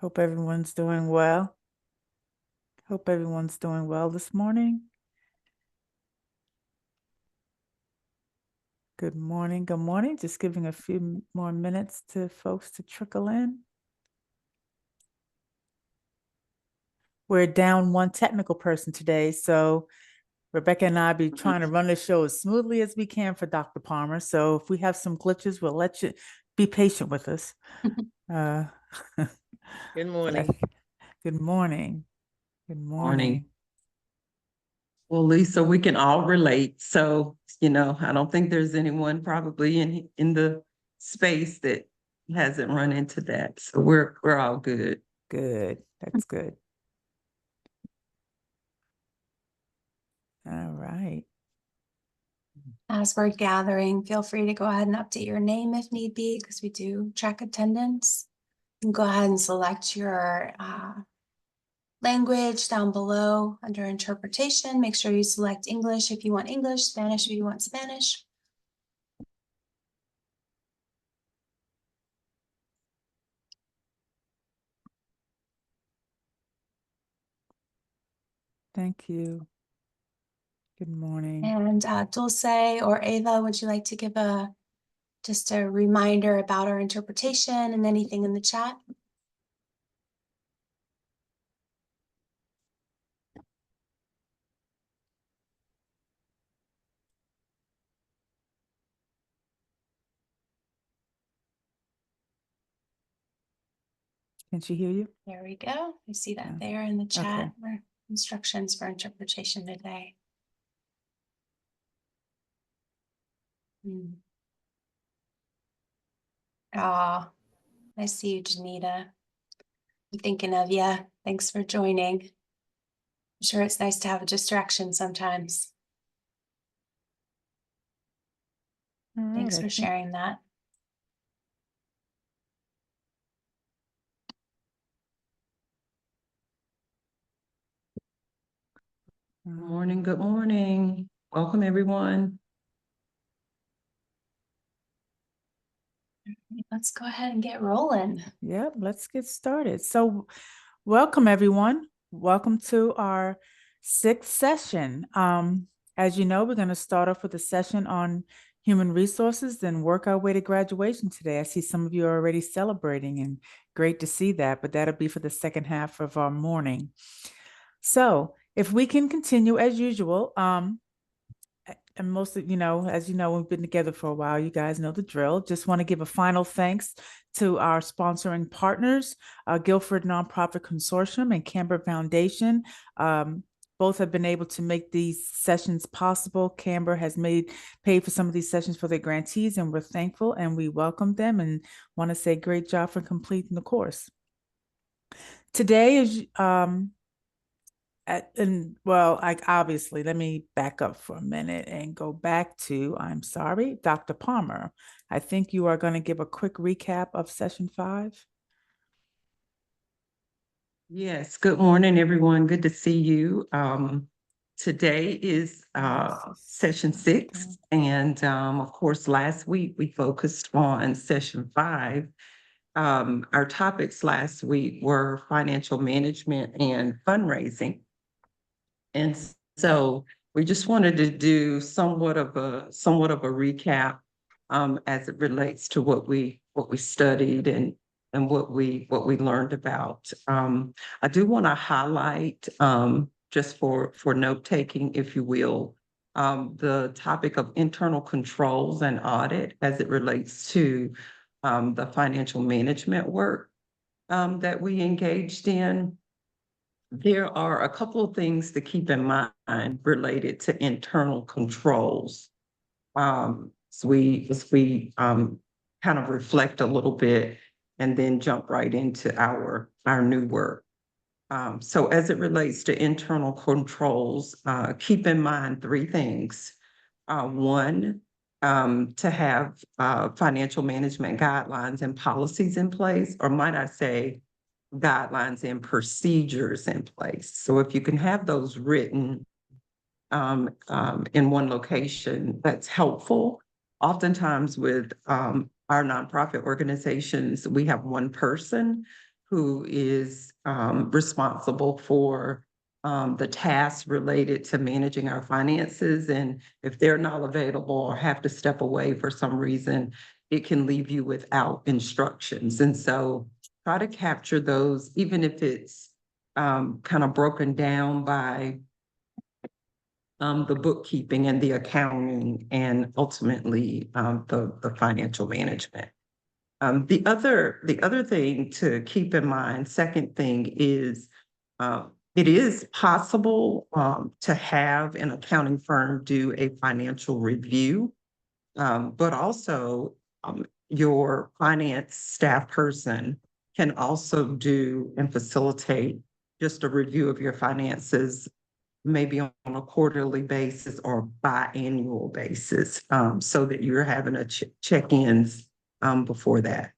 Hope everyone's doing well. Hope everyone's doing well this morning. Good morning. Good morning. Just giving a few more minutes to folks to trickle in. We're down one technical person today, so Rebecca and I be trying to run the show as smoothly as we can for Dr. Palmer. So if we have some glitches, we'll let you be patient with us. Good morning. Good morning. Good morning. Well, Lisa, we can all relate. So, I don't think there's anyone probably in the space that hasn't run into that. So we're all good. Good. That's good. All right. As we're gathering, feel free to go ahead and update your name if need be, because we do track attendance. And go ahead and select your language down below under interpretation. Make sure you select English if you want English, Spanish if you want Spanish. Thank you. Good morning. And Dulce or Ava, would you like to give just a reminder about our interpretation and anything in the chat? Can she hear you? There we go. We see that Yeah. there in the chat. Okay. Instructions for interpretation today. Oh, I see you, Janita. I'm thinking of you. Thanks for joining. I'm sure it's nice to have a distraction sometimes. All right, Thanks for sharing that. Good morning. Good morning. Welcome, everyone. Let's go ahead and get rolling. Yep, let's get started. So welcome, everyone. Welcome to our 6th session. As you know, we're going to start off with a session on human resources, then work our way to graduation today. I see some of you are already celebrating, and great to see that, but that'll be for the second half of our morning. So if we can continue as usual, and most of, as you know, we've been together for a while. You guys know the drill. Just want to give a final thanks to our sponsoring partners, Guilford Nonprofit Consortium and Camber Foundation. Both have been able to make these sessions possible. Camber has paid for some of these sessions for their grantees, and we're thankful and we welcome them and want to say great job for completing the course. Today is obviously, let me back up for a minute and go back to, I'm sorry, Dr. Palmer. I think you are going to give a quick recap of session 5. Yes. Good morning, everyone. Good to see you. Today is session 6. And of course, last week we focused on session 5. Our topics last week were financial management and fundraising. And so we just wanted to do somewhat of a recap as it relates to what we studied and what we learned about. I do want to highlight just for note taking, if you will, the topic of internal controls and audit as it relates to the financial management work that we engaged in. There are a couple of things to keep in mind related to internal controls. As we kind of reflect a little bit and then jump right into our new work. So as it relates to internal controls, keep in mind 3 things. One, to have financial management guidelines and policies in place, or might I say, guidelines and procedures in place. So if you can have those written in one location, that's helpful. Oftentimes with our nonprofit organizations, we have one person who is responsible for the tasks related to managing our finances. And if they're not available or have to step away for some reason, it can leave you without instructions. And so try to capture those, even if it's kind of broken down by the bookkeeping and the accounting and ultimately the financial management. The other thing to keep in mind, second thing is it is possible to have an accounting firm do a financial review, but also your finance staff person can also do and facilitate just a review of your finances, maybe on a quarterly basis or biannual basis, so that you're having a check-ins before that.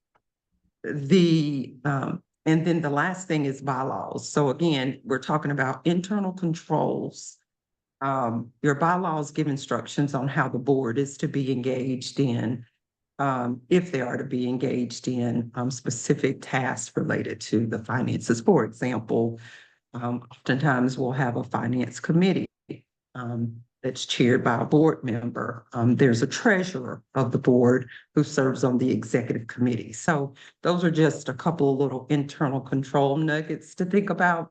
And then the last thing is bylaws. So again, we're talking about internal controls. Your bylaws give instructions on how the board is to be engaged in, if they are to be engaged in specific tasks related to the finances. For example, oftentimes we'll have a finance committee that's chaired by a board member. There's a treasurer of the board who serves on the executive committee. So those are just a couple of little internal control nuggets to think about.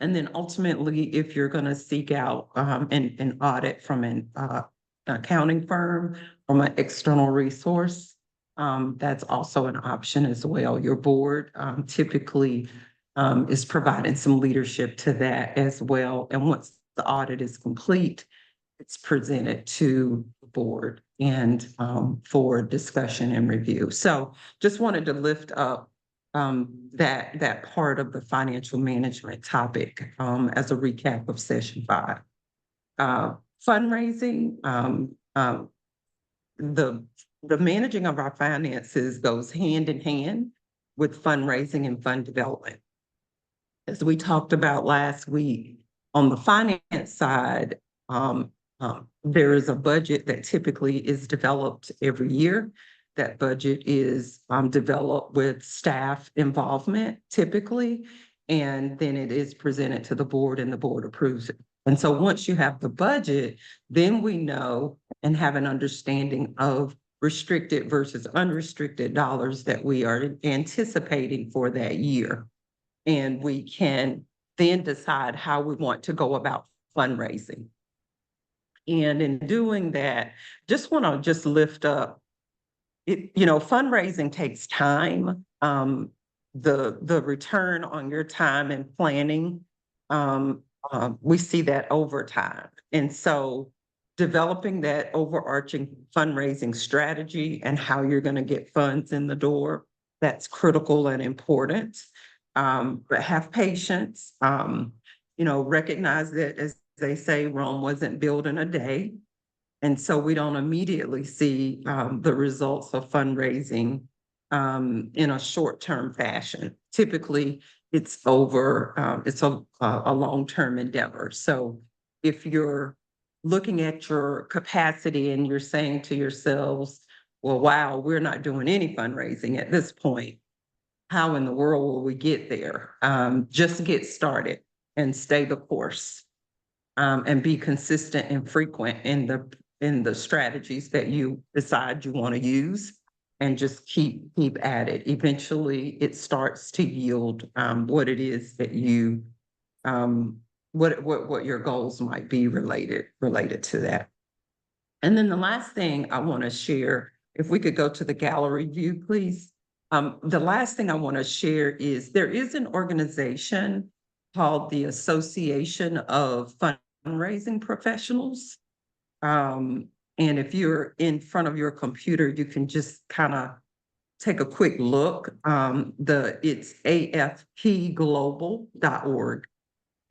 And then ultimately, if you're going to seek out an audit from an accounting firm, from an external resource, that's also an option as well. Your board typically is providing some leadership to that as well. And once the audit is complete, it's presented to the board and for discussion and review. So just wanted to lift up that part of the financial management topic as a recap of session 5. Fundraising, the managing of our finances goes hand in hand with fundraising and fund development. As we talked about last week, on the finance side, there is a budget that typically is developed every year. That budget is developed with staff involvement typically, and then it is presented to the board and the board approves it. And so once you have the budget, then we know and have an understanding of restricted versus unrestricted dollars that we are anticipating for that year. And we can then decide how we want to go about fundraising. And in doing that, just want to just lift up, fundraising takes time. The return on your time and planning, we see that over time. And so developing that overarching fundraising strategy and how you're going to get funds in the door, that's critical and important. But have patience, recognize that, as they say, Rome wasn't built in a day. And so we don't immediately see the results of fundraising in a short-term fashion. Typically, it's a long-term endeavor. So if you're looking at your capacity and you're saying to yourselves, well, wow, we're not doing any fundraising at this point, how in the world will we get there? Just get started and stay the course, and be consistent and frequent in the strategies that you decide you want to use, and just keep at it. Eventually, it starts to yield what it is that you what your goals might be related to that. And then the last thing I want to share, if we could go to the gallery view, please. The last thing I want to share is there is an organization called the Association of Fundraising Professionals. And if you're in front of your computer, you can just kind of take a quick look. It's afpglobal.org,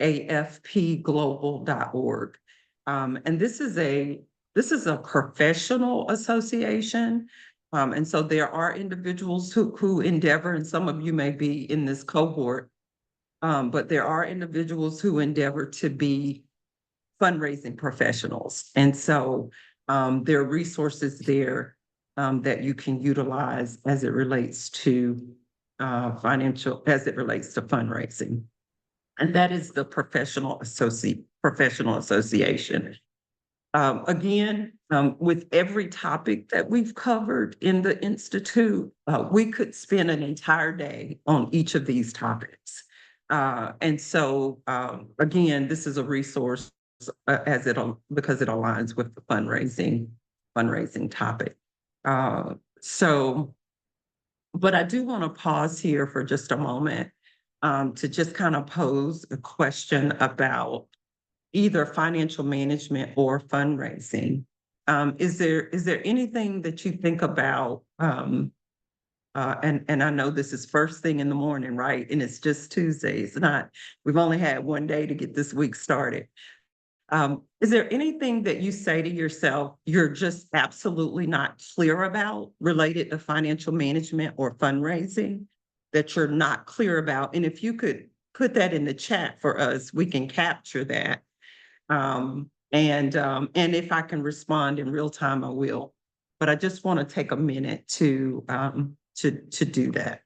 afpglobal.org. And this is a professional association. And so there are individuals who endeavor, and some of you may be in this cohort, but there are individuals who endeavor to be fundraising professionals. And so there are resources there that you can utilize as it relates to financial, as it relates to fundraising. And that is the professional association. Again, with every topic that we've covered in the Institute, we could spend an entire day on each of these topics. And so, again, this is a resource because it aligns with the fundraising topic. But I do want to pause here for just a moment to just kind of pose a question about either financial management or fundraising. Is there anything that you think about? And I know this is first thing in the morning, right? And it's just Tuesday. It's not, we've only had one day to get this week started. Is there anything that you say to yourself, you're just absolutely not clear about related to financial management or fundraising that you're not clear about? And if you could put that in the chat for us, we can capture that. And if I can respond in real time, I will. But I just want to take a minute to do that.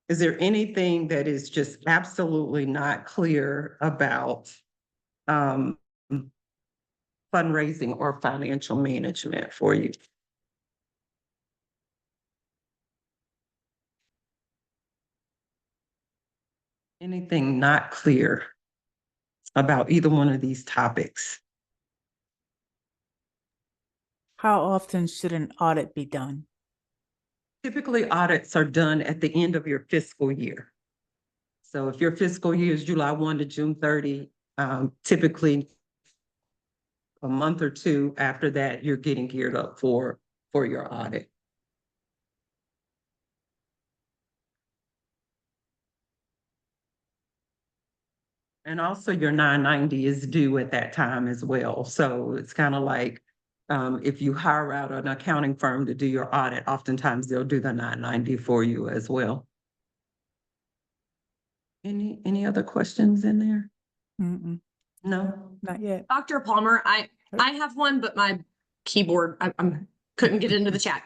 Is there anything that is just absolutely not clear about fundraising or financial management for you? Anything not clear about either one of these topics? How often should an audit be done? Typically, audits are done at the end of your fiscal year. So if your fiscal year is July 1 to June 30, typically a month or two after that, you're getting geared up for your audit. And also your 990 is due at that time as well. So it's kind of like, if you hire out an accounting firm to do your audit, oftentimes they'll do the 990 for you as well. Any other questions in there? Mm-mm, No? not yet. Dr. Palmer, I have one, but my keyboard, I couldn't get into the chat.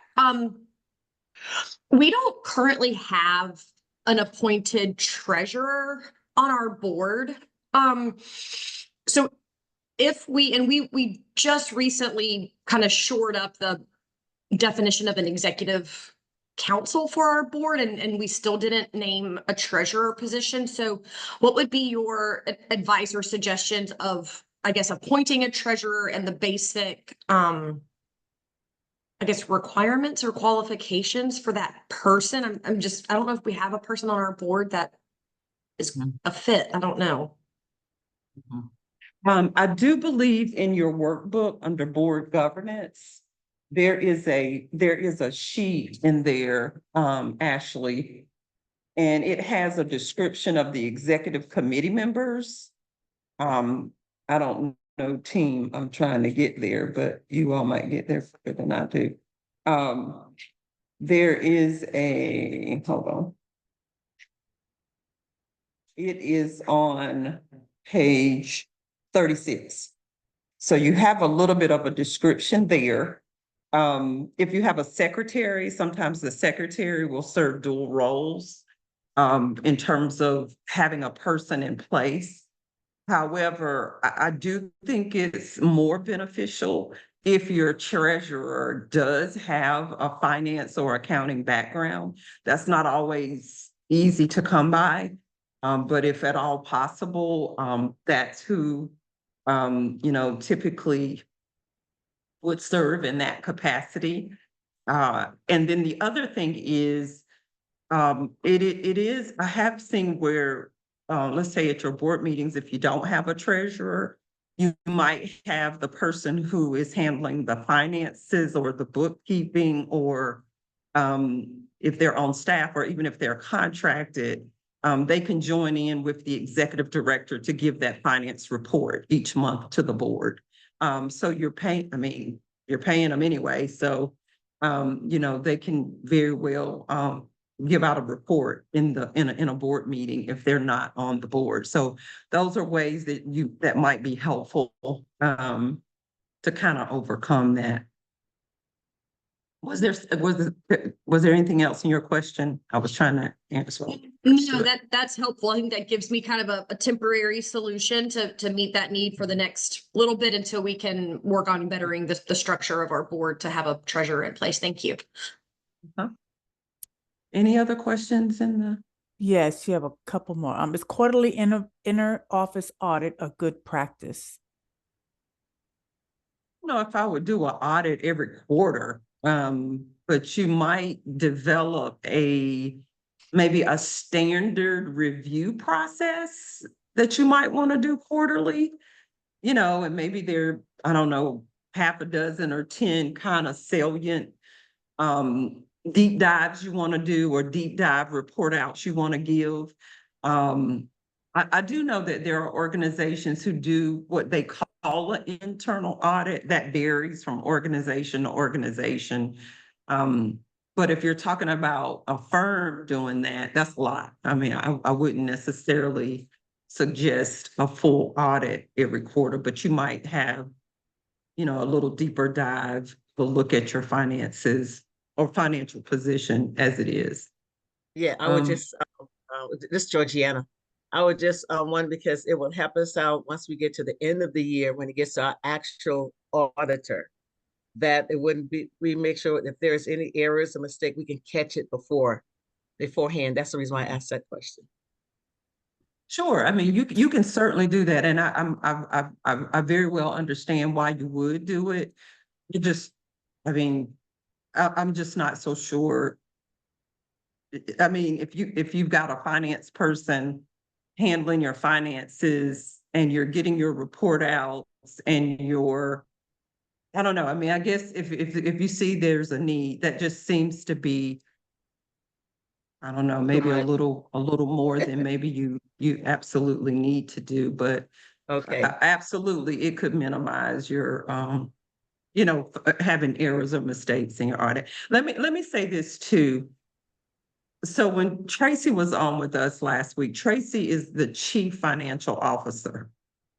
We don't currently have an appointed treasurer on our board. So if we just recently kind of shored up the definition of an executive council for our board, and we still didn't name a treasurer position. So what would be your advice or suggestions of, I guess, appointing a treasurer and the basic, I guess, requirements or qualifications for that person? I don't know if we have a person on our board that is a fit. I don't know. I do believe in your workbook under board governance, there is a sheet in there, Ashley, and it has a description of the executive committee members. I don't know team, I'm trying to get there, but you all might get there quicker than I do. There is hold on. It is on page 36. So you have a little bit of a description there. If you have a secretary, sometimes the secretary will serve dual roles in terms of having a person in place. However, I do think it's more beneficial if your treasurer does have a finance or accounting background. That's not always easy to come by, but if at all possible, that's who typically would serve in that capacity. And then the other thing is, it is, I have seen where, let's say at your board meetings, if you don't have a treasurer, you might have the person who is handling the finances or the bookkeeping, or if they're on staff or even if they're contracted, they can join in with the executive director to give that finance report each month to the board. So you're paying them anyway. So, they can very well give out a report in a board meeting if they're not on the board. So those are ways that might be helpful to kind of overcome that. Was there anything else in your question? I was trying to answer. No, that's helpful. I think that gives me kind of a temporary solution to meet that need for the next little bit until we can work on bettering the structure of our board to have a treasurer in place. Thank you. Any other questions in the? Yes, you have a couple more. Is quarterly inner office audit a good practice? If I would do an audit every quarter, but you might develop maybe a standard review process that you might want to do quarterly, and maybe there, I don't know, half a dozen or 10 kind of salient deep dives you want to do or deep dive report outs you want to give. I do know that there are organizations who do what they call an internal audit that varies from organization to organization. But if you're talking about a firm doing that, that's a lot. I mean, I wouldn't necessarily suggest a full audit every quarter, but you might have, a little deeper dive to look at your finances or financial position as it is. Yeah, I would just, this is Georgiana. I would just one, because it will help us out once we get to the end of the year, when it gets to our actual auditor, that it wouldn't be, we make sure if there's any errors or mistake, we can catch it beforehand. That's the reason why I asked that question. Sure. I mean, you can certainly do that. And I very well understand why you would do it. I'm just not so sure. I mean, if you've got a finance person handling your finances and you're getting your report out and I don't know. I mean, I guess if you see there's a need, that just seems to be, I don't know, maybe a little more than maybe you absolutely need to do, but Okay. Absolutely, it could minimize your, having errors or mistakes in your audit. Let me say this too. So when Tracy was on with us last week, Tracy is the Chief Financial Officer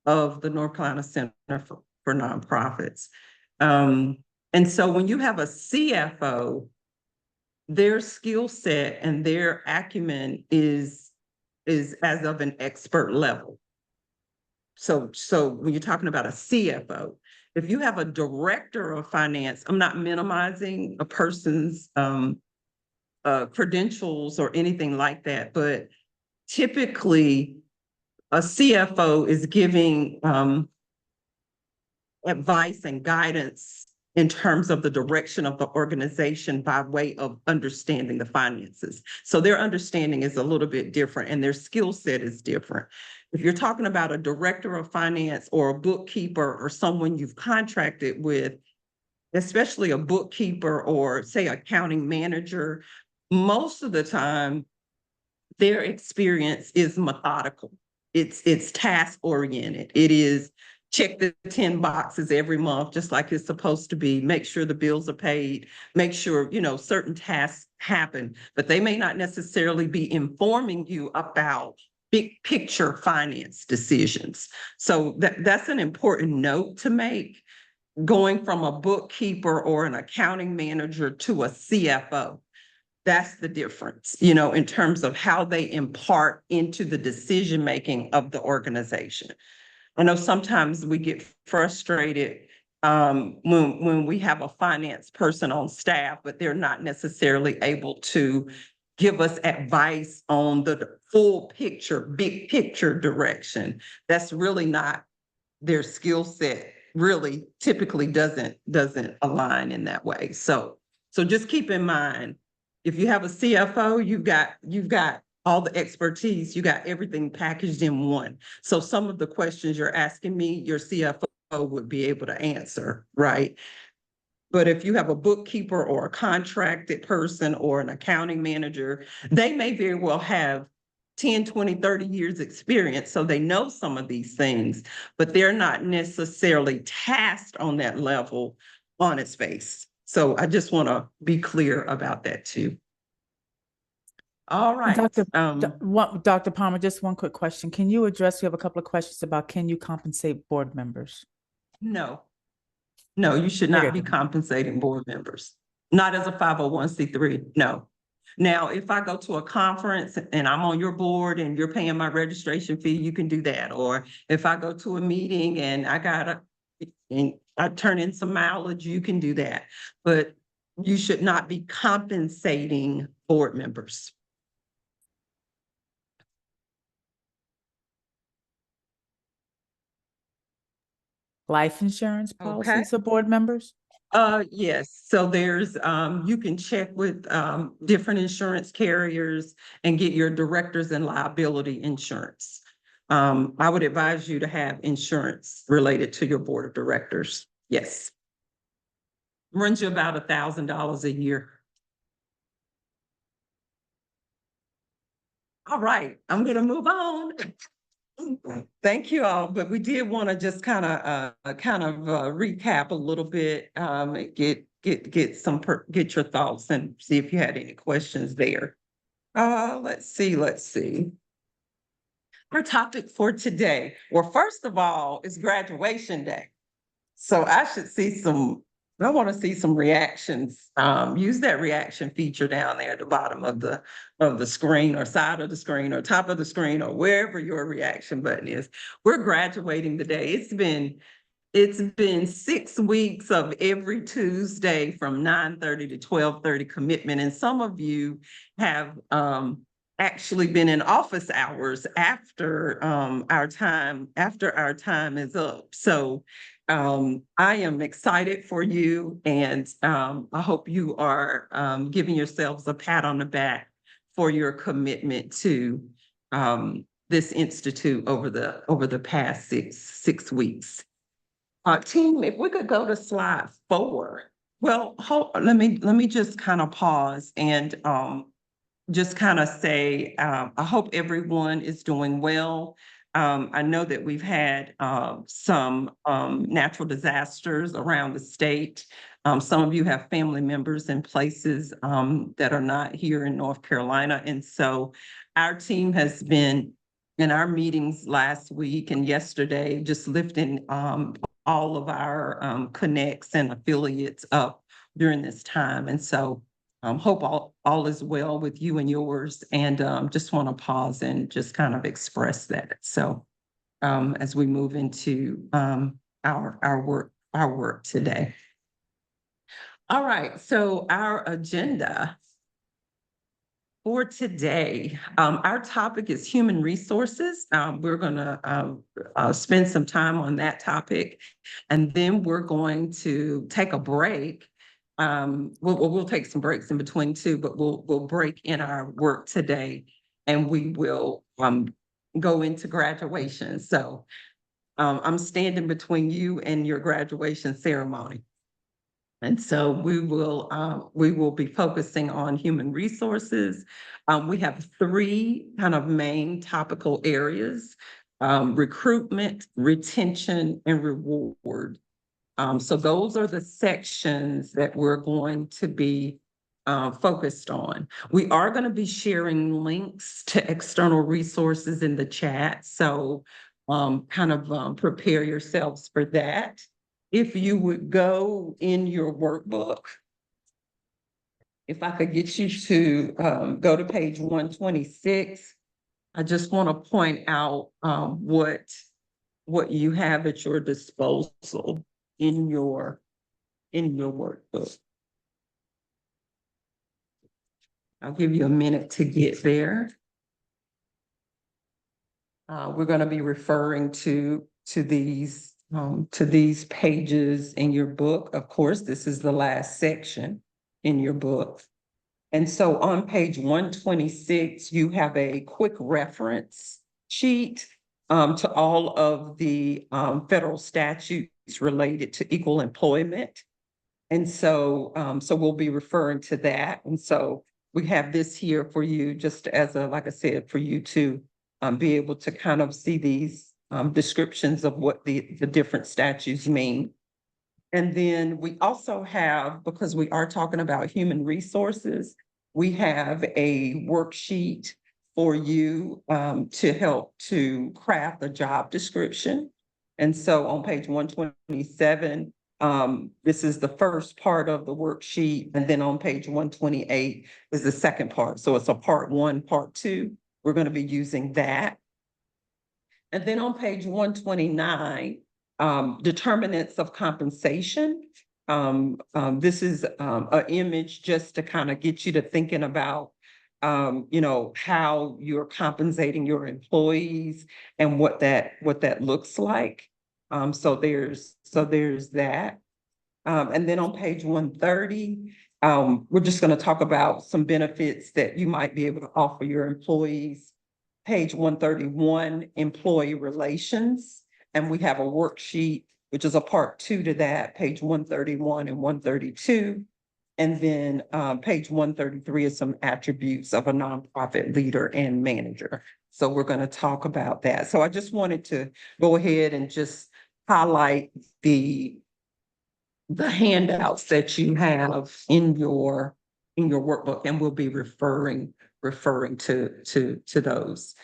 of the North Carolina Center for Nonprofits. And so when you have a CFO, their skill set and their acumen is as of an expert level. So when you're talking about a CFO, if you have a director of finance, I'm not minimizing a person's credentials or anything like that, but typically a CFO is giving advice and guidance in terms of the direction of the organization by way of understanding the finances. So their understanding is a little bit different and their skill set is different. If you're talking about a director of finance or a bookkeeper or someone you've contracted with, especially a bookkeeper or say accounting manager, most of the time their experience is methodical. It's task oriented. It is check the 10 boxes every month, just like it's supposed to be, make sure the bills are paid, make sure, certain tasks happen, but they may not necessarily be informing you about big picture finance decisions. So that's an important note to make, going from a bookkeeper or an accounting manager to a CFO. That's the difference, in terms of how they impart into the decision-making of the organization. I know sometimes we get frustrated when we have a finance person on staff, but they're not necessarily able to give us advice on the full picture, big picture direction. That's really not their skill set, really typically doesn't align in that way. So just keep in mind, if you have a CFO, you've got all the expertise, you got everything packaged in one. So some of the questions you're asking me, your CFO would be able to answer, right? But if you have a bookkeeper or a contracted person or an accounting manager, they may very well have 10, 20, 30 years experience. So they know some of these things, but they're not necessarily tasked on that level on its face. So I just want to be clear about that too. All right. Dr. Palmer, just one quick question. Can you address, we have a couple of questions about, can you compensate board members? No, you should not be compensating board members. Not as a 501c3, no. Now, if I go to a conference and I'm on your board and you're paying my registration fee, you can do that. Or if I go to a meeting and and I turn in some mileage, you can do that. But you should not be compensating board members. Life insurance Okay. policies for board members? Yes, so there's, you can check with, different insurance carriers and get your directors and liability insurance. I would advise you to have insurance related to your board of directors. Yes. Runs you about $1,000 a year. All right, I'm gonna move on. Thank you all, but we did want to just kind of recap a little bit, get your thoughts and see if you had any questions there. Let's see. Our topic for today, well, first of all, is graduation day. So I want to see some reactions. Use that reaction feature down there at the bottom of the screen or side of the screen or top of the screen or wherever your reaction button is. We're graduating today. It's been 6 weeks of every Tuesday from 9:30 to 12:30 commitment. And some of you have actually been in office hours after our time is up. So I am excited for you, and I hope you are giving yourselves a pat on the back for your commitment to this institute over the past six weeks. Team, if we could go to slide 4. Well, let me just kind of pause and just kind of say, I hope everyone is doing well. I know that we've had some natural disasters around the state. Some of you have family members in places that are not here in North Carolina. And so our team has been in our meetings last week and yesterday, just lifting all of our connects and affiliates up during this time. And so hope all is well with you and yours, and just want to pause and just kind of express that. So as we move into our work today. All right, so our agenda for today, our topic is human resources. We're going to spend some time on that topic, and then we're going to take a break. We'll take some breaks in between too, but we'll break in our work today, and we will go into graduation. So I'm standing between you and your graduation ceremony. And so we will be focusing on human resources. We have 3 kind of main topical areas: recruitment, retention, and reward. So those are the sections that we're going to be focused on. We are going to be sharing links to external resources in the chat. So prepare yourselves for that. If you would go in your workbook, if I could get you to go to page 126, I just want to point out what you have at your disposal in your workbook. I'll give you a minute to get there. We're going to be referring to these pages in your book. Of course, this is the last section in your book. And so on page 126, you have a quick reference sheet to all of the federal statutes related to equal employment. And so we'll be referring to that. And so we have this here for you, just as like I said, for you to be able to kind of see these descriptions of what the different statutes mean. And then we also have, because we are talking about human resources, we have a worksheet for you to help to craft a job description. And so on page 127, This is the first part of the worksheet, and then on page 128 is the second part. So it's a part 1, part 2. We're going to be using that. And then on page 129, determinants of compensation. This is an image just to kind of get you to thinking about, how you're compensating your employees and what that looks like. So there's that. And then on page 130, we're just going to talk about some benefits that you might be able to offer your employees. Page 131, employee relations. And we have a worksheet, which is a part 2 to that, page 131 and 132. And then page 133 is some attributes of a nonprofit leader and manager. So we're going to talk about that. So I just wanted to go ahead and just highlight the handouts that you have in your workbook, and we'll be referring to those.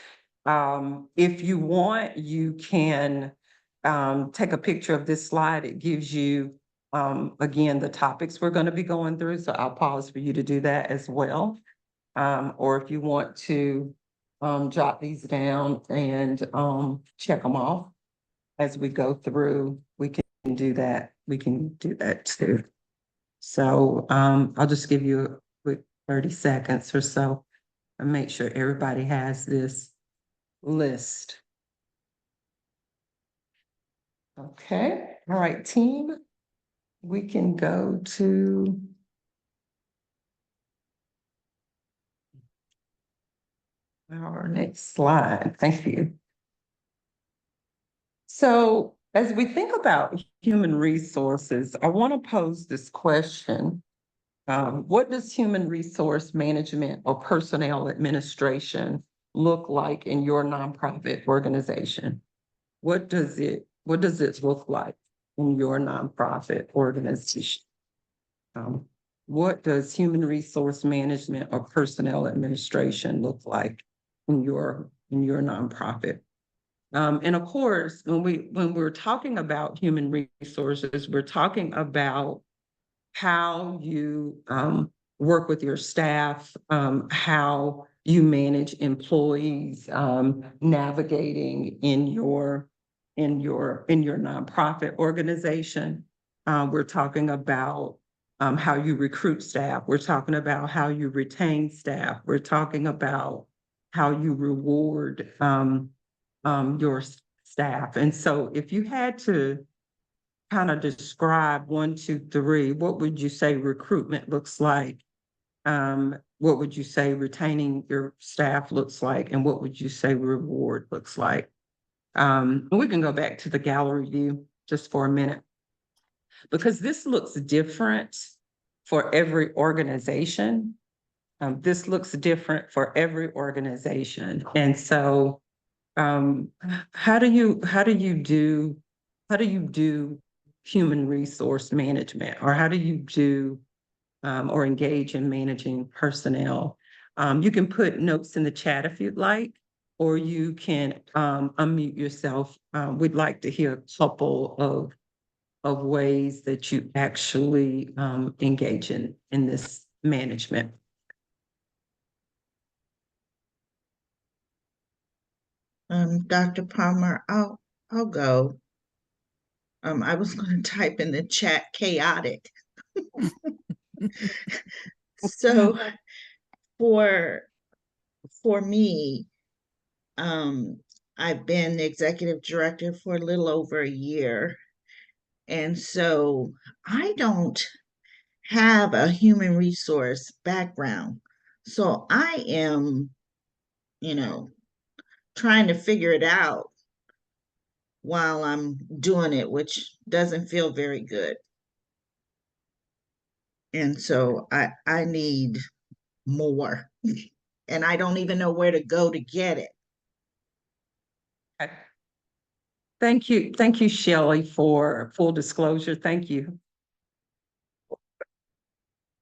If you want, you can take a picture of this slide. It gives you again the topics we're going to be going through. So I'll pause for you to do that as well. Or if you want to jot these down and check them off as we go through, we can do that. We can do that too. So I'll just give you a quick 30 seconds or so and make sure everybody has this list. Okay, all right, team. We can go to our next slide. Thank you. So as we think about human resources, I want to pose this question. What does human resource management or personnel administration look like in your nonprofit organization? What does it look like in your nonprofit organization? What does human resource management or personnel administration look like in your nonprofit? And of course, when we're talking about human resources, we're talking about how you work with your staff, how you manage employees, navigating in your nonprofit organization. We're talking about how you recruit staff. We're talking about how you retain staff. We're talking about how you reward your staff. And so if you had to kind of describe 1, 2, 3, what would you say recruitment looks like? What would you say retaining your staff looks like? And what would you say reward looks like? We can go back to the gallery view just for a minute, because this looks different for every organization. This looks different for every organization. And so how do you do human resource management, or how do you do or engage in managing personnel? You can put notes in the chat if you'd like, or you can unmute yourself. We'd like to hear a couple of ways that you actually engage in this management. Dr. Palmer, I'll go. I was going to type in the chat chaotic. So for me, I've been the executive director for a little over a year. And so I don't have a human resource background. So I am, trying to figure it out while I'm doing it, which doesn't feel very good. And so I need more, and I don't even know where to go to get it. Okay. Thank you, Shelley, for full disclosure. Thank you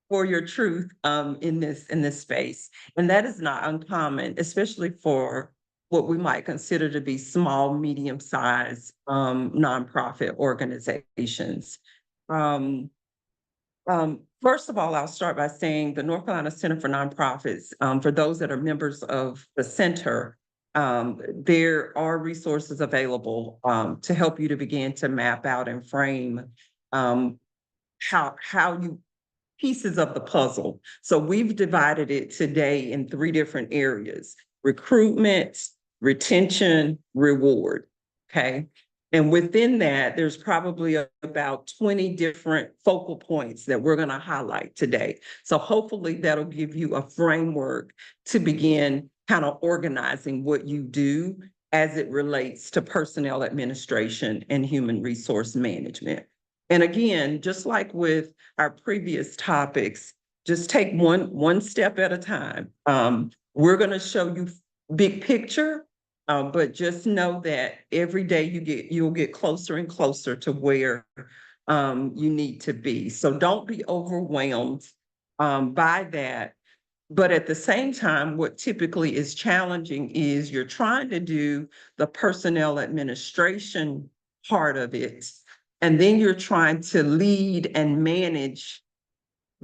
for your truth in this space. And that is not uncommon, especially for what we might consider to be small, medium-sized nonprofit organizations. First of all, I'll start by saying the North Carolina Center for Nonprofits, for those that are members of the center, there are resources available to help you to begin to map out and frame how you pieces of the puzzle. So we've divided it today in 3 different areas: recruitment, retention, reward. Okay. And within that, there's probably about 20 different focal points that we're going to highlight today. So hopefully that'll give you a framework to begin kind of organizing what you do as it relates to personnel administration and human resource management. And again, just like with our previous topics, just take one step at a time. We're going to show you big picture, but just know that every day you'll get closer and closer to where you need to be. So don't be overwhelmed by that. But at the same time, what typically is challenging is you're trying to do the personnel administration part of it, and then you're trying to lead and manage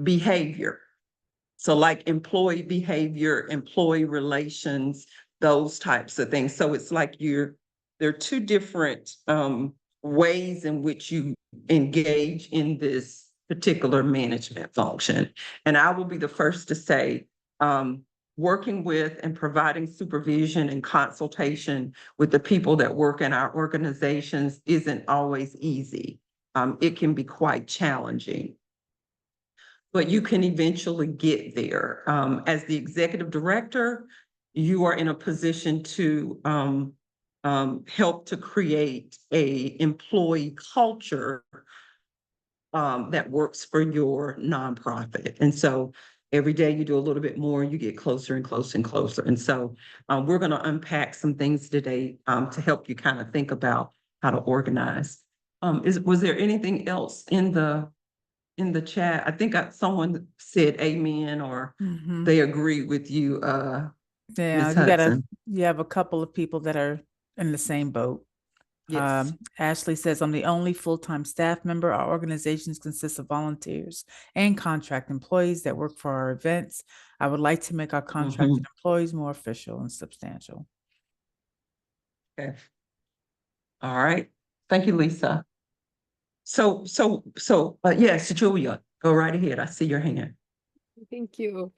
behavior. So like employee behavior, employee relations, those types of things. So it's like there are 2 different ways in which you engage in this particular management function. And I will be the first to say, working with and providing supervision and consultation with the people that work in our organizations isn't always easy. It can be quite challenging, but you can eventually get there. As the executive director, you are in a position to help to create a employee culture that works for your nonprofit. And so every day you do a little bit more, you get closer and closer and closer. And so we're going to unpack some things today to help you kind of think about how to organize. Was there anything else in the chat? I think someone said amen, or they agree with you, Yeah, Ms. Hudson. you have a couple of people that are in the same boat. Yes. Ashley says, I'm the only full-time staff member. Our organizations consist of volunteers and contract employees that work for our events. I would like to make our contracted employees more official and substantial. Okay. All right. Thank you, Lisa. So, yes, Julia, go right ahead. I see your hand. Thank you.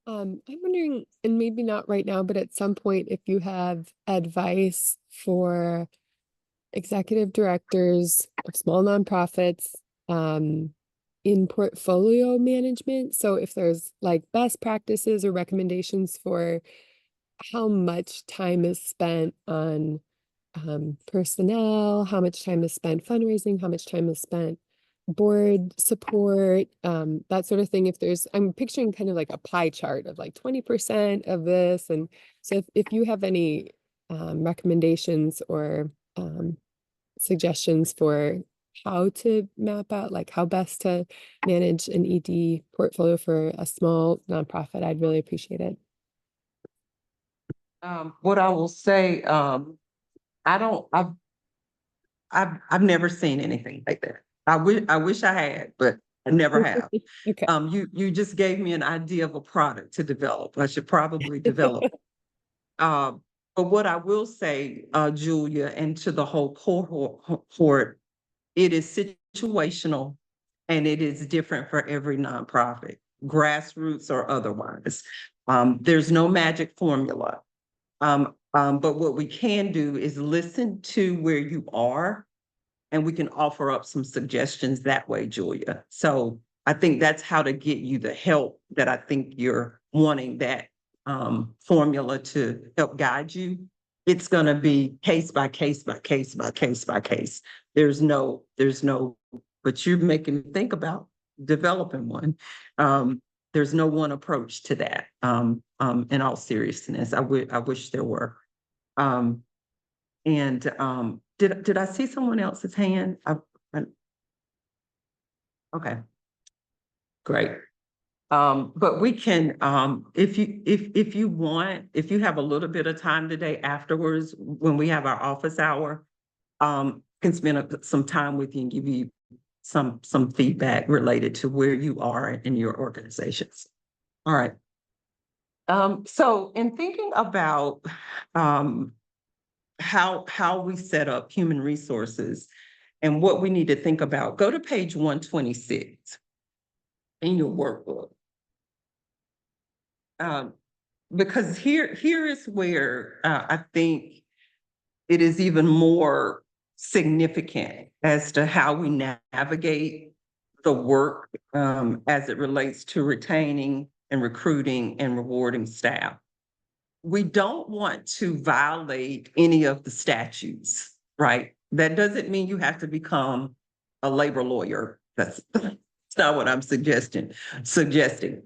I'm wondering, and maybe not right now, but at some point, if you have advice for executive directors of small nonprofits in portfolio management. So if there's like best practices or recommendations for how much time is spent on personnel, how much time is spent fundraising, how much time is spent board support, that sort of thing. If I'm picturing kind of like a pie chart of like 20% of this. And so if you have any recommendations or suggestions for how to map out, like how best to manage an ED portfolio for a small nonprofit, I'd really appreciate it. What I will say, I've never seen anything like that. I wish I had, but I never have. Okay. You just gave me an idea of a product to develop. I should probably develop. But what I will say, Julia, and to the whole cohort, it is situational and it is different for every nonprofit, grassroots or otherwise. There's no magic formula. But what we can do is listen to where you are, and we can offer up some suggestions that way, Julia. So I think that's how to get you the help that I think you're wanting, that formula to help guide you. It's going to be case by case by case by case by case. There's no, but you're making me think about developing one. There's no one approach to that. In all seriousness, I wish there were. Did I see someone else's hand? Okay, great. But we can, if you want, if you have a little bit of time today afterwards, when we have our office hour, can spend some time with you and give you some feedback related to where you are in your organizations. All right. So in thinking about how we set up human resources and what we need to think about, go to page 126 in your workbook. Because here is where I think it is even more significant as to how we navigate the work as it relates to retaining and recruiting and rewarding staff. We don't want to violate any of the statutes, right? That doesn't mean you have to become a labor lawyer. That's not what I'm suggesting,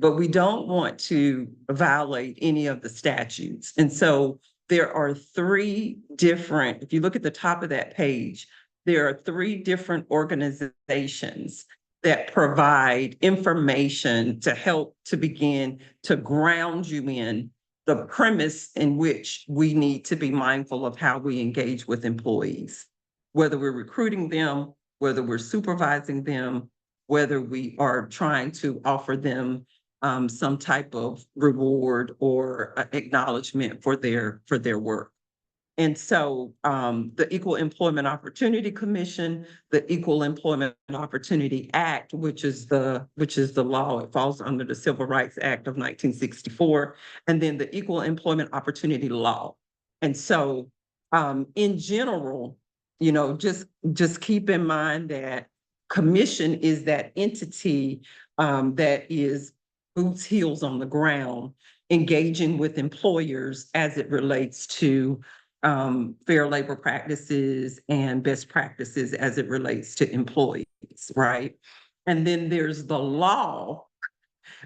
but we don't want to violate any of the statutes. And so there are three different, if you look at the top of that page, there are three different organizations that provide information to help to begin to ground you in the premise in which we need to be mindful of how we engage with employees, whether we're recruiting them, whether we're supervising them, whether we are trying to offer them some type of reward or acknowledgement for their work. And so the Equal Employment Opportunity Commission, the Equal Employment Opportunity Act, which is the law, it falls under the Civil Rights Act of 1964, and then the Equal Employment Opportunity Law. And so in general, you know, just keep in mind that commission is that entity that is boots heels on the ground, engaging with employers as it relates to fair labor practices and best practices as it relates to employees, right? And then there's the law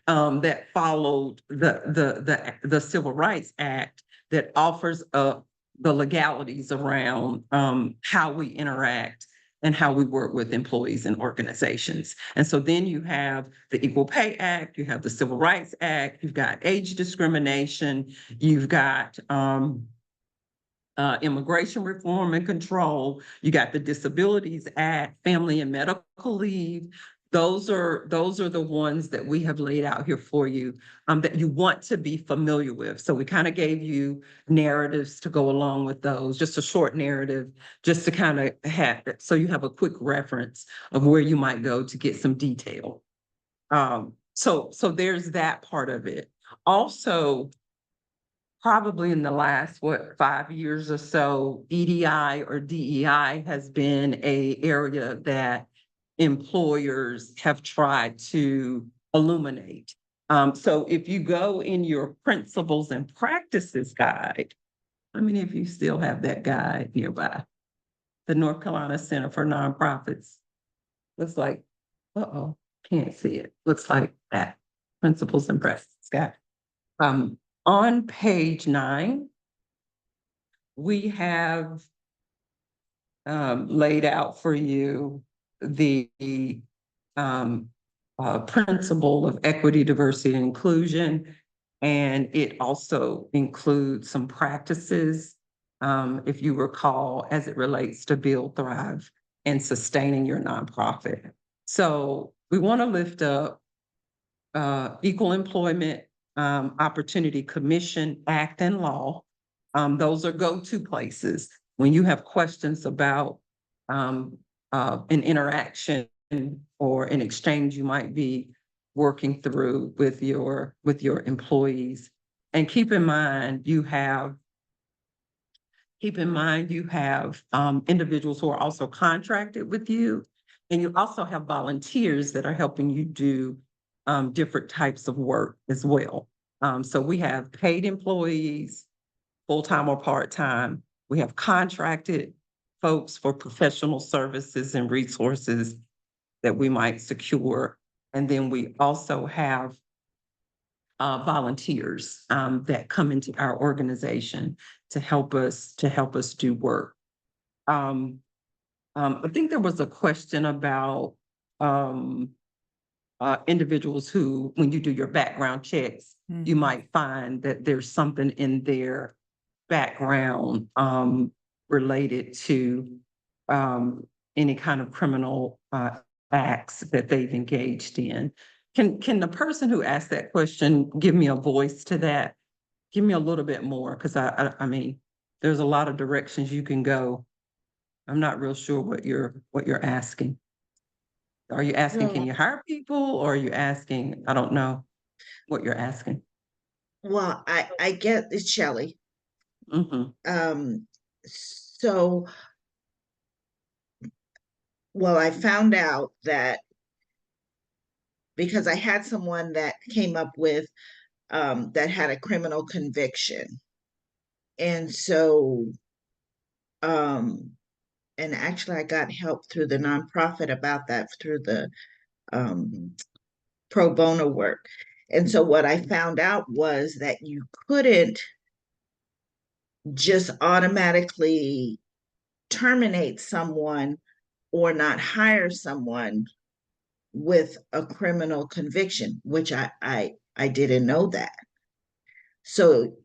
that followed the Civil Rights Act that offers up the legalities around how we interact and how we work with employees and organizations. And so then you have the Equal Pay Act, you have the Civil Rights Act, you've got age discrimination, you've got immigration reform and control, you got the Disabilities Act, family and medical leave. Those are the ones that we have laid out here for you that you want to be familiar with. So we kind of gave you narratives to go along with those, just a short narrative, just to kind of have it, so you have a quick reference of where you might go to get some detail. So there's that part of it. Also, probably in the last, 5 years or so, EDI or DEI has been an area that employers have tried to illuminate. So if you go in your principles and practices guide, how many of you still have that guide nearby? The North Carolina Center for Nonprofits. Looks like, can't see it. Looks like that, principles and practices guide. On page 9, we have laid out for you the principle of equity, diversity, and inclusion, and it also includes some practices, if you recall, as it relates to Build, Thrive, and sustaining your nonprofit. So we want to lift up Equal Employment Opportunity Commission Act and Law. Those are go-to places when you have questions about an interaction or an exchange you might be working through with your employees. And keep in mind you have individuals who are also contracted with you, and you also have volunteers that are helping you do different types of work as well. So we have paid employees, full-time or part-time. We have contracted folks for professional services and resources that we might secure. And then we also have volunteers that come into our organization to help us do work. I think there was a question about individuals who, when you do your background checks, you might find that there's something in their background related to any kind of criminal acts that they've engaged in. Can the person who asked that question give me a voice to that? Give me a little bit more, because I mean, there's a lot of directions you can go. I'm not real sure what you're asking. Are you asking, can you hire people, or are you asking, I don't know what you're asking. Well, I get it's Shelley. Mm-hmm. So, well, I found out that because I had someone that came up with that had a criminal conviction. And so, and actually I got help through the nonprofit about that, through the pro bono work. And so what I found out was that you couldn't just automatically terminate someone or not hire someone with a criminal conviction, which I didn't know that. So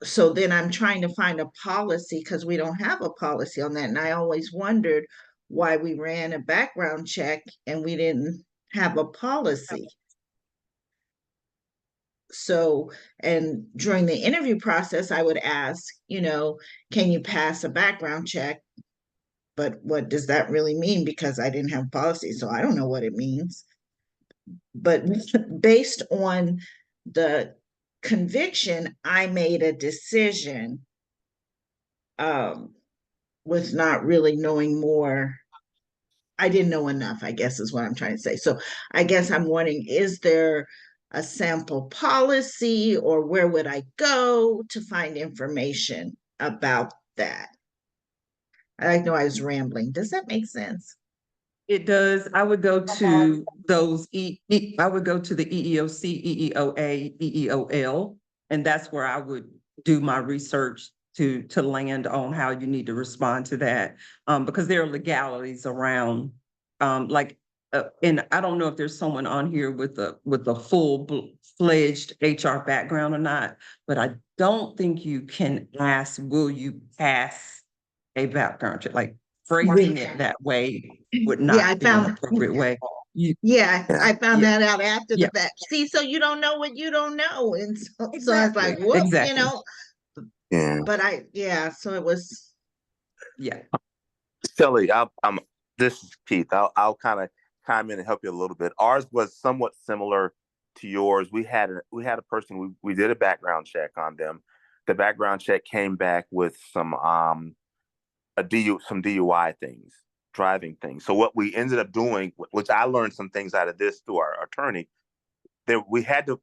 then I'm trying to find a policy, because we don't have a policy on that. And I always wondered why we ran a background check and we didn't have a policy. So, and during the interview process, I would ask, can you pass a background check? But what does that really mean? Because I didn't have policy, so I don't know what it means. But based on the conviction, I made a decision with not really knowing more. I didn't know enough, I guess is what I'm trying to say. So I guess I'm wondering, is there a sample policy, or where would I go to find information about that? I know I was rambling. Does that make sense? It does. I would go to those I would go to the EEOC, EEOA, EEOL, and that's where I would do my research to land on how you need to respond to that. Because there are legalities around, and I don't know if there's someone on here with a full-fledged HR background or not, but I don't think you can ask, will you pass a background check? Like, phrasing it that way would not be an appropriate way. I found Yeah. that out after the Yeah. fact. See, so you don't know what you don't know. And so I was Exactly. like, whoop, Exactly. But so it was. Yeah. Shelley, this is Keith. I'll kind of chime in and help you a little bit. Ours was somewhat similar to yours. We had a person, we did a background check on them. The background check came back with some DUI things, driving things. So what we ended up doing, which I learned some things out of this through our attorney, we had to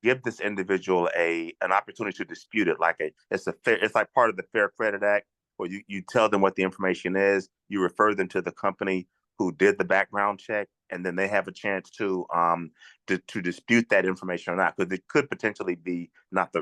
give this individual an opportunity to dispute it. It's like part of the Fair Credit Act, where you tell them what the information is, you refer them to the company who did the background check, and then they have a chance to dispute that information or not, because it could potentially be not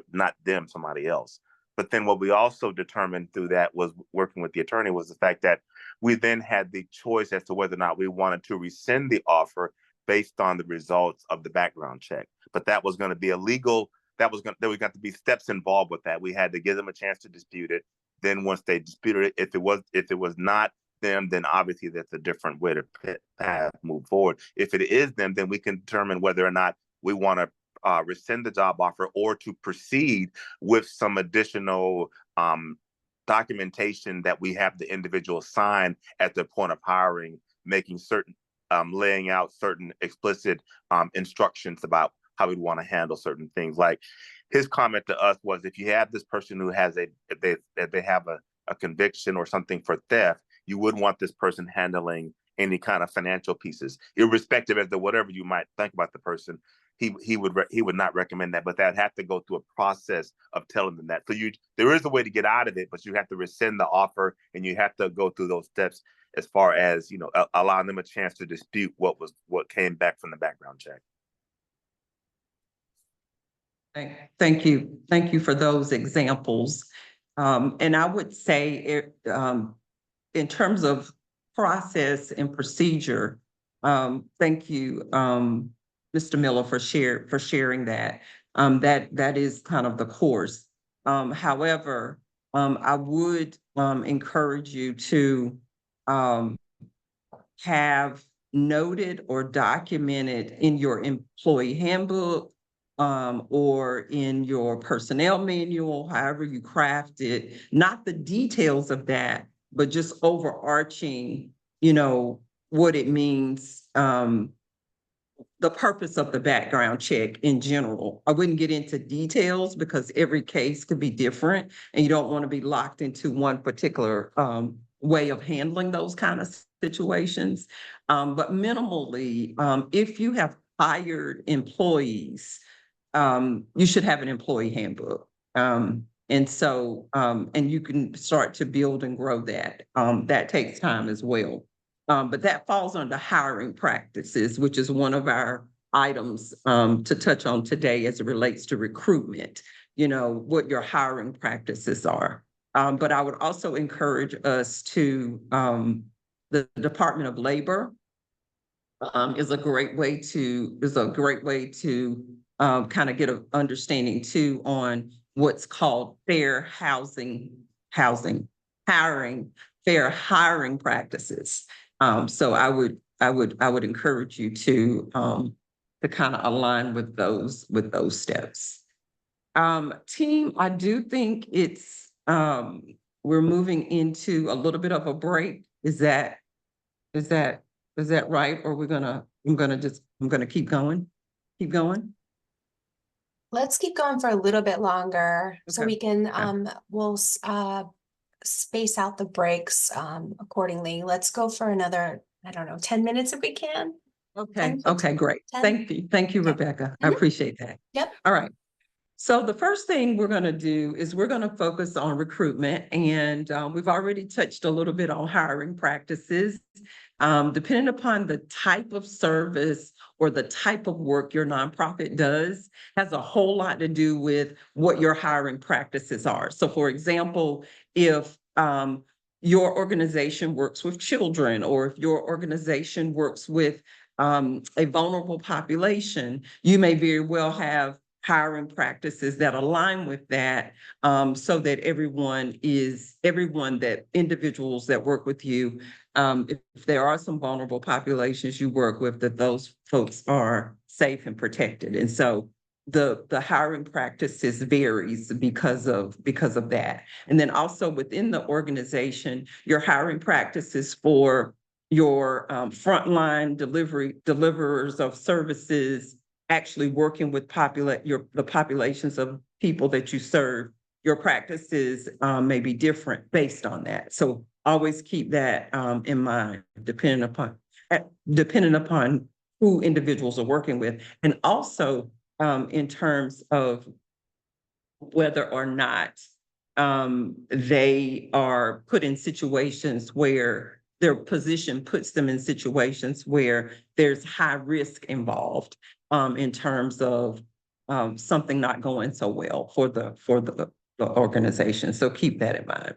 them, somebody else. But then what we also determined through that, was working with the attorney, was the fact that we then had the choice as to whether or not we wanted to rescind the offer based on the results of the background check. But that was going to be illegal. There was going to be steps involved with that. We had to give them a chance to dispute it. Then once they disputed it, if it was not them, then obviously that's a different way to move forward. If it is them, then we can determine whether or not we want to rescind the job offer, or to proceed with some additional documentation that we have the individual sign at the point of hiring, making certain, laying out certain explicit instructions about how we'd want to handle certain things. Like, his comment to us was, if you have this person who has if they have a conviction or something for theft, you wouldn't want this person handling any kind of financial pieces, irrespective of whatever you might think about the person. He would not recommend that, but that'd have to go through a process of telling them that. So there is a way to get out of it, but you have to rescind the offer, and you have to go through those steps as far as, allowing them a chance to dispute what came back from the background check. Thank you. Thank you for those examples. And I would say, in terms of process and procedure, thank you, Mr. Miller, for sharing that. That is kind of the course. However, I would encourage you to have noted or documented in your employee handbook, or in your personnel manual, however you craft it, not the details of that, but just overarching, what it means, the purpose of the background check in general. I wouldn't get into details because every case could be different and you don't want to be locked into one particular way of handling those kind of situations. But minimally, if you have hired employees, you should have an employee handbook. And so, and you can start to build and grow that. That takes time as well. But that falls under hiring practices, which is one of our items to touch on today as it relates to recruitment, what your hiring practices are. But I would also encourage us to, the Department of Labor is a great way to kind of get an understanding too on what's called fair hiring, fair hiring practices. So I would encourage you to kind of align with those steps. Team, I do think it's we're moving into a little bit of a break. Is that right? Or I'm gonna keep going? Keep going? Let's keep going for a little bit longer so Okay. we can, we'll space out the breaks accordingly. Let's go for another, I don't know, 10 minutes if we can. Okay, 10, okay, great. 10. Thank you, Okay. Rebecca. I Mhm. appreciate that. Yep. All right. So the first thing we're gonna do is we're gonna focus on recruitment, and we've already touched a little bit on hiring practices. Depending upon the type of service or the type of work your nonprofit does, has a whole lot to do with what your hiring practices are. So for example, if your organization works with children, or if your organization works with a vulnerable population, you may very well have hiring practices that align with that, so that individuals that work with you, if there are some vulnerable populations you work with, that those folks are safe and protected. And so the hiring practices varies because of that. And then also within the organization, your hiring practices for your frontline deliverers of services, actually working with the populations of people that you serve, your practices may be different based on that. So always keep that in mind, depending upon who individuals are working with, and also in terms of whether or not they are put in situations where their position puts them in situations where there's high risk involved in terms of something not going so well for the organization. So keep that in mind.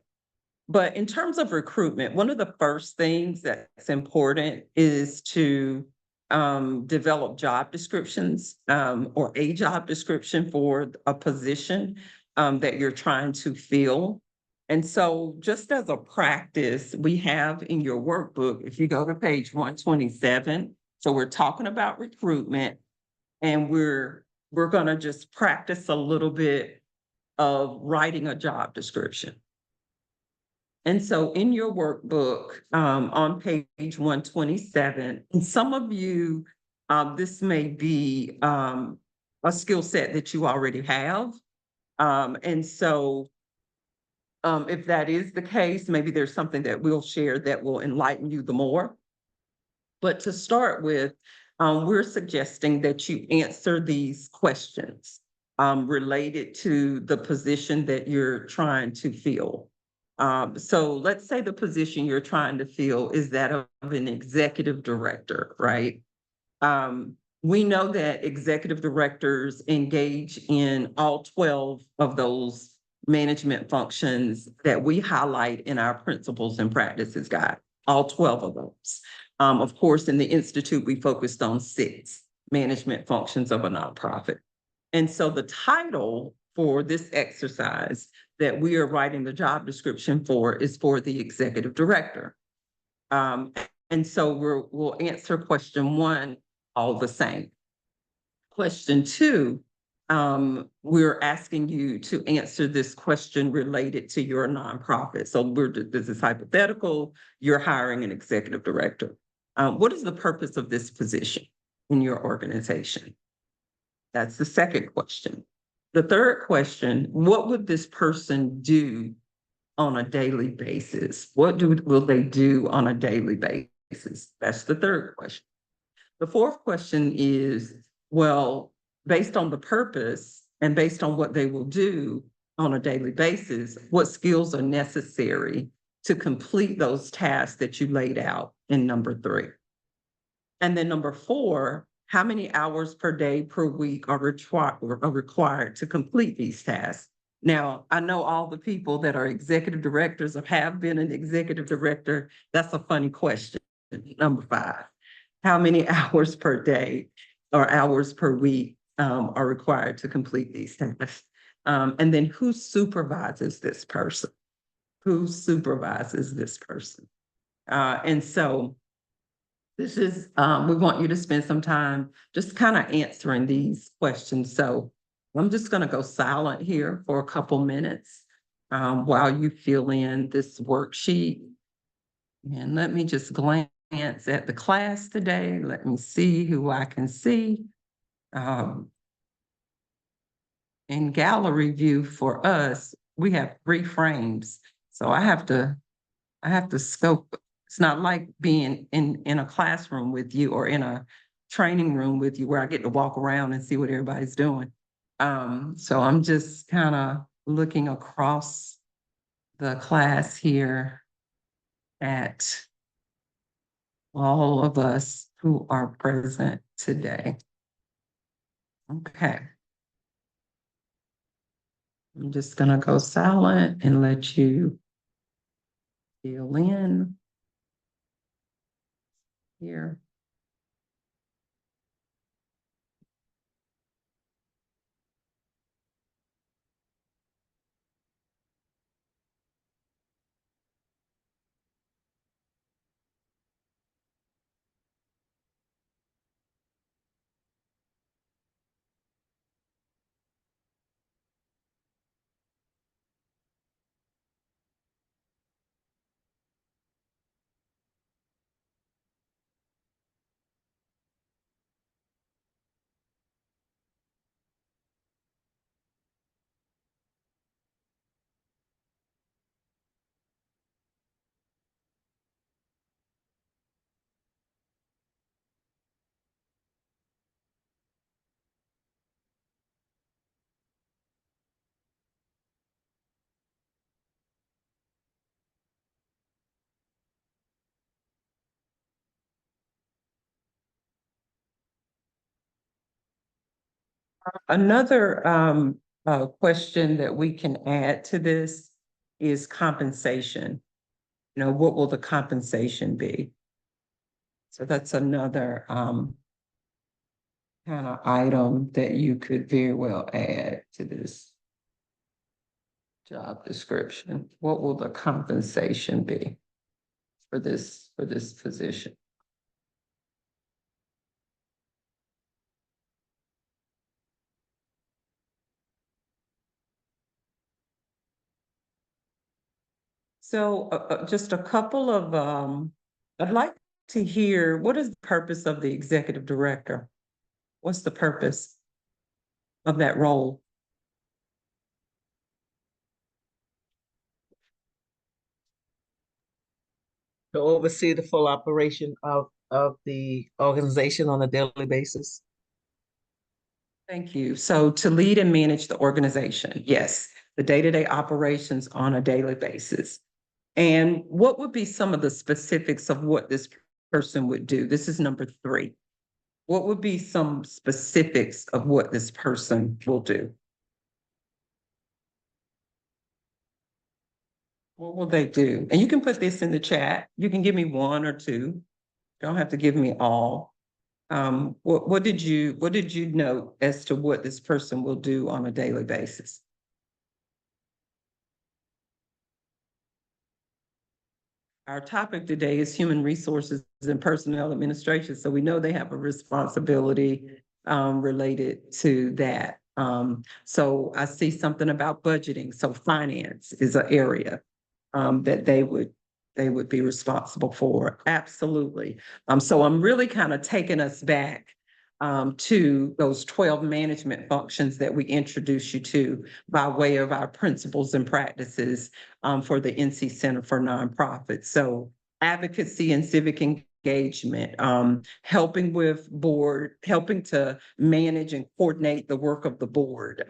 But in terms of recruitment, one of the first things that's important is to develop job descriptions, or a job description for a position that you're trying to fill. And so just as a practice, we have in your workbook, if you go to page 127, so we're talking about recruitment, and we're gonna just practice a little bit of writing a job description. And so in your workbook, on page 127, and some of you, this may be a skill set that you already have. And so if that is the case, maybe there's something that we'll share that will enlighten you the more. But to start with, we're suggesting that you answer these questions related to the position that you're trying to fill. So let's say the position you're trying to fill is that of an executive director, right? We know that executive directors engage in all 12 of those management functions that we highlight in our principles and practices guide, all 12 of those. Of course, in the Institute, we focused on 6 management functions of a nonprofit. And so the title for this exercise that we are writing the job description for is for the executive director. And so we'll answer question 1 all the same. Question 2, we're asking you to answer this question related to your nonprofit. So this is hypothetical, you're hiring an executive director. What is the purpose of this position in your organization? That's the second question. The third question, what would this person do on a daily basis? Will they do on a daily basis? That's the third question. The fourth question is, well, based on the purpose and based on what they will do on a daily basis, what skills are necessary to complete those tasks that you laid out in number 3? And then number 4, how many hours per day, per week are required to complete these tasks? Now, I know all the people that are executive directors or have been an executive director. That's a funny question. Number 5, how many hours per day or hours per week are required to complete these tasks? And then who supervises this person? Who supervises this person? And so this is, we want you to spend some time just kind of answering these questions. So I'm just going to go silent here for a couple minutes while you fill in this worksheet. And let me just glance at the class today. Let me see who I can see. In gallery view for us, we have 3 frames. So I have to scope. It's not like being in a classroom with you or in a training room with you where I get to walk around and see what everybody's doing. So I'm just kind of looking across the class here at all of us who are present today. Okay. I'm just gonna go silent and let you fill in here. Another question that we can add to this is compensation. You know, what will the compensation be? So that's another kind of item that you could very well add to this job description. What will the compensation be for this position? So just a couple of, I'd like to hear, what is the purpose of the executive director? What's the purpose of that role? To oversee the full operation of the organization on a daily basis. Thank you. So to lead and manage the organization, yes, the day-to-day operations on a daily basis. And what would be some of the specifics of what this person would do? This is number 3. What would be some specifics of what this person will do? What will they do? And you can put this in the chat. You can give me 1 or 2. You don't have to give me all. What did you note as to what this person will do on a daily basis? our topic today is human resources and personnel administration. So we know they have a responsibility related to that. So I see something about budgeting. So finance is an area that they would be responsible for. Absolutely. So I'm really kind of taking us back to those 12 management functions that we introduced you to by way of our principles and practices for the NC Center for Nonprofits. So advocacy and civic engagement, helping with board, helping to manage and coordinate the work of the board,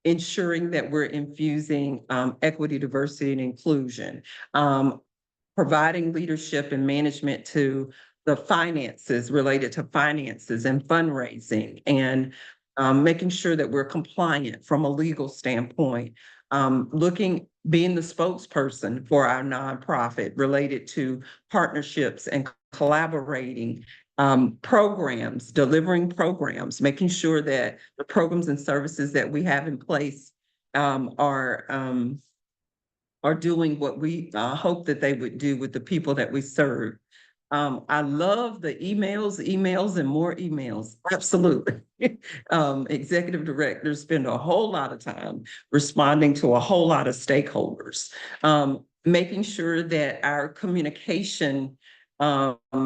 ensuring that we're infusing equity, diversity, and inclusion, providing leadership and management to the finances related to finances and fundraising, and making sure that we're compliant from a legal standpoint, being the spokesperson for our nonprofit related to partnerships and collaborating, programs, delivering programs, making sure that the programs and services that we have in place are doing what we hope that they would do with the people that we serve. I love the emails and more emails. Absolutely. Executive directors spend a whole lot of time responding to a whole lot of stakeholders, making sure that our communication apparatus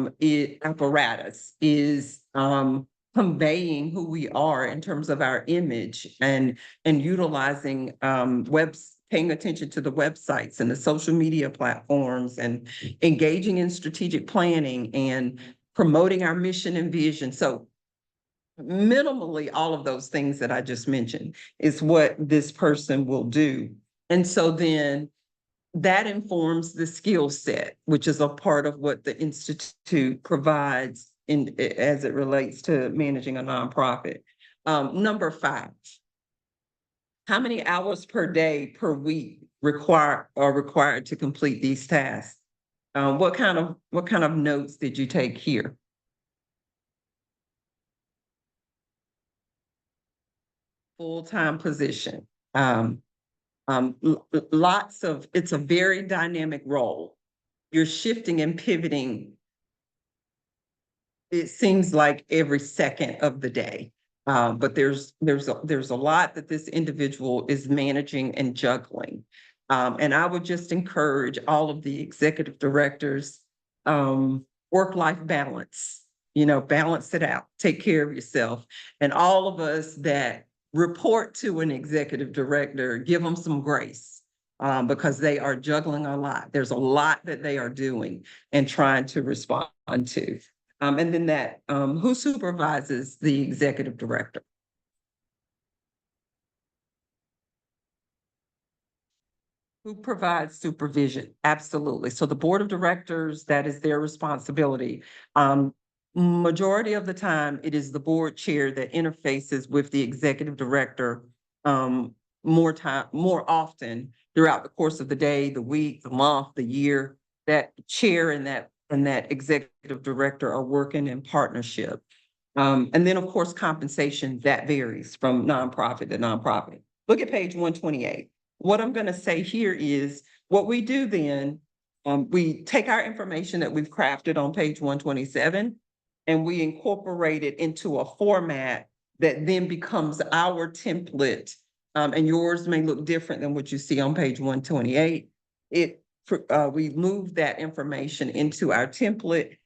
is conveying who we are in terms of our image, and utilizing paying attention to the websites and the social media platforms, and engaging in strategic planning and promoting our mission and vision. So minimally, all of those things that I just mentioned is what this person will do. And so then that informs the skill set, which is a part of what the Institute provides as it relates to managing a nonprofit. Number 5. How many hours per day, per week are required to complete these tasks? What kind of notes did you take here? Full-time position. It's a very dynamic role. You're shifting and pivoting, it seems like every second of the day. But there's a lot that this individual is managing and juggling. And I would just encourage all of the executive directors, work-life balance, balance it out, take care of yourself. And all of us that report to an executive director, give them some grace, because they are juggling a lot. There's a lot that they are doing and trying to respond to. And then who supervises the executive director? Who provides supervision? Absolutely. So the board of directors, that is their responsibility. Majority of the time, it is the board chair that interfaces with the executive director more often throughout the course of the day, the week, the month, the year. That chair and that executive director are working in partnership. And then, of course, compensation, that varies from nonprofit to nonprofit. Look at page 128. What I'm going to say here is what we do then, we take our information that we've crafted on page 127, and we incorporate it into a format that then becomes our template. And yours may look different than what you see on page 128. We move that information into our template.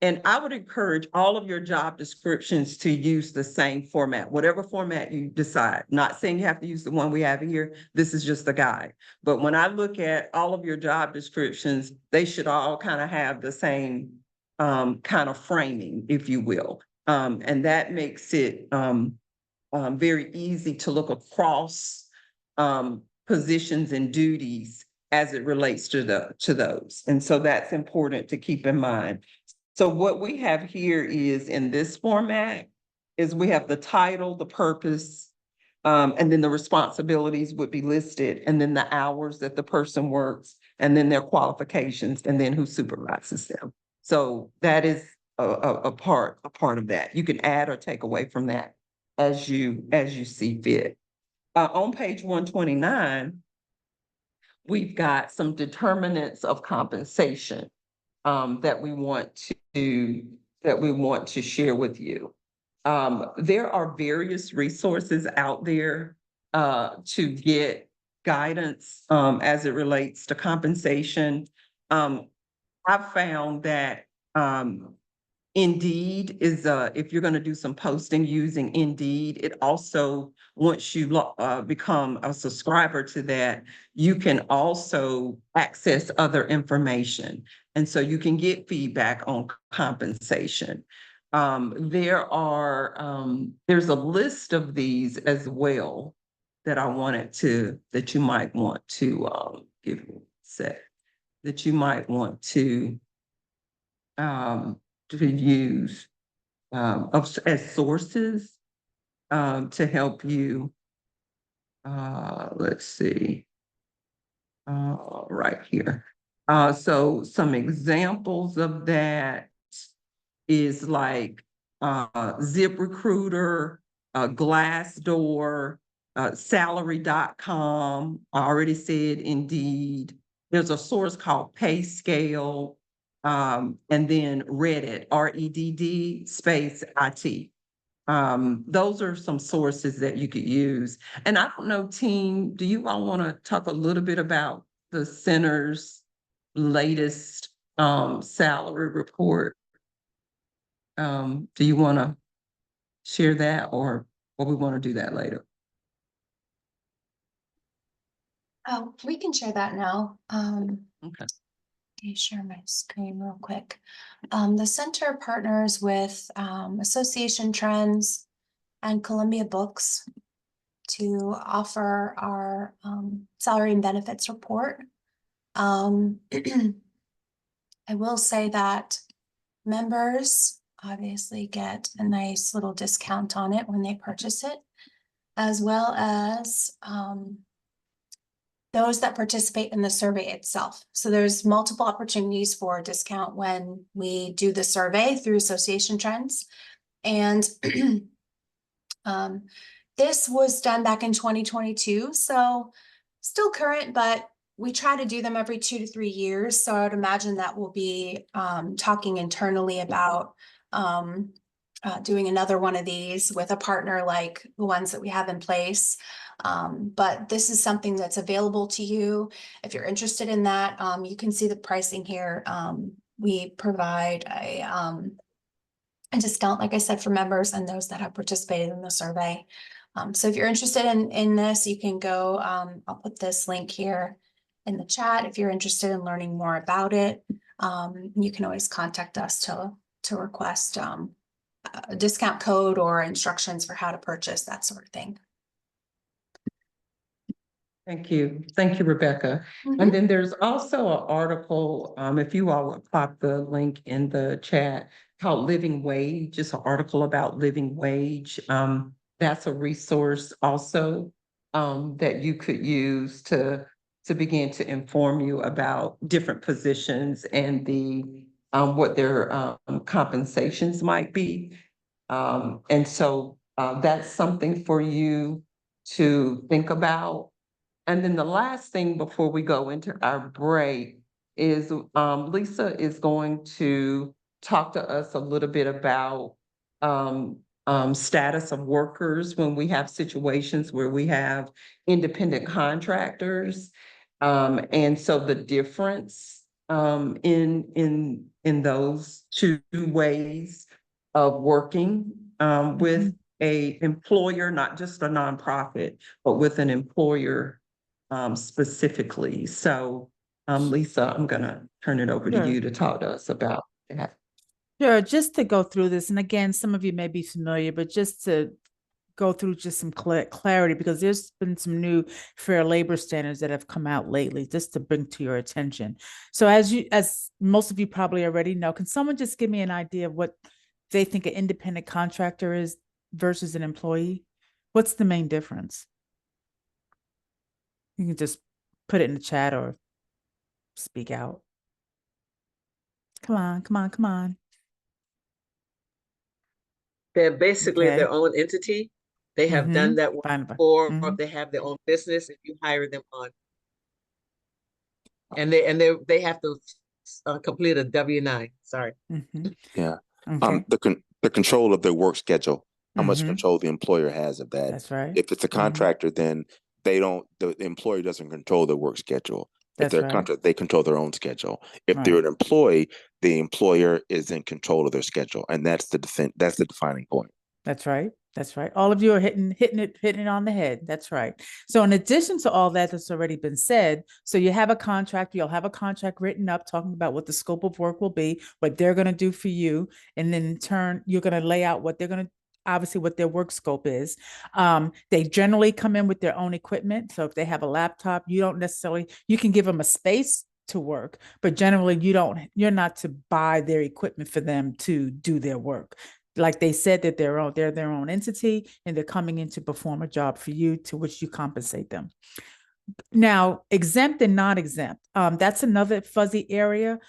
And I would encourage all of your job descriptions to use the same format, whatever format you decide. Not saying you have to use the one we have here. This is just the guide. But when I look at all of your job descriptions, they should all kind of have the same kind of framing, if you will. And that makes it very easy to look across positions and duties as it relates to those. And so that's important to keep in mind. So what we have here is, in this format, is we have the title, the purpose, and then the responsibilities would be listed, and then the hours that the person works, and then their qualifications, and then who supervises them. So that is a part of that. You can add or take away from that as you see fit. On page 129, we've got some determinants of compensation that we want to share with you. There are various resources out there to get guidance as it relates to compensation. I've found that Indeed is, if you're going to do some posting using Indeed, it also, once you become a subscriber to that, you can also access other information. And so you can get feedback on compensation. There's a list of these as well that that you might want to, give me a sec, that you might want to use as sources to help you. Let's see. Right here. So some examples of that is like ZipRecruiter, Glassdoor, salary.com. I already said Indeed. There's a source called PayScale. And then Reddit, REDD space IT. Those are some sources that you could use. And I don't know, team, do you all want to talk a little bit about the center's latest salary report? Do you want to share that, or we want to do that later? Oh, we can share that now. Okay. Okay, share my screen real quick. The center partners with Association Trends and Columbia Books to offer our salary and benefits report. I will say that members obviously get a nice little discount on it when they purchase it, as well as those that participate in the survey itself. So there's multiple opportunities for a discount when we do the survey through Association Trends. And this was done back in 2022, so still current, but we try to do them every 2 to 3 years. So I would imagine that we'll be talking internally about doing another one of these with a partner like the ones that we have in place. But this is something that's available to you. If you're interested in that, you can see the pricing here. We provide a discount, like I said, for members and those that have participated in the survey. So if you're interested in this, you can go, I'll put this link here in the chat. If you're interested in learning more about it, you can always contact us to request a discount code or instructions for how to purchase, that sort of thing. Thank you. Thank you, Rebecca. And then there's also an article, if you all would pop the link in the chat, called Living Wage, just an article about living wage. That's a resource also that you could use to begin to inform you about different positions and what their compensations might be. And so that's something for you to think about. And then the last thing before we go into our break is Lisa is going to talk to us a little bit about status of workers when we have situations where we have independent contractors. And so the difference in those two ways of working with a employer, not just a nonprofit, but with an employer specifically. So Lisa, I'm gonna turn it over to you to talk to us about that. Sure, just to go through this, and again, some of you may be familiar, but just to go through just some clarity, because there's been some new fair labor standards that have come out lately, just to bring to your attention. So as most of you probably already know, can someone just give me an idea of what they think an independent contractor is versus an employee? What's the main difference? You can just put it in the chat or speak out. Come on, come on, come on. They're basically Okay. their own entity. They have done that Fine. before, or if they have their own business, if you hire them on. And they have to complete a W-9. Sorry. Mhm. Yeah. Okay, The control of their work schedule, how much Mhm. control the employer has of that. That's right. If it's a Mhm. contractor, then the employer doesn't control their work schedule. If That's they're a right. contract, they control their own schedule. If Right. they're an employee, the employer is in control of their schedule, and that's the defining point. That's right. That's right. All of you are hitting it on the head. That's right. So in addition to all that that's already been said, so you have a contract, you'll have a contract written up talking about what the scope of work will be, what they're going to do for you, and then in turn, you're going to lay out what they're going to obviously what their work scope is. They generally come in with their own equipment. So if they have a laptop, you can give them a space to work, but generally you're not to buy their equipment for them to do their work. Like they said, that they're their own entity and they're coming in to perform a job for you, to which you compensate them. Now, exempt and non-exempt, that's another fuzzy area.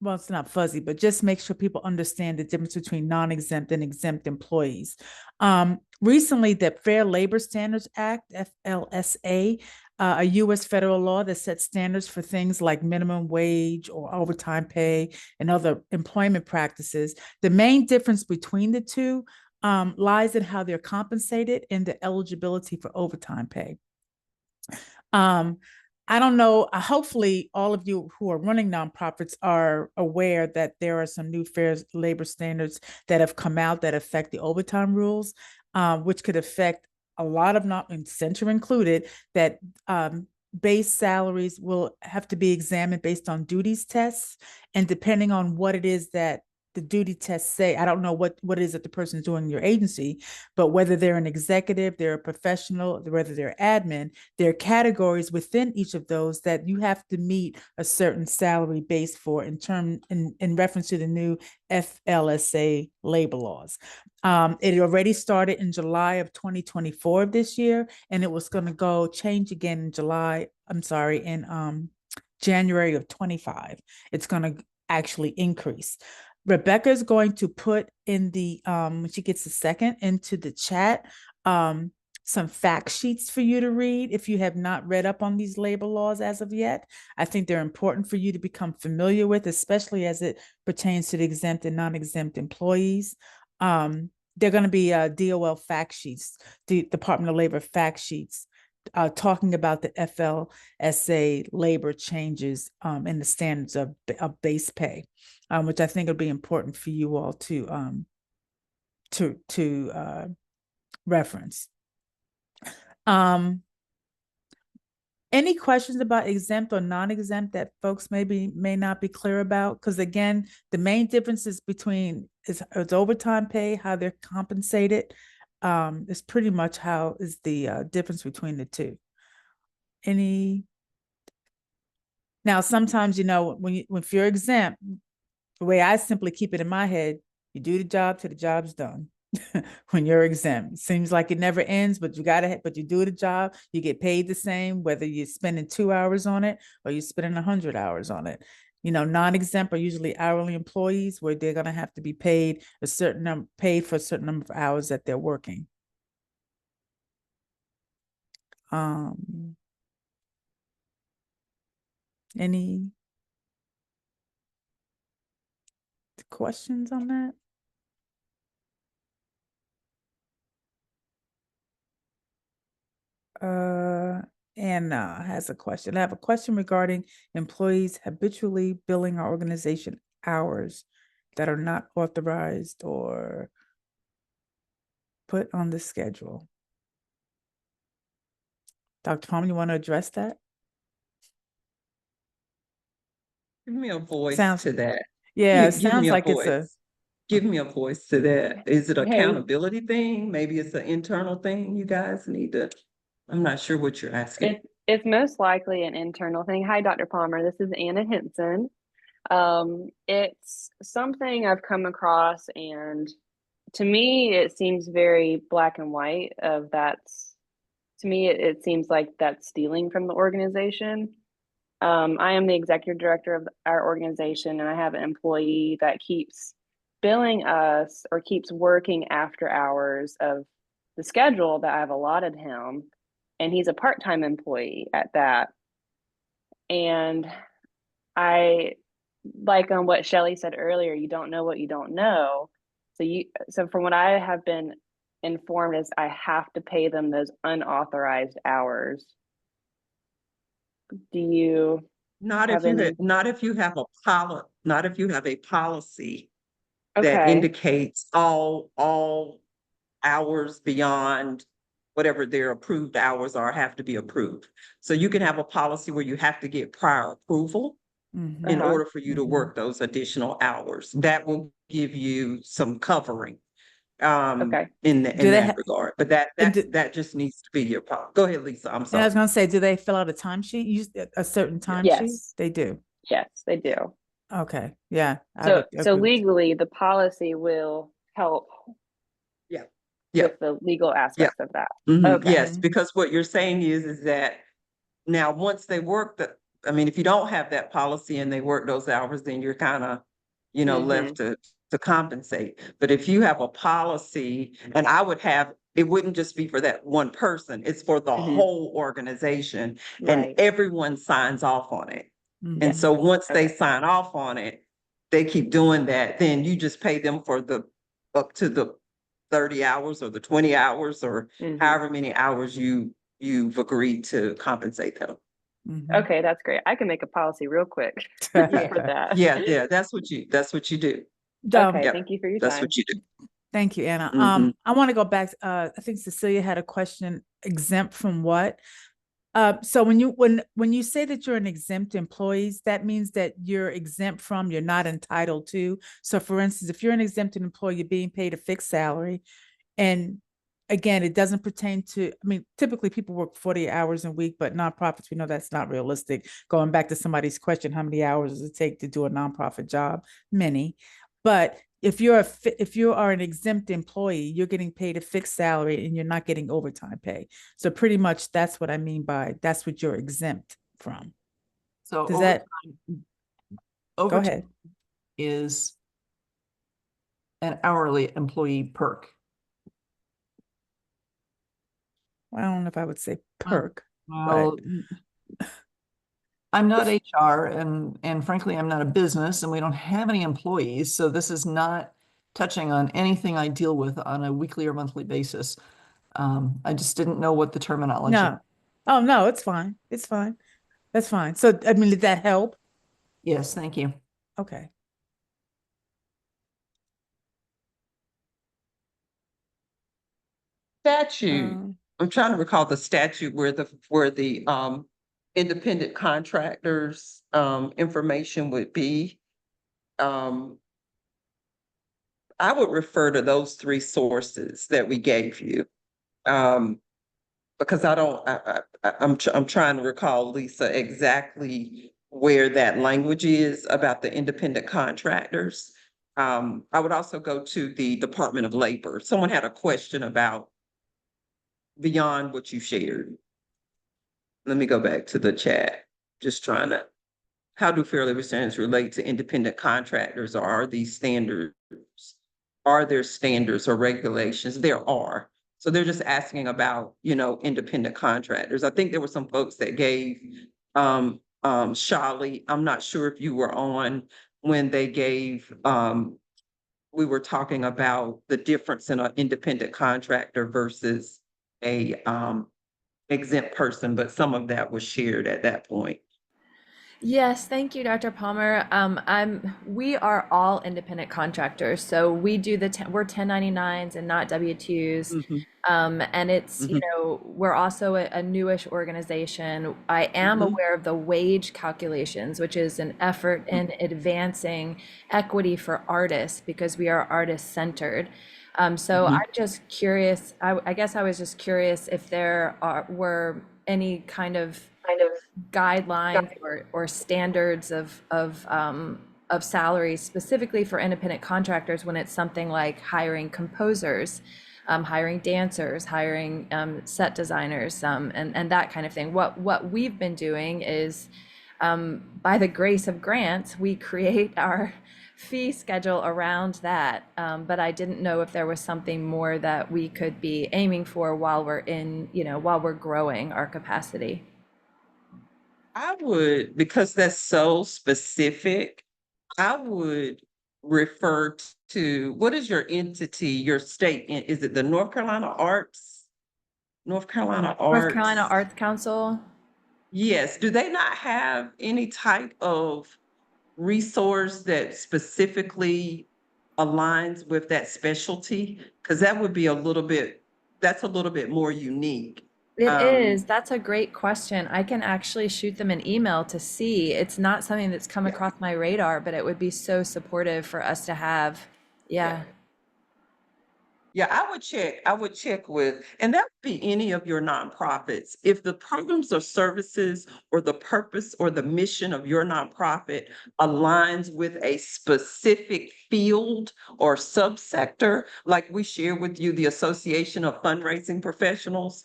Well, it's not fuzzy, but just make sure people understand the difference between non-exempt and exempt employees. Recently, the Fair Labor Standards Act, FLSA, a U.S. federal law that sets standards for things like minimum wage or overtime pay and other employment practices. The main difference between the two lies in how they're compensated and the eligibility for overtime pay. I don't know. Hopefully, all of you who are running nonprofits are aware that there are some new fair labor standards that have come out that affect the overtime rules, which could affect a lot of Accenture included, that base salaries will have to be examined based on duties tests. And depending on what it is that the duty tests say, I don't know what it is that the person's doing in your agency, but whether they're an executive, they're a professional, whether they're admin, there are categories within each of those that you have to meet a certain salary base for in reference to the new FLSA labor laws. It already started in July of 2024 of this year, and it was going to change again in January of 25. It's going to actually increase. Rebecca is going to put in when she gets a second, into the chat, some fact sheets for you to read if you have not read up on these labor laws as of yet. I think they're important for you to become familiar with, especially as it pertains to the exempt and non-exempt employees. They're going to be DOL fact sheets, the Department of Labor fact sheets, talking about the FLSA labor changes and the standards of base pay, which I think will be important for you all to reference. Any questions about exempt or non-exempt that folks may not be clear about? Because again, the main differences between is overtime pay, how they're compensated. Is pretty much how is the difference between the two. Now, sometimes, if you're exempt, the way I simply keep it in my head, you do the job till the job's done. When you're exempt, it seems like it never ends, but you do the job, you get paid the same, whether you're spending 2 hours on it or you're spending 100 hours on it. Non-exempt are usually hourly employees where they're going to have to be paid for a certain number of hours that they're working. Any questions on that? Anna has a question. I have a question regarding employees habitually billing our organization hours that are not authorized or put on the schedule. Dr. Palmer, you want to address that? Give me a voice Sounds- to that. Yeah, it Give sounds me a like it's voice. Give me a voice to that. Is it an Hey. accountability thing? Maybe it's an internal thing you guys need to, I'm not sure what you're asking. It's most likely an internal thing. Hi, Dr. Palmer. This is Anna Henson. It's something I've come across, and to me, it seems very black and white. To me, it seems like that's stealing from the organization. I am the executive director of our organization, and I have an employee that keeps billing us or keeps working after hours of the schedule that I've allotted him. And he's a part-time employee at that. And I like on what Shelley said earlier, you don't know what you don't know. So from what I have been informed is I have to pay them those unauthorized hours. Do you Not have if you, any? not if you have not if you have a policy that Okay. indicates all hours beyond whatever their approved hours are have to be approved. So you can have a policy where you have to get prior approval Mhm. in Uh-huh. order for you to Mhm. work those additional hours. That will give you some covering Okay. in Do in they that ha- regard. But that and that just needs to be your policy. Go ahead, Lisa. I'm And I was sorry. gonna say, do they fill out a timesheet? Use a certain timesheet? Yes. They do. Yes, they do. Okay. Yeah. I So would so agree with you. legally the policy will help Yeah. Yeah. with the legal aspects of that. Mhm. Okay. Yes, because what you're saying is that now, once they work I mean, if you don't have that policy and they work those hours, then you're kind of, left to compensate. But if you have a policy, and I would have, it wouldn't just be for that one person, it's for the Mhm. whole organization, and Right. everyone signs off on it. Mhm. And so once they Okay. sign off on it, they keep doing that, then you just pay them for up to the 30 hours or the 20 hours or Mhm. however many hours you've agreed to compensate them. Mhm. Okay, that's great. I can make a policy real quick for that. Yeah, that's what you do. Um, Okay, Yep, thank you for your that's time. what you do. Thank you, Anna. Mhm. I want to go back. I think Cecilia had a question. Exempt from what? So when you say that you're an exempt employees, that means that you're exempt from, you're not entitled to. So for instance, if you're an exempted employee, you're being paid a fixed salary, and again, it doesn't pertain to, I mean, typically people work 40 hours a week, but nonprofits, we know that's not realistic. Going back to somebody's question, how many hours does it take to do a nonprofit job? Many. But if you are an exempt employee, you're getting paid a fixed salary and you're not getting overtime pay. So pretty much that's what I mean by that's what you're exempt from. So Does that go overtime ahead? is an hourly employee perk. I don't know if I would say perk, Well, I'm not HR and frankly, I'm not a business and we don't have any employees. So this is not touching on anything I deal with on a weekly or monthly basis. I just didn't know what the terminology. No. Oh, no, it's fine. It's fine. That's fine. So, I mean, did that help? Yes, thank you. Okay. Statute, I'm trying to recall the statute where the independent contractors information would be. I would refer to those three sources that we gave you. Because I'm trying to recall, Lisa, exactly where that language is about the independent contractors. I would also go to the Department of Labor. Someone had a question about beyond what you shared. Let me go back to the chat. Just trying to, how do Fair Labor Standards relate to independent contractors? Or are these standards? Are there standards or regulations? There are. So they're just asking about, independent contractors. I think there were some folks that gave Shali, I'm not sure if you were on when they gave we were talking about the difference in an independent contractor versus a exempt person, but some of that was shared at that point. Yes, thank you, Dr. Palmer. We are all independent contractors, so we do we're 1099s and not W-2s. And it's, we're also a newish organization. I am aware of the wage calculations, which is an effort in advancing equity for artists because we are artist-centered. So I'm just curious, I guess I was just curious if there were any kind of guidelines or standards of salaries specifically for independent contractors when it's something like hiring composers, hiring dancers, hiring set designers, and that kind of thing. What we've been doing is, by the grace of grants, we create our fee schedule around that. But I didn't know if there was something more that we could be aiming for while we're growing our capacity. I would, because that's so specific, I would refer to, what is your entity, your state? Is it the North Carolina Arts? North Carolina North Carolina Arts? Arts Council. Yes. Do they not have any type of resource that specifically aligns with that specialty? Because that would be that's a little bit more unique. It is. That's a great question. I can actually shoot them an email to see. It's not something that's come Yeah. across my radar, but it would be so supportive for us to have. Yeah. Yeah, I would check with, and that would be any of your nonprofits. If the programs or services or the purpose or the mission of your nonprofit aligns with a specific field or subsector, like we share with you, the Association of Fundraising Professionals,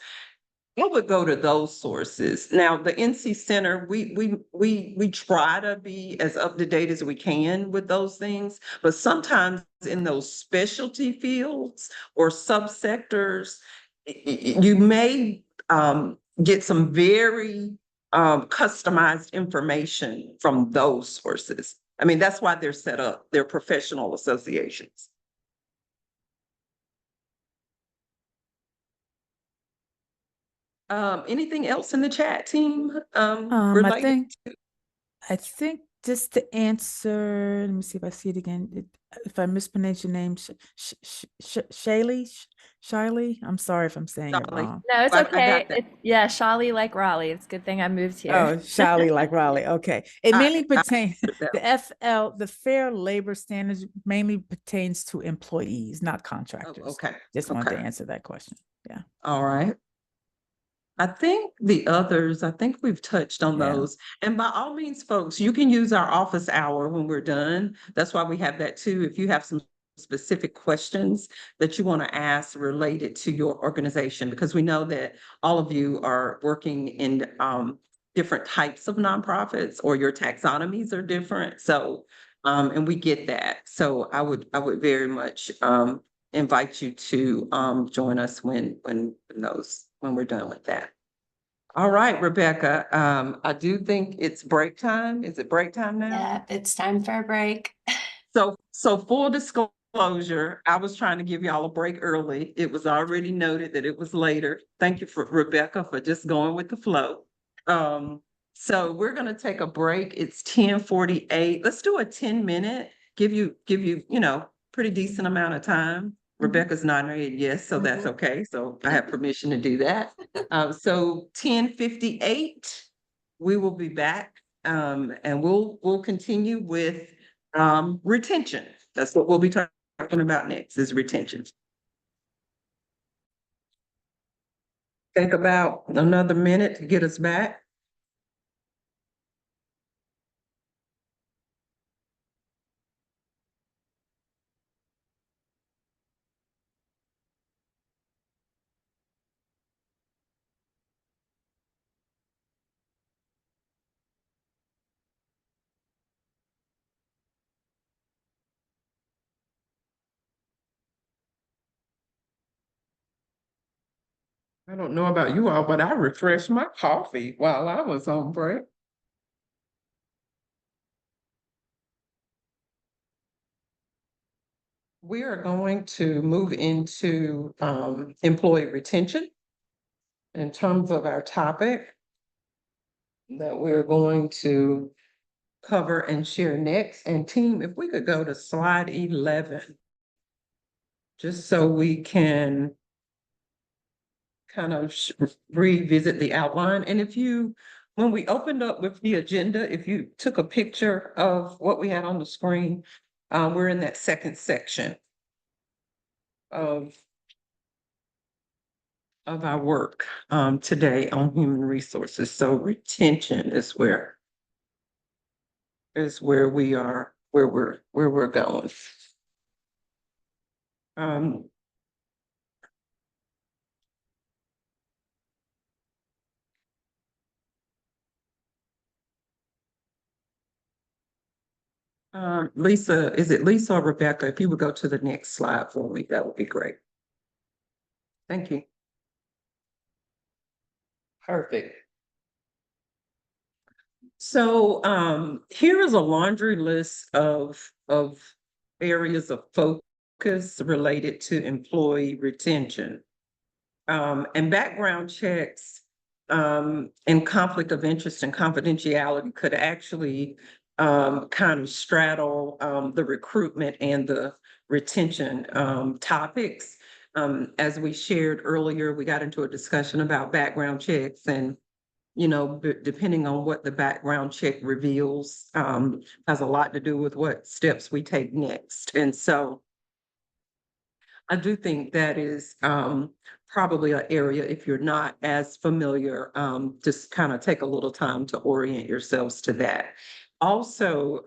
I would go to those sources. Now, the NC Center, we try to be as up to date as we can with those things, but sometimes in those specialty fields or subsectors, you may get some very customized information from those sources. I mean, that's why they're set up. They're professional associations. Anything else in the chat team? Related? I think just to answer, let me see if I see it again. If I mispronounce your name, Shiley, I'm sorry if I'm saying it Shiley. wrong. No, it's I okay. got that. Yeah, Shali like Raleigh. It's a good thing I moved here. Oh, Shiley like Raleigh. Okay. It I- mainly I pertains, heard that. the Fair Labor Standards mainly pertains to employees, not contractors. Okay, Just wanted to okay. answer that question. Yeah. All right. I think the others, I think we've touched on Yeah. those. And by all means, folks, you can use our office hour when we're done. That's why we have that too. If you have some specific questions that you want to ask related to your organization, because we know that all of you are working in different types of nonprofits, or your taxonomies are different. So and we get that. So I would very much invite you to join us when we're done with that. All right, Rebecca, I do think it's break time. Is it break time now? Yeah, it's time for a break. So full disclosure, I was trying to give y'all a break early. It was already noted that it was later. Thank you for Rebecca for just going with the flow. So we're gonna take a break. It's 10:48. Let's do a 10-minute, give you, pretty decent amount of time. Rebecca's nodding yes, so that's okay. So I have permission to do that. So 10:58, we will be back. And we'll continue with retention. That's what we'll be talking about next, is retention. Take about another minute to get us back. I don't know about you all, but I refreshed my coffee while I was on break. We are going to move into employee retention in terms of our topic that we're going to cover and share next. And team, if we could go to slide 11, just so we can kind of revisit the outline. And when we opened up with the agenda, if you took a picture of what we had on the screen, we're in that second section of our work today on human resources. So retention is where we are, where we're going. Lisa, is it Lisa or Rebecca? If you would go to the next slide for me, that would be great. Thank you. Perfect. So here is a laundry list of areas of focus related to employee retention. And background checks and conflict of interest and confidentiality could actually kind of straddle the recruitment and the retention topics. As we shared earlier, we got into a discussion about background checks and depending on what the background check reveals, has a lot to do with what steps we take next. And so I do think that is probably an area, if you're not as familiar, just kind of take a little time to orient yourselves to that. Also,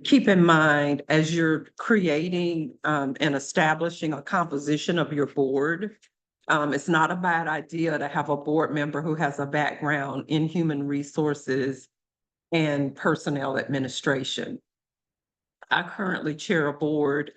keep in mind as you're creating and establishing a composition of your board, it's not a bad idea to have a board member who has a background in human resources and personnel administration. I currently chair a board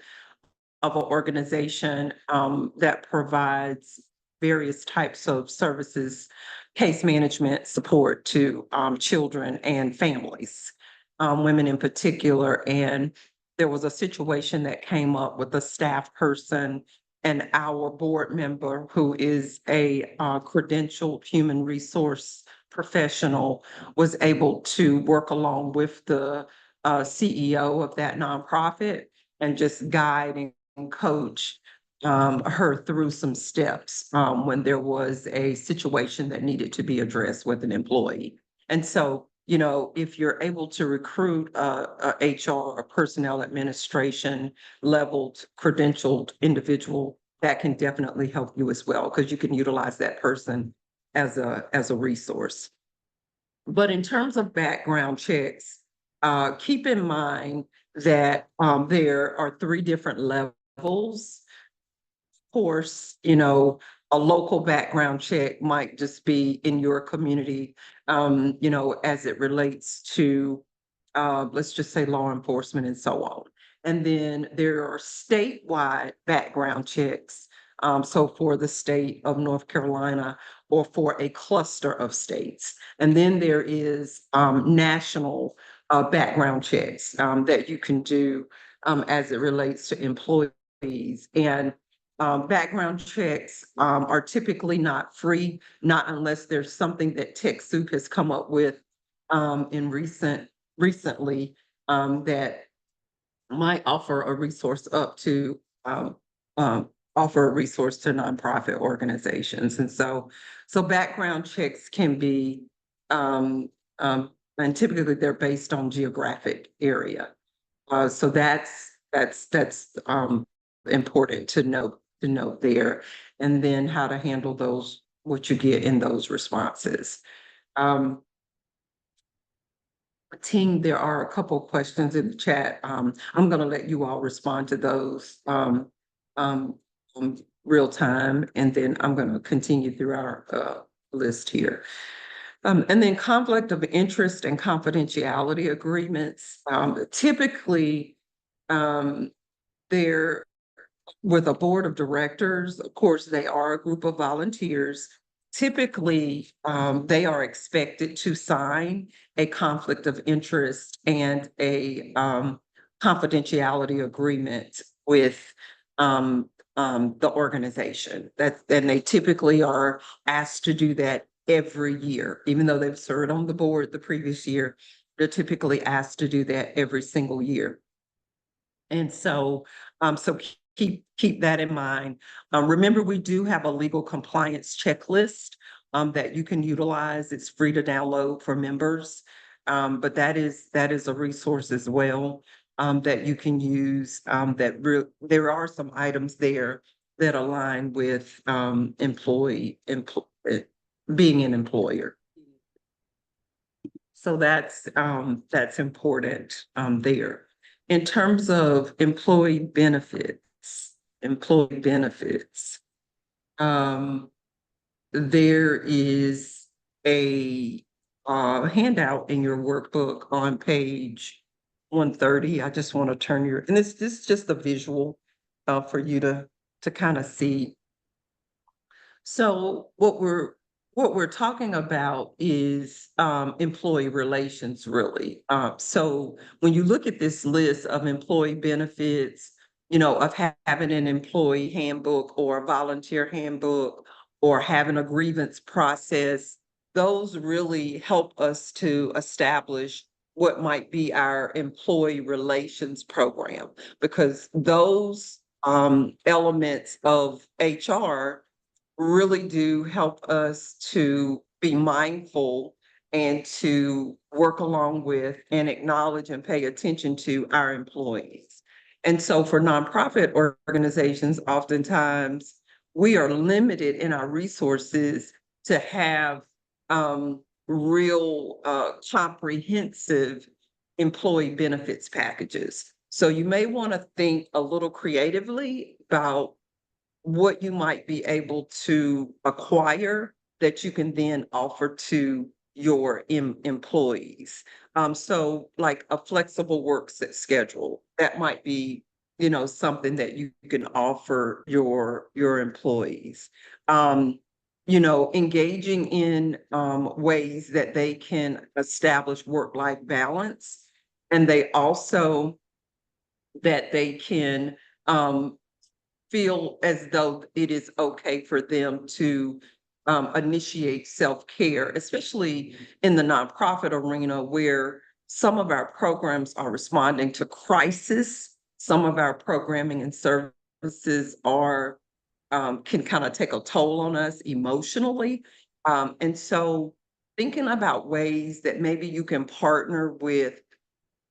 of an organization that provides various types of services, case management support to children and families, women in particular. And there was a situation that came up with a staff person and our board member who is a credentialed human resource professional was able to work along with the CEO of that nonprofit and just guide and coach her through some steps when there was a situation that needed to be addressed with an employee. And so, if you're able to recruit a HR or personnel administration leveled credentialed individual, that can definitely help you as well, because you can utilize that person as a resource. But in terms of background checks, keep in mind that there are 3 different levels. Of course, a local background check might just be in your community, as it relates to, let's just say law enforcement and so on. And then there are statewide background checks. So for the state of North Carolina or for a cluster of states. And then there is national background checks that you can do as it relates to employees. And background checks are typically not free, not unless there's something that TechSoup has come up with recently that might offer a resource offer a resource to nonprofit organizations. And so background checks can be and typically they're based on geographic area. So that's important to note there, and then how to handle those, what you get in those responses. Team, there are a couple of questions in the chat. I'm going to let you all respond to those real time, and then I'm going to continue through our list here. And then conflict of interest and confidentiality agreements. Typically, they're with a board of directors. Of course, they are a group of volunteers. Typically, they are expected to sign a conflict of interest and a confidentiality agreement with the organization. And they typically are asked to do that every year, even though they've served on the board the previous year. They're typically asked to do that every single year. And so, keep that in mind. Remember, we do have a legal compliance checklist that you can utilize. It's free to download for members, but that is a resource as well that you can use. There are some items there that align with being an employer. So that's important there. In terms of employee benefits, there is a handout in your workbook on page 130. I just want to turn and this is just a visual for you to kind of see. So what we're what we're talking about is employee relations, really. So when you look at this list of employee benefits, you know, of having an employee handbook or a volunteer handbook or having a grievance process, those really help us to establish what might be our employee relations program, because those elements of HR really do help us to be mindful and to work along with and acknowledge and pay attention to our employees. And so for nonprofit organizations, oftentimes we are limited in our resources to have real comprehensive employee benefits packages. So you may want to think a little creatively about what you might be able to acquire that you can then offer to your employees. So like a flexible work schedule, that might be, you know, something that you can offer your employees. You know, engaging in ways that they can establish work-life balance, and they also that they can feel as though it is okay for them to initiate self-care, especially in the nonprofit arena where some of our programs are responding to crisis. Some of our programming and services are can kind of take a toll on us emotionally. And so thinking about ways that maybe you can partner with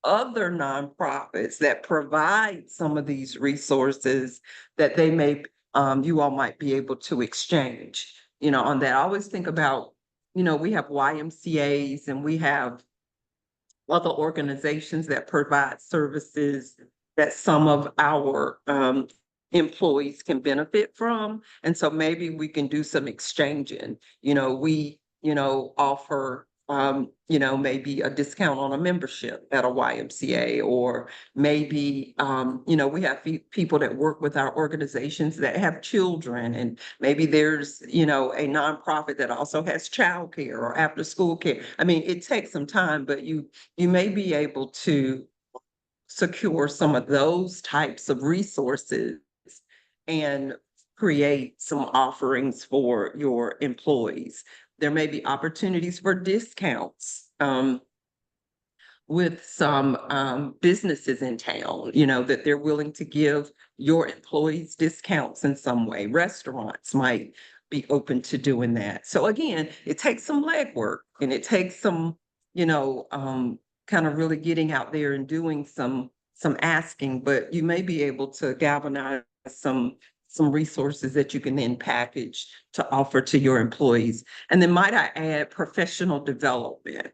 other nonprofits that provide some of these resources that they may, you all might be able to exchange, you know, on that. I always think about, you know, we have YMCAs and we have other organizations that provide services that some of our employees can benefit from. And so maybe we can do some exchanging. You know, we, you know, offer you know, maybe a discount on a membership at a YMCA, or maybe, you know, we have people that work with our organizations that have children, and maybe there's, you know, a nonprofit that also has childcare or after school care. I mean, it takes some time, but you may be able to secure some of those types of resources and create some offerings for your employees. There may be opportunities for discounts with some businesses in town, you know, that they're willing to give your employees discounts in some way. Restaurants might be open to doing that. So again, it takes some legwork and it takes some, you know, kind of really getting out there and doing some asking, but you may be able to galvanize some resources that you can then package to offer to your employees. And then might I add professional development?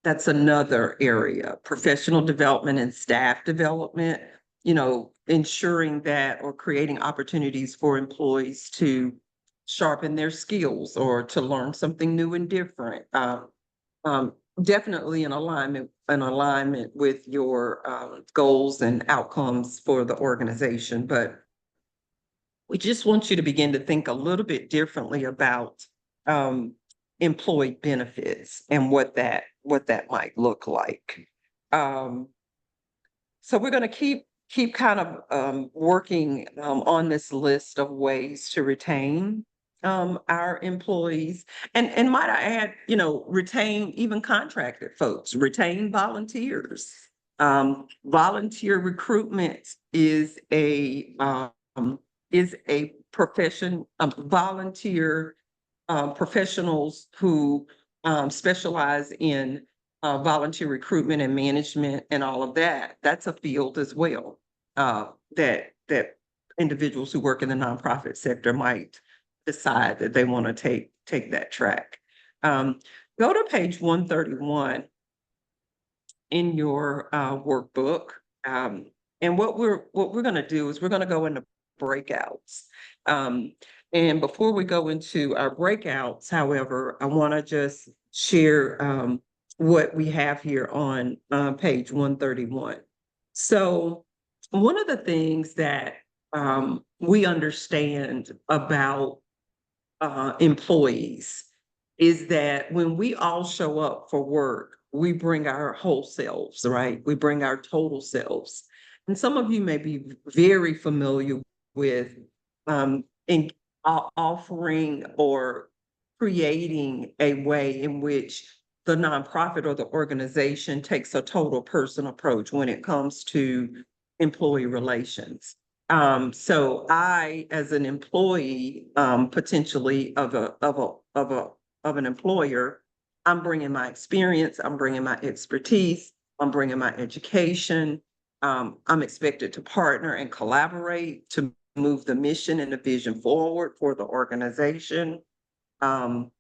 That's another area, professional development and staff development, you know, ensuring that or creating opportunities for employees to sharpen their skills or to learn something new and different. Definitely in alignment with your goals and outcomes for the organization. But we just want you to begin to think a little bit differently about employee benefits and what that might look like. So we're going to keep kind of working on this list of ways to retain our employees, and might I add, you know, retain even contracted folks, retain volunteers. Volunteer recruitment is a profession of volunteer professionals who specialize in volunteer recruitment and management and all of that. That's a field as well that individuals who work in the nonprofit sector might decide that they want to take that track. Go to page 131 in your workbook. And what we're going to do is we're going to go into breakouts. And before we go into our breakouts, however, I want to just share what we have here on page 131. So one of the things that we understand about employees is that when we all show up for work, we bring our whole selves, right? We bring our total selves. And some of you may be very familiar with offering or creating a way in which the nonprofit or the organization takes a total person approach when it comes to employee relations. So I, as an employee, potentially of an employer, I'm bringing my experience, I'm bringing my expertise, I'm bringing my education. I'm expected to partner and collaborate to move the mission and the vision forward for the organization. To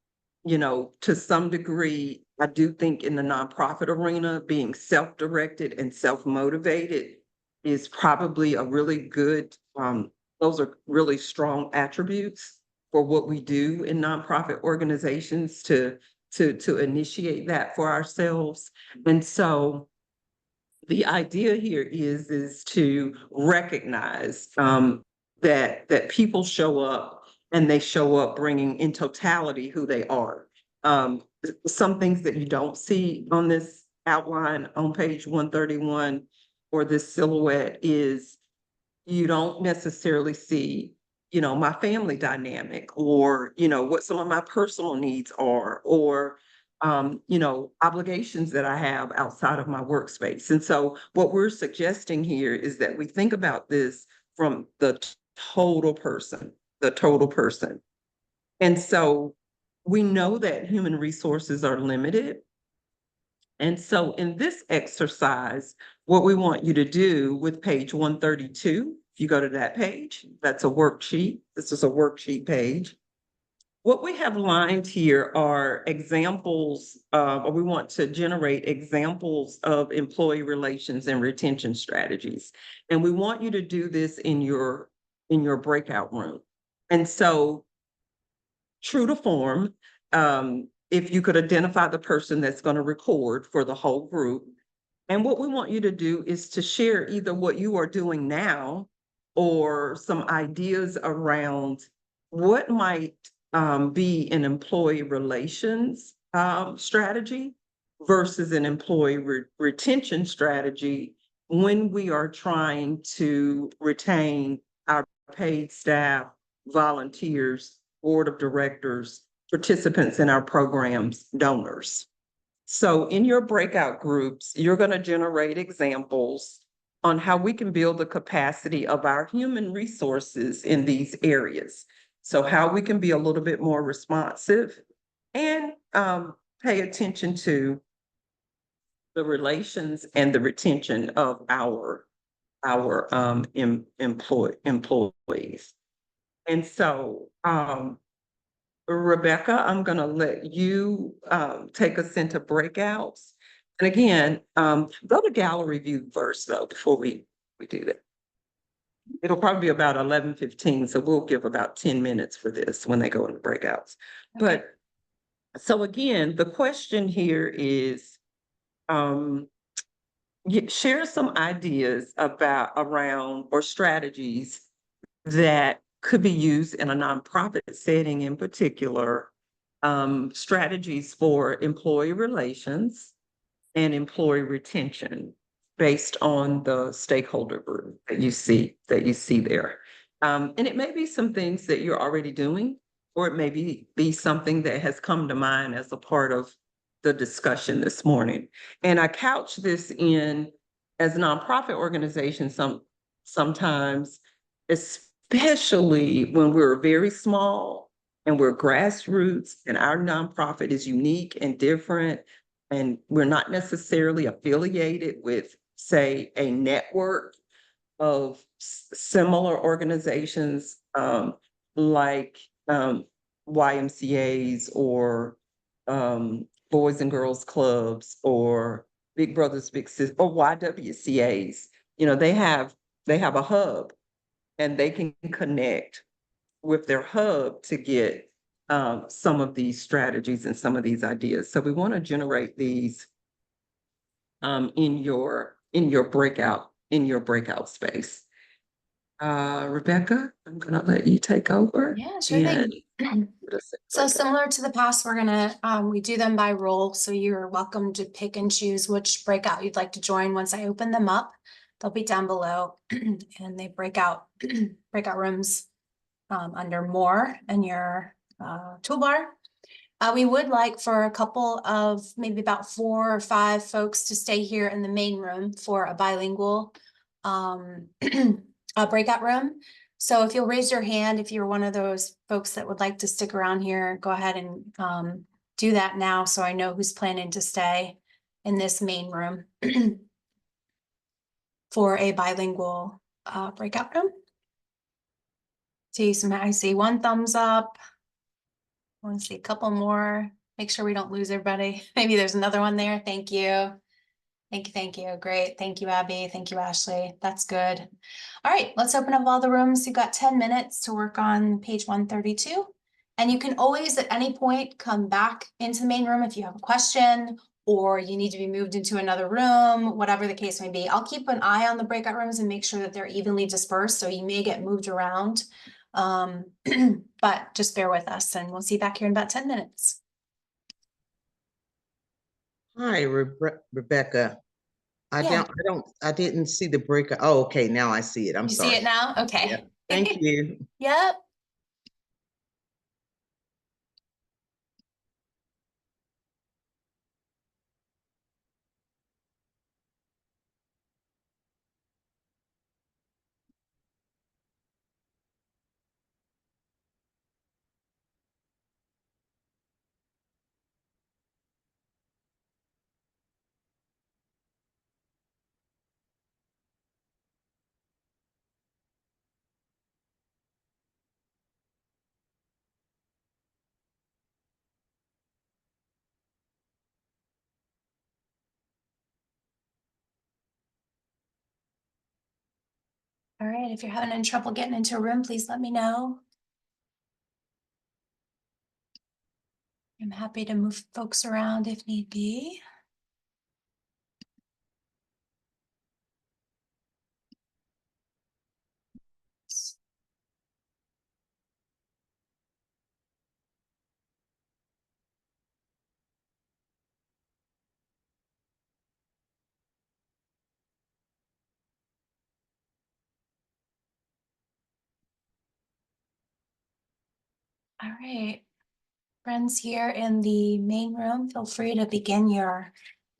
some degree, I do think in the nonprofit arena, being self-directed and self-motivated is probably a really good, those are really strong attributes for what we do in nonprofit organizations to initiate that for ourselves. And so the idea here is to recognize that people show up and they show up bringing in totality who they are. Some things that you don't see on this outline on page 131 or this silhouette is you don't necessarily see, my family dynamic or, what some of my personal needs are or, obligations that I have outside of my workspace. And so what we're suggesting here is that we think about this from the total person, the total person. And so we know that human resources are limited. And so in this exercise, what we want you to do with page 132, if you go to that page, that's a worksheet. This is a worksheet page. What we have lined here are examples or we want to generate examples of employee relations and retention strategies. And we want you to do this in your breakout room. And so true to form, if you could identify the person that's going to record for the whole group. And what we want you to do is to share either what you are doing now or some ideas around what might be an employee relations strategy versus an employee retention strategy when we are trying to retain our paid staff, volunteers, board of directors, participants in our programs, donors. So in your breakout groups, you're going to generate examples on how we can build the capacity of our human resources in these areas. So how we can be a little bit more responsive and pay attention to the relations and the retention of our employees. And so Rebecca, I'm going to let you take us into breakouts. And again, go to gallery view first, though, before we do that. It'll probably be about 11:15, so we'll give about 10 minutes for this when they go into breakouts. Okay. But so again, the question here is, share some ideas around or strategies that could be used in a nonprofit setting in particular, strategies for employee relations and employee retention based on the stakeholder group that you see there. And it may be some things that you're already doing, or it may be something that has come to mind as a part of the discussion this morning. And I couch this in as nonprofit organizations sometimes, especially when we're very small and we're grassroots and our nonprofit is unique and different, and we're not necessarily affiliated with, say, a network of similar organizations like YMCAs or Boys and Girls Clubs or Big Brothers Big Sisters or YWCAs. They have a hub and they can connect with their hub to get some of these strategies and some of these ideas. So we want to generate these in your breakout space. Rebecca, I'm gonna let you take over. Yeah, sure thing. And So similar to the past, we're gonna, we do them by role, so you're welcome to pick and choose which breakout you'd like to join. Once I open them up, they'll be down below, and they breakout rooms under more in your toolbar. We would like for a couple of, maybe about 4 or 5 folks to stay here in the main room for a bilingual a breakout room. So if you'll raise your hand, if you're one of those folks that would like to stick around here, go ahead and do that now, so I know who's planning to stay in this main room for a bilingual breakout room. I see 1 thumbs up. I want to see a couple more. Make sure we don't lose everybody. Maybe there's another one there. Thank you. Thank you. Thank you. Great. Thank you, Abby. Thank you, Ashley. That's good. All right, let's open up all the rooms. You've got 10 minutes to work on page 132. And you can always at any point come back into the main room if you have a question or you need to be moved into another room, whatever the case may be. I'll keep an eye on the breakout rooms and make sure that they're evenly dispersed. So you may get moved around. But just bear with us and we'll see you back here in about 10 minutes. Hi, Rebecca. Yeah. I didn't see the breaker. Oh, okay, now I see it. I'm You sorry. see it now? Okay. Yep. Thank you. Yep. All right, if you're having any trouble getting into a room, please let me know. I'm happy to move folks around if need be. All right, friends here in the main room, feel free to begin your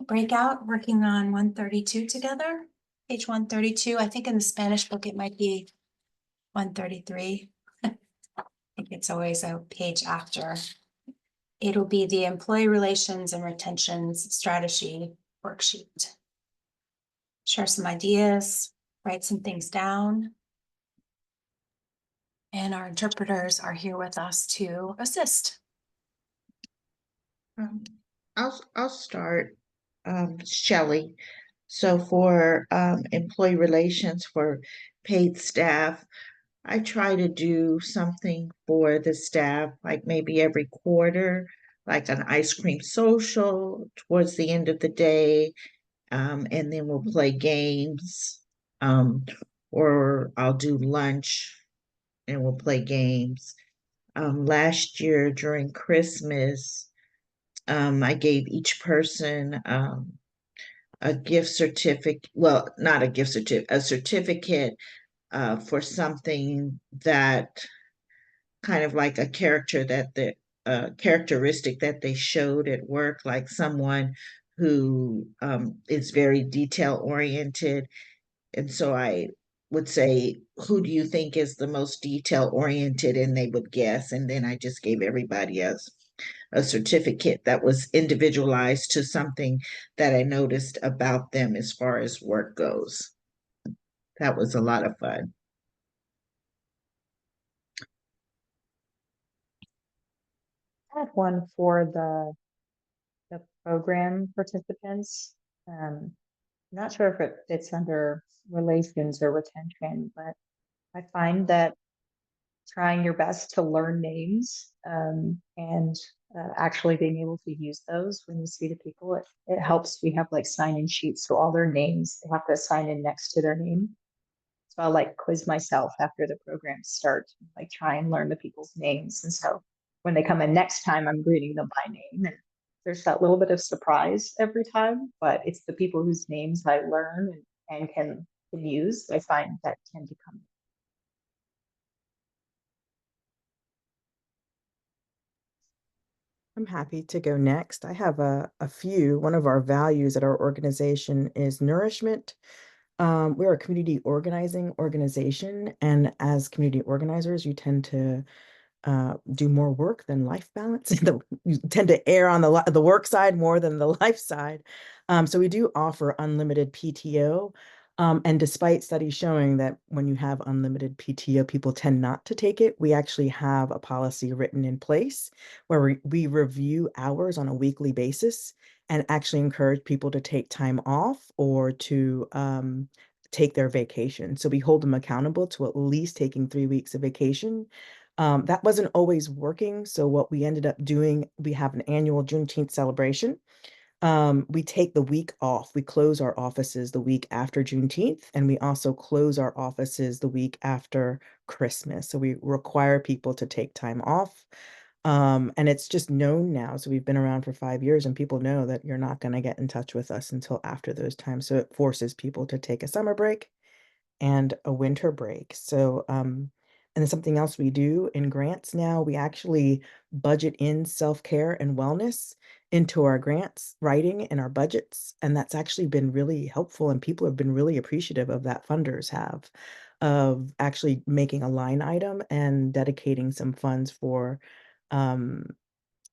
breakout working on 132 together. Page 132, I think in the Spanish book it might be 133. I think it's always a page after. It'll be the Employee Relations and Retentions Strategy worksheet. Share some ideas, write some things down. And our interpreters are here with us to assist. I'll start, Shelley. So for employee relations for paid staff, I try to do something for the staff, like maybe every quarter, like an ice cream social towards the end of the day. And then we'll play games, or I'll do lunch and we'll play games. Last year during Christmas, I gave each person a gift certificate, well, not a gift certificate, a certificate for something that kind of like a characteristic that they showed at work, like someone who is very detail oriented. And so I would say, who do you think is the most detail oriented? And they would guess. And then I just gave everybody a certificate that was individualized to something that I noticed about them as far as work goes. That was a lot of fun. I have one for the program participants. Not sure if it fits under relations or retention, but I find that trying your best to learn names and actually being able to use those when you see the people, it helps. We have like sign-in sheets, so all their names, they have to sign in next to their name. So I'll like quiz myself after the program starts, like try and learn the people's names. And so when they come in next time, I'm greeting them by name. And there's that little bit of surprise every time, but it's the people whose names I learn and can use, I find that tend to come. I'm happy to go next. I have a few. One of our values at our organization is nourishment. We're a community organizing organization, and as community organizers, you tend to do more work than life balance. You tend to err on the work side more than the life side. So we do offer unlimited PTO. And despite studies showing that when you have unlimited PTO, people tend not to take it, we actually have a policy written in place where we review hours on a weekly basis and actually encourage people to take time off or to take their vacation. So we hold them accountable to at least taking 3 weeks of vacation. That wasn't always working. So what we ended up doing, we have an annual Juneteenth celebration. We take the week off. We close our offices the week after Juneteenth, and we also close our offices the week after Christmas. So we require people to take time off. And it's just known now. So we've been around for 5 years, and people know that you're not going to get in touch with us until after those times. So it forces people to take a summer break and a winter break. So, and then something else we do in grants now, we actually budget in self-care and wellness into our grants writing and our budgets. And that's actually been really helpful. And people have been really appreciative of that, funders have, of actually making a line item and dedicating some funds for,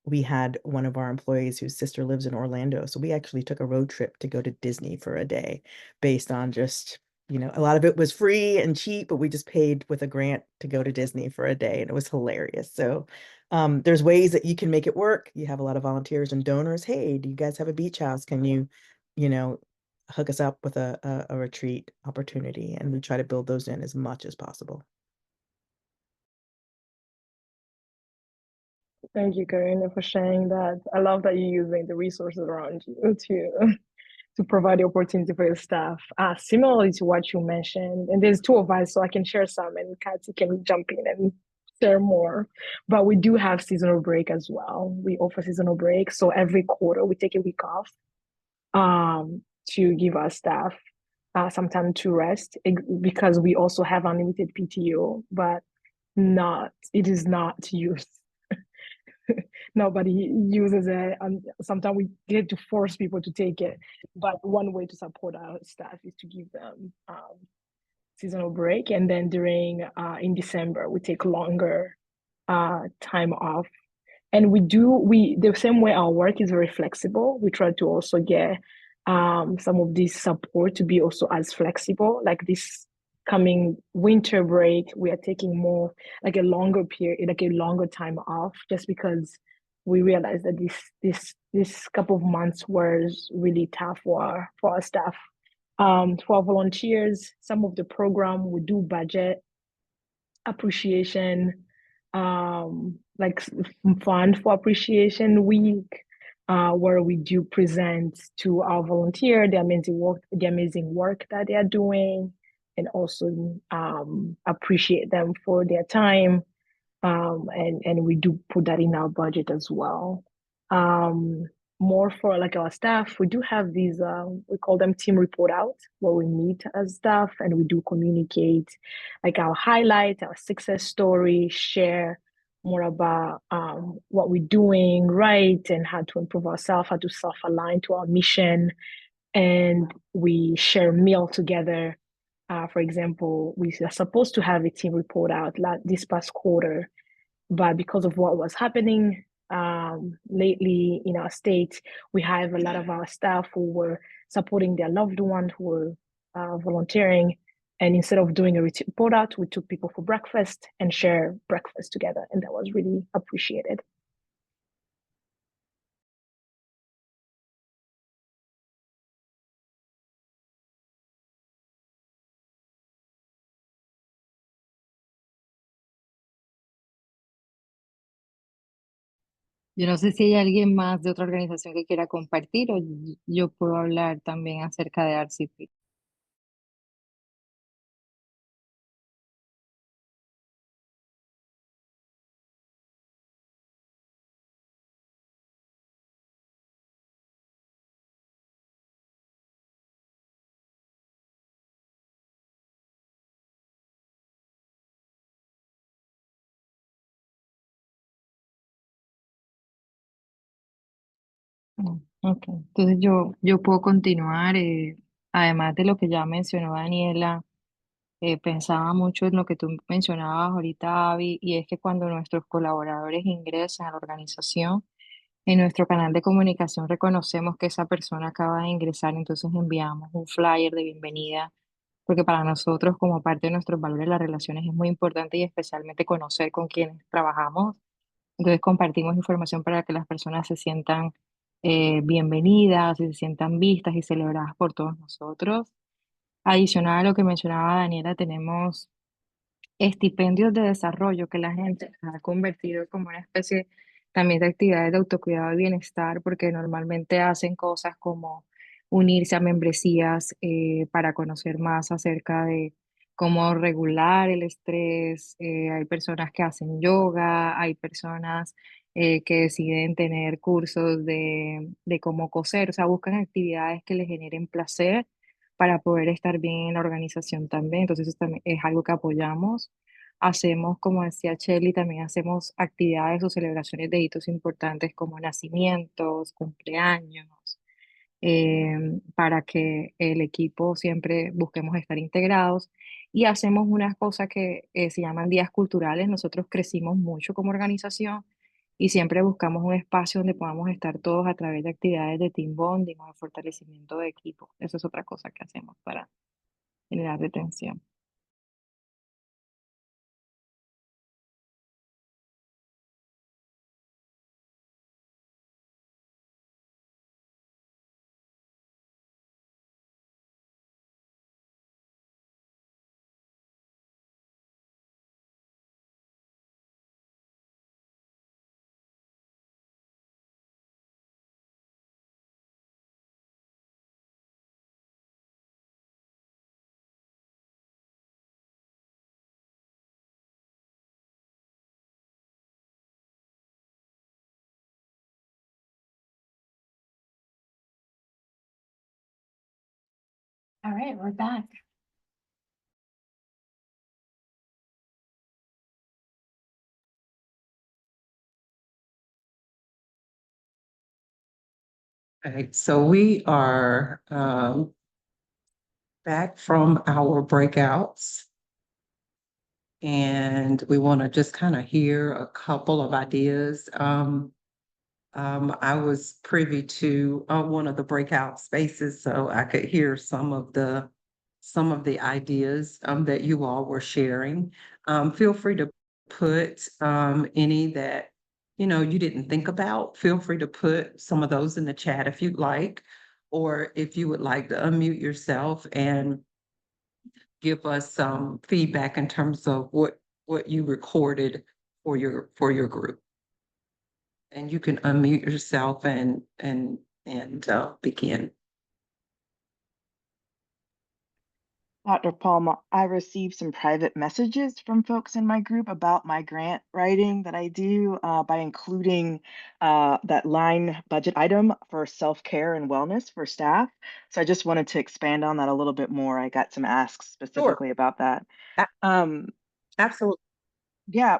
we had one of our employees whose sister lives in Orlando. So we actually took a road trip to go to Disney for a day based on just, a lot of it was free and cheap, but we just paid with a grant to go to Disney for a day, and it was hilarious. So there's ways that you can make it work. You have a lot of volunteers and donors. Hey, do you guys have a beach house? Can you know, hook us up with a retreat opportunity? And we try to build those in as much as possible. Thank you, Karina, for sharing that. I love that you're using the resources around you to provide the opportunity for your staff. Similarly to what you mentioned, and there's two of us, so I can share some, and Kathy can jump in and share more. But we do have seasonal break as well. We offer seasonal break, so every quarter we take a week off to give our staff some time to rest, because we also have unlimited PTO, but it is not used. Nobody uses it, and sometimes we get to force people to take it. But one way to support our staff is to give them seasonal break, and then during in December we take longer time off. And the same way our work is very flexible, we try to also get some of this support to be also as flexible. Like this coming winter break, we are taking more like a longer period, like a longer time off, just because we realize that this couple of months was really tough for our staff. For our volunteers, some of the program we do budget appreciation, like fund for appreciation week, where we do present to our volunteer the amazing work that they are doing, and also appreciate them for their time. And we do put that in our budget as well. More for like our staff, we do have these, we call them team report out, where we meet as staff and we do communicate like our highlight, our success story, share more about what we're doing right and how to improve ourselves, how to self-align to our mission. And we share a meal together. For example, we are supposed to have a team report out this past quarter, but because of what was happening lately in our state, we have a lot of our staff who were supporting their loved one who were volunteering. And instead of doing a report out, we took people for breakfast and share breakfast together. And that was really appreciated. Yo no sé si hay alguien más de otra organización que quiera compartir o yo puedo hablar también acerca de RCP. Ok, entonces yo puedo continuar. Además de lo que ya mencionó Daniela, pensaba mucho en lo que tú mencionabas ahorita, Abby, y es que cuando nuestros colaboradores ingresan a la organización, en nuestro canal de comunicación reconocemos que esa persona acaba de ingresar, entonces enviamos un flyer de bienvenida, porque para nosotros, como parte de nuestros valores, las relaciones es muy importante y especialmente conocer con quienes trabajamos. Entonces compartimos información para que las personas se sientan bienvenidas y se sientan vistas y celebradas por todos nosotros. Adicional a lo que mencionaba Daniela, tenemos estipendios de desarrollo que la gente ha convertido como una especie también de actividades de autocuidado y bienestar, porque normalmente hacen cosas como unirse a membresías para conocer más acerca de cómo regular el estrés. Hay personas que hacen yoga, hay personas que deciden tener cursos de cómo coser, o sea, buscan actividades que les generen placer para poder estar bien en la organización también. Entonces, eso también es algo que apoyamos. Hacemos, como decía Shelly, también hacemos actividades o celebraciones de hitos importantes como nacimientos, cumpleaños, para que el equipo siempre busquemos estar integrados. Y hacemos unas cosas que se llaman días culturales. Nosotros crecimos mucho como organización y siempre buscamos un espacio donde podamos estar todos a través de actividades de team bonding o de fortalecimiento de equipo. Eso es otra cosa que hacemos para generar retención. All right, we're back. Okay, so we are back from our breakouts. And we want to just kind of hear a couple of ideas. I was privy to one of the breakout spaces, so I could hear some of the ideas that you all were sharing. Feel free to put any that you didn't think about. Feel free to put some of those in the chat if you'd like, or if you would like to unmute yourself and give us some feedback in terms of what you recorded for your group. And you can unmute yourself and begin. Dr. Palma, I received some private messages from folks in my group about my grant writing that I do by including that line budget item for self-care and wellness for staff. So I just wanted to expand on that a little bit more. I got some asks specifically about that. Absolutely. Yeah,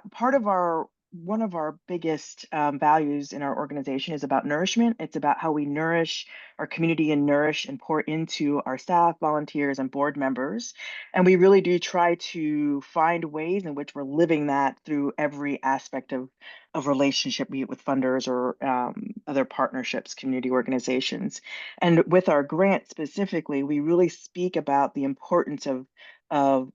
one of our biggest values in our organization is about nourishment. It's about how we nourish our community and nourish and pour into our staff, volunteers, and board members. And we really do try to find ways in which we're living that through every aspect of relationship, be it with funders or other partnerships, community organizations. And with our grant specifically, we really speak about the importance of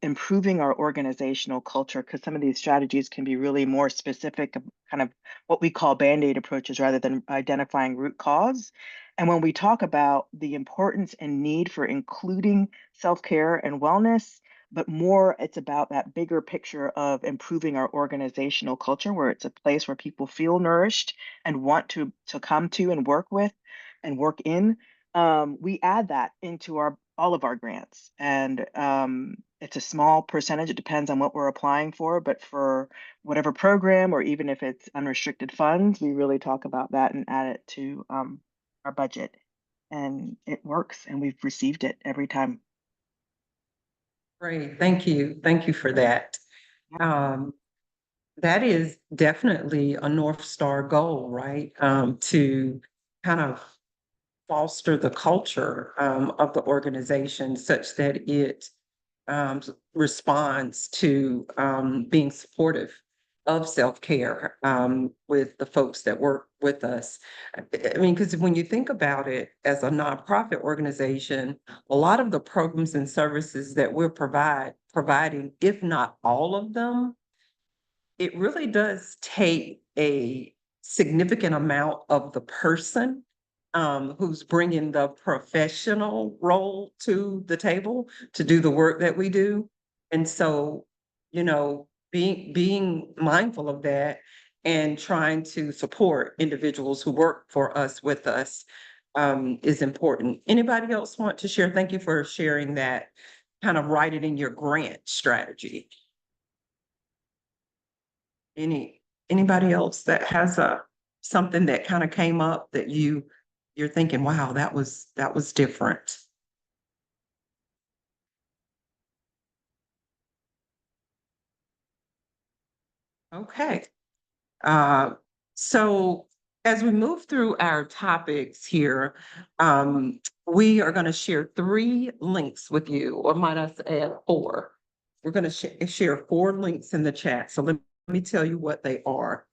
improving our organizational culture, because some of these strategies can be really more specific, kind of what we call Band-Aid approaches rather than identifying root cause. And when we talk about the importance and need for including self-care and wellness, but more it's about that bigger picture of improving our organizational culture, where it's a place where people feel nourished and want to come to and work with and work in. We add that into all of our grants, and it's a small percentage. It depends on what we're applying for, but for whatever program, or even if it's unrestricted funds, we really talk about that and add it to our budget. And it works, and we've received it every time. Great, thank you. Thank you for that. That is definitely a North Star goal, right? To kind of foster the culture of the organization such that it responds to being supportive of self-care with the folks that work with us. I mean, because when you think about it, as a nonprofit organization, a lot of the programs and services that we're providing, if not all of them, it really does take a significant amount of the person who's bringing the professional role to the table to do the work that we do. And so, you know, being mindful of that and trying to support individuals who work for us with us is important. Anybody else want to share? Thank you for sharing that, kind of write it in your grant strategy. Anybody else that has something that kind of came up that you're thinking, wow, that was different? Okay. So as we move through our topics here, we are going to share 3 links with you, or might I add 4. We're going to share 4 links in the chat. So let me tell you what they are.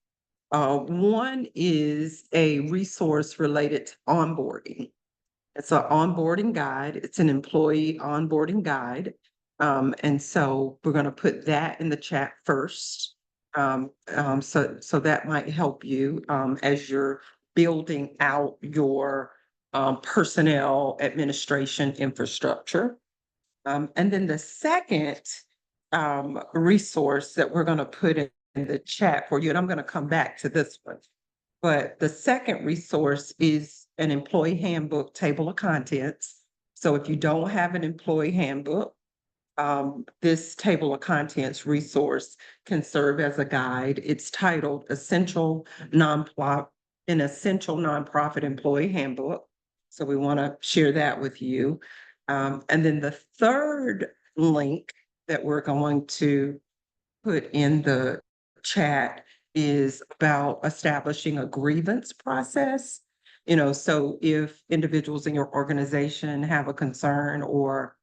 One is a resource related to onboarding. It's an onboarding guide. It's an employee onboarding guide. And so we're going to put that in the chat first. So that might help you as you're building out your personnel administration infrastructure. And then the second resource that we're going to put in the chat for you, and I'm going to come back to this one, but the second resource is an employee handbook table of contents. So if you don't have an employee handbook, this table of contents resource can serve as a guide. It's titled an Essential Nonprofit Employee Handbook. So we want to share that with you. And then the third link that we're going to put in the chat is about establishing a grievance process. You know, so if individuals in your organization have a concern or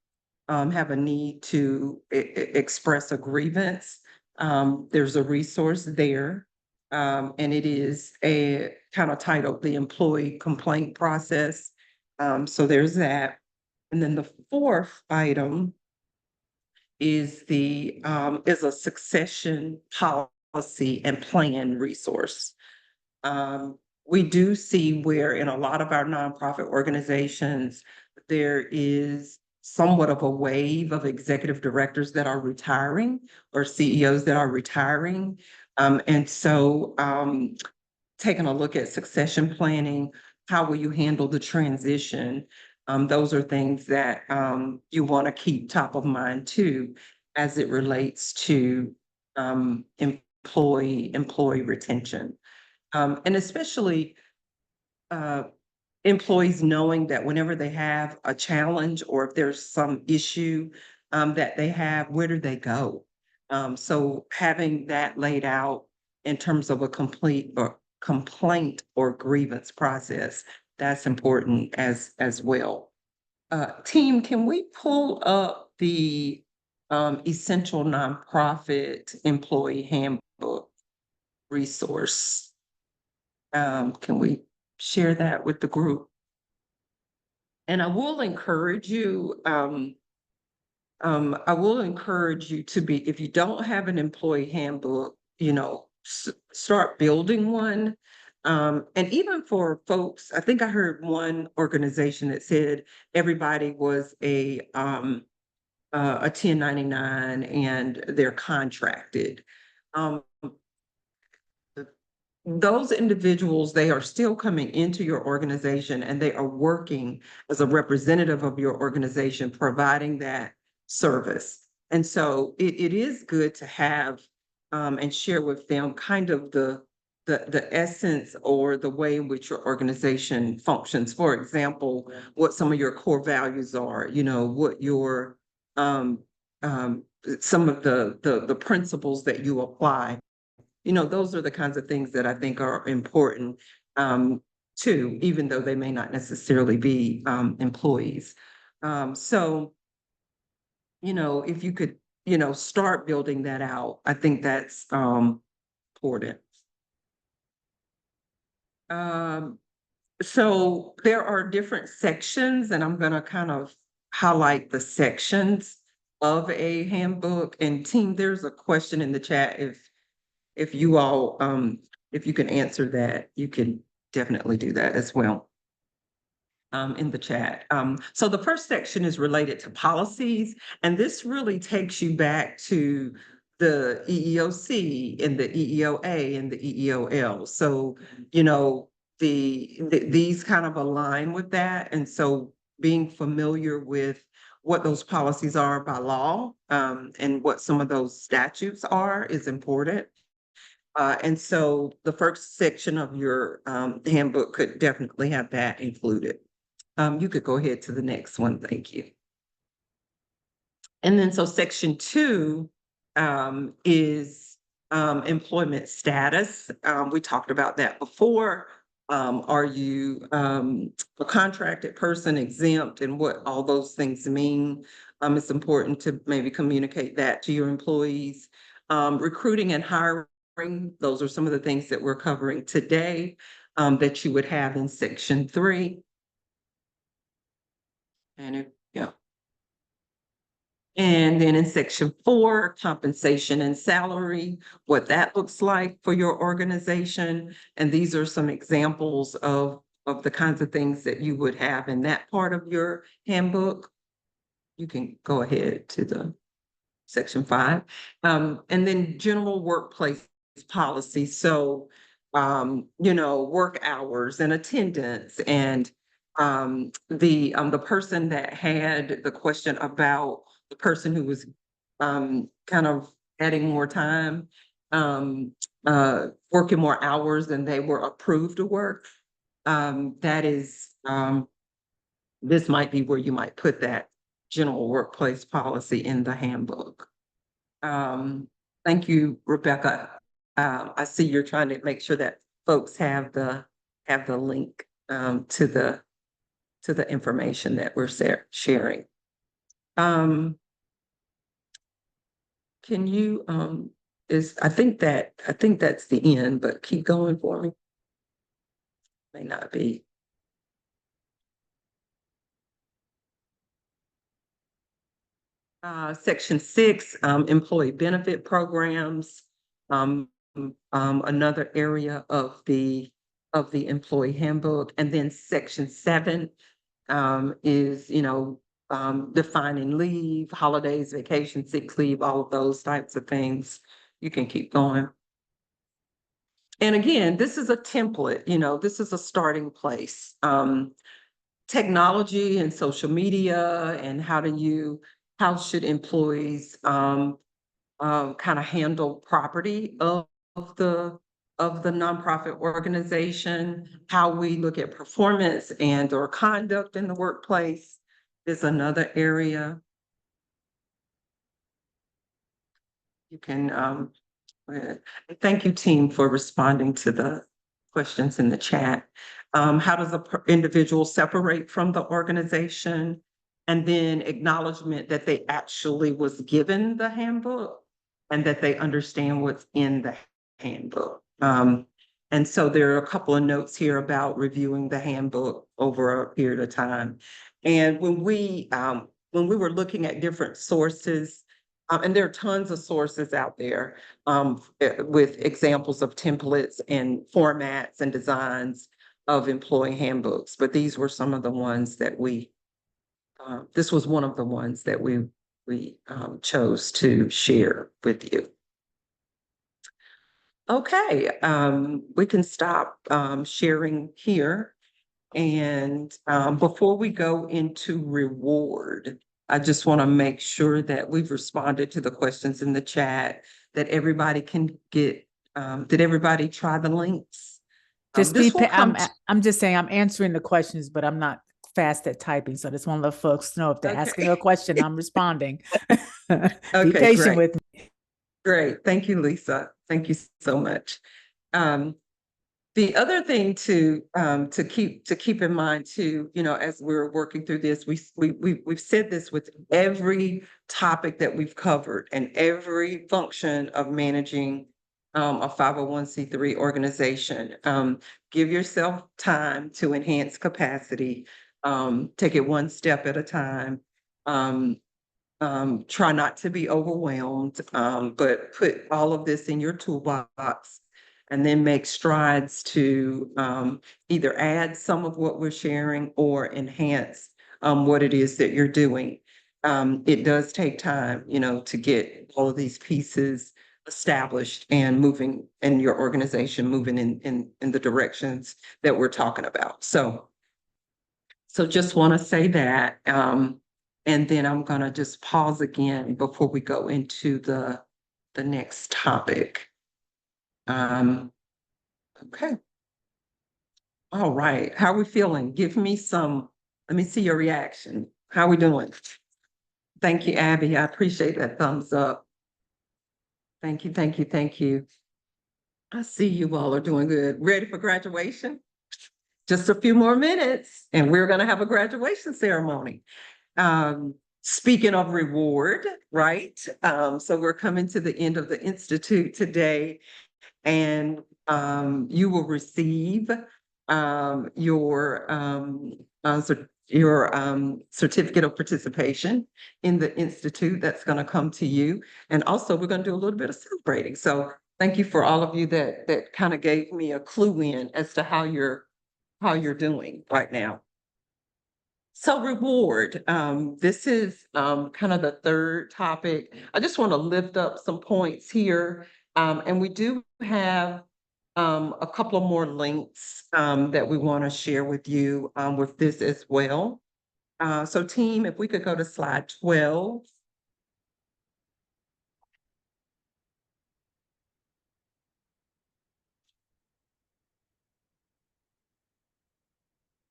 have a need to express a grievance, there's a resource there. And it is a kind of titled the Employee Complaint Process. So there's that. And then the fourth item is a succession policy and plan resource. We do see where in a lot of our nonprofit organizations, there is somewhat of a wave of executive directors that are retiring or CEOs that are retiring. And so taking a look at succession planning, how will you handle the transition? Those are things that you want to keep top of mind too, as it relates to employee retention. And especially employees knowing that whenever they have a challenge or if there's some issue that they have, where do they go? So having that laid out in terms of a complete or complaint or grievance process, that's important as well. Team, can we pull up the Essential Nonprofit Employee Handbook resource? Can we share that with the group? And I will encourage you, to be, if you don't have an employee handbook, you know, start building one. And even for folks, I think I heard one organization that said everybody was a 1099 and they're contracted. Those individuals, they are still coming into your organization and they are working as a representative of your organization, providing that service. And so it is good to have and share with them kind of the essence or the way in which your organization functions. For example, what some of your core values are, you know, what your some of the principles that you apply. You know, those are the kinds of things that I think are important. too, even though they may not necessarily be employees. So, if you could, start building that out, I think that's important. So there are different sections, and I'm gonna kind of highlight the sections of a handbook. And team, there's a question in the chat. If you all, if you can answer that, you can definitely do that as well in the chat. So the first section is related to policies, and this really takes you back to the EEOC and the EEOA and the EEOL. So, these kind of align with that. And so being familiar with what those policies are by law, and what some of those statutes are is important. And so the first section of your handbook could definitely have that included. You could go ahead to the next one. Thank you. And then so section 2 is employment status. We talked about that before. Are you a contracted person, exempt, and what all those things mean? It's important to maybe communicate that to your employees. Recruiting and hiring, those are some of the things that we're covering today that you would have in section 3. And then in section 4, compensation and salary, what that looks like for your organization. And these are some examples of the kinds of things that you would have in that part of your handbook. You can go ahead to the section 5. And then general workplace policy. So, work hours and attendance, and the person that had the question about the person who was kind of adding more time, working more hours than they were approved to work. That is, this might be where you might put that general workplace policy in the handbook. Thank you, Rebecca. I see you're trying to make sure that folks have the link to the information that we're sharing. Can you I think that's the end, but keep going for me. May not be. Section 6, employee benefit programs. Another area of the employee handbook. And then section 7 is, defining leave, holidays, vacation, sick leave, all of those types of things. You can keep going. And again, this is a template, this is a starting place. Technology and social media, and how should employees kind of handle property of the nonprofit organization, how we look at performance and or conduct in the workplace is another area. You can, thank you, team, for responding to the questions in the chat. How does an individual separate from the organization? And then acknowledgement that they actually was given the handbook and that they understand what's in the handbook. And so there are a couple of notes here about reviewing the handbook over a period of time. And when we were looking at different sources, and there are tons of sources out there with examples of templates and formats and designs of employee handbooks, but these were some of the ones that this was one of the ones that we chose to share with you. Okay, we can stop sharing here. And before we go into reward, I just want to make sure that we've responded to the questions in the chat, that everybody can get, did everybody try the links? I'm just saying I'm answering the questions, but I'm not fast at typing. So I just want to let folks know if they're asking a question, I'm responding. Be patient with me. Great. Thank you, Lisa. Thank you so much. The other thing to keep in mind too, you know, as we're working through this, we've said this with every topic that we've covered and every function of managing a 501c3 organization. Give yourself time to enhance capacity. Take it one step at a time. Try not to be overwhelmed, but put all of this in your toolbox and then make strides to either add some of what we're sharing or enhance what it is that you're doing. It does take time, you know, to get all of these pieces established and moving in your organization, moving in the directions that we're talking about. So just want to say that. And then I'm gonna just pause again before we go into the next topic. Okay. All right, how are we feeling? Give me some, let me see your reaction. How are we doing? Thank you, Abby. I appreciate that thumbs up. Thank you, thank you, thank you. I see you all are doing good. Ready for graduation? Just a few more minutes and we're gonna have a graduation ceremony. Speaking of reward, right? So we're coming to the end of the Institute today and you will receive your certificate of participation in the Institute that's going to come to you. And also we're going to do a little bit of celebrating. So thank you for all of you that kind of gave me a clue in as to how you're doing right now. So reward, this is kind of the third topic. I just want to lift up some points here. And we do have a couple of more links that we want to share with you with this as well. So team, if we could go to slide 12.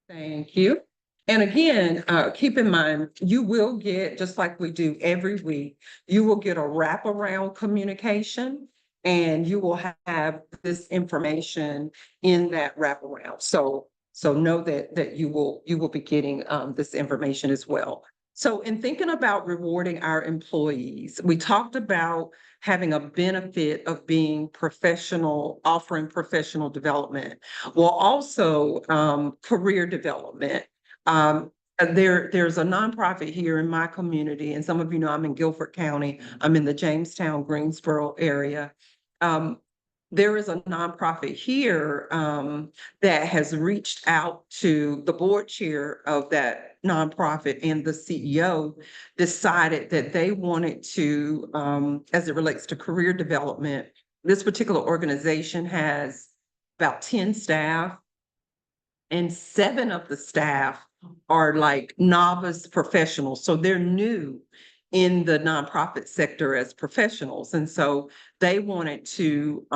Thank you. And again, keep in mind, you will get, just like we do every week, you will get a wraparound communication and you will have this information in that wraparound. So know that you will be getting this information as well. So in thinking about rewarding our employees, we talked about having a benefit of being professional, offering professional development. Well, also career development. There's a nonprofit here in my community, and some of you know I'm in Guilford County. I'm in the Jamestown, Greensboro area. There is a nonprofit here that has reached out to the board chair of that nonprofit, and the CEO decided that they wanted to, as it relates to career development, this particular organization has about 10 staff, and 7 of the staff are like novice professionals. So they're new in the nonprofit sector as professionals. And so they wanted to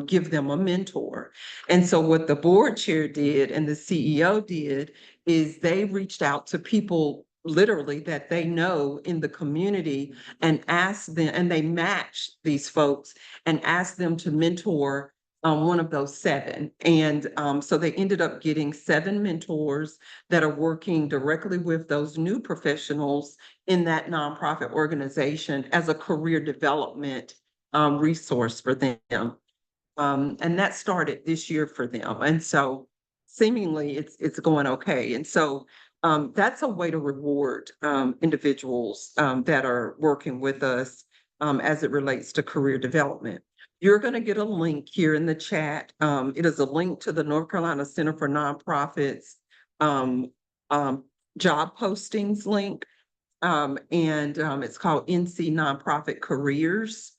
give them a mentor. And so what the board chair did and the CEO did is they reached out to people literally that they know in the community and asked them, and they matched these folks and asked them to mentor one of those 7. And so they ended up getting 7 mentors that are working directly with those new professionals in that nonprofit organization as a career development resource for them. And that started this year for them. And so seemingly it's going okay. And so that's a way to reward individuals that are working with us as it relates to career development. You're going to get a link here in the chat. It is a link to the North Carolina Center for Nonprofits job postings link. And it's called NC Nonprofit Careers.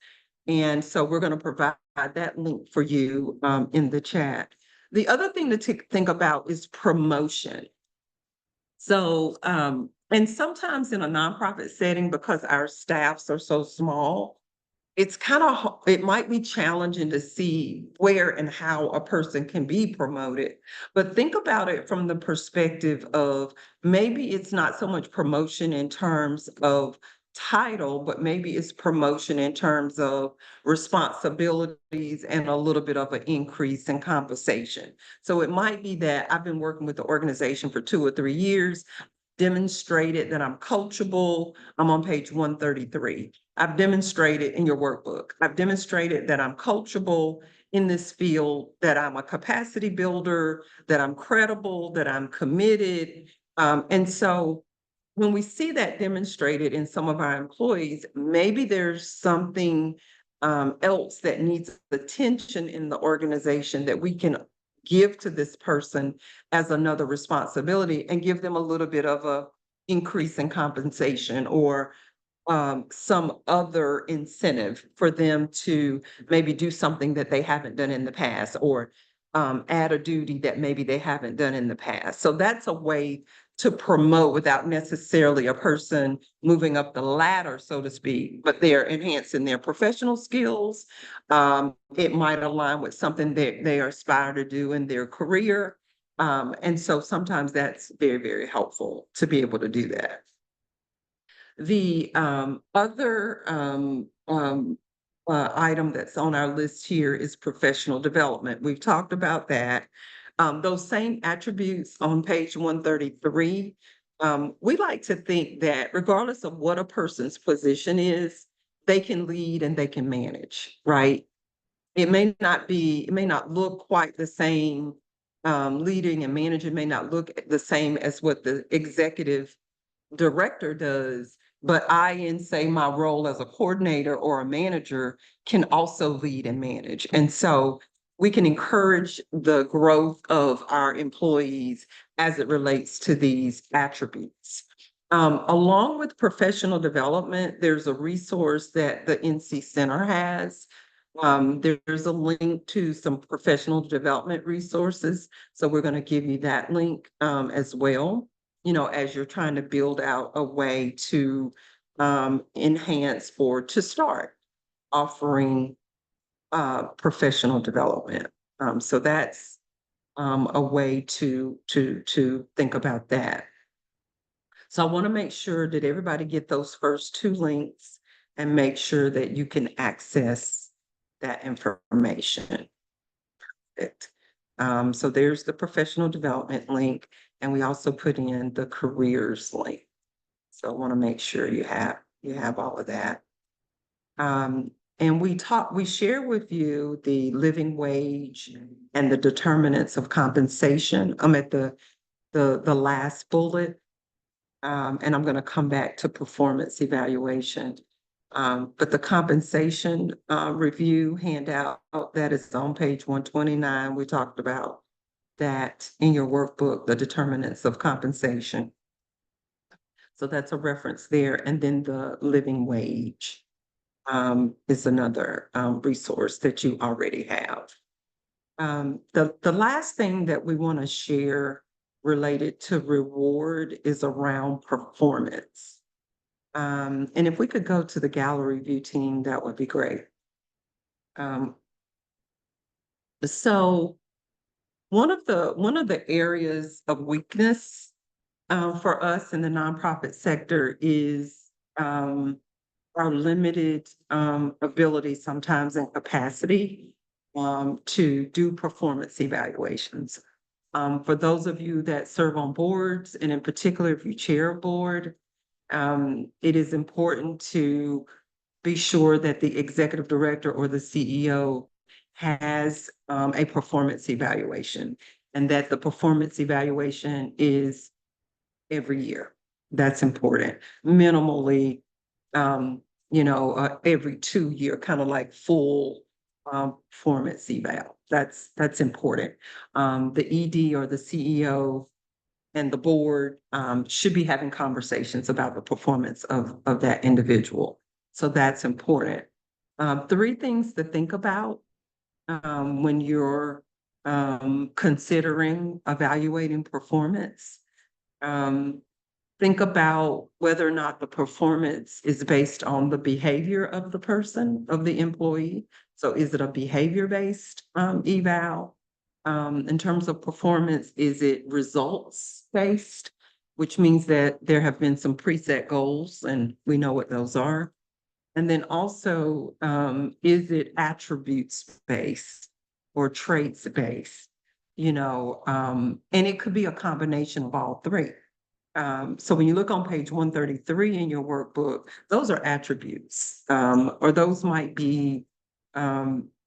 And so we're going to provide that link for you in the chat. The other thing to think about is promotion. So, and sometimes in a nonprofit setting, because our staffs are so small, it's kind of, it might be challenging to see where and how a person can be promoted. But think about it from the perspective of maybe it's not so much promotion in terms of title, but maybe it's promotion in terms of responsibilities and a little bit of an increase in compensation. So it might be that I've been working with the organization for 2 or 3 years, demonstrated that I'm coachable. I'm on page 133. I've demonstrated in your workbook, I've demonstrated that I'm coachable in this field, that I'm a capacity builder, that I'm credible, that I'm committed. And so when we see that demonstrated in some of our employees, maybe there's something else that needs attention in the organization that we can give to this person as another responsibility and give them a little bit of a increase in compensation or some other incentive for them to maybe do something that they haven't done in the past or add a duty that maybe they haven't done in the past. So that's a way to promote without necessarily a person moving up the ladder, so to speak, but they're enhancing their professional skills. It might align with something that they aspire to do in their career. And so sometimes that's very, very helpful to be able to do that. The other item that's on our list here is professional development. We've talked about that. Those same attributes on page 133, we like to think that regardless of what a person's position is, they can lead and they can manage, right? It may not look quite the same. Leading and managing may not look the same as what the executive director does, but I, in say my role as a coordinator or a manager, can also lead and manage. And so we can encourage the growth of our employees as it relates to these attributes. Along with professional development, there's a resource that the NC Center has. There's a link to some professional development resources. So we're going to give you that link as well, you know, as you're trying to build out a way to enhance or to start offering professional development. So that's a way to think about that. So I want to make sure that everybody get those first 2 links and make sure that you can access that information. So there's the professional development link, and we also put in the careers link. So I want to make sure you have all of that. And we share with you the living wage and the determinants of compensation. I'm at the last bullet. And I'm going to come back to performance evaluation. But the compensation review handout that is on page 129, we talked about that in your workbook, the determinants of compensation. So that's a reference there. And then the living wage is another resource that you already have. The last thing that we want to share related to reward is around performance. And if we could go to the gallery view team, that would be great. So one of the areas of weakness for us in the nonprofit sector is our limited ability sometimes and capacity to do performance evaluations. For those of you that serve on boards, and in particular, if you chair a board, it is important to be sure that the executive director or the CEO has a performance evaluation, and that the performance evaluation is every year. That's important. Minimally, every 2 year, kind of like full performance eval. That's important. The ED or the CEO and the board should be having conversations about the performance of that individual. So that's important. 3 things to think about when you're considering evaluating performance. Think about whether or not the performance is based on the behavior of the person, of the employee. So is it a behavior-based eval? In terms of performance, is it results-based? which means that there have been some preset goals and we know what those are. And then also, is it attributes based or traits based? And it could be a combination of all three. So when you look on page 133 in your workbook, those are attributes, or those might be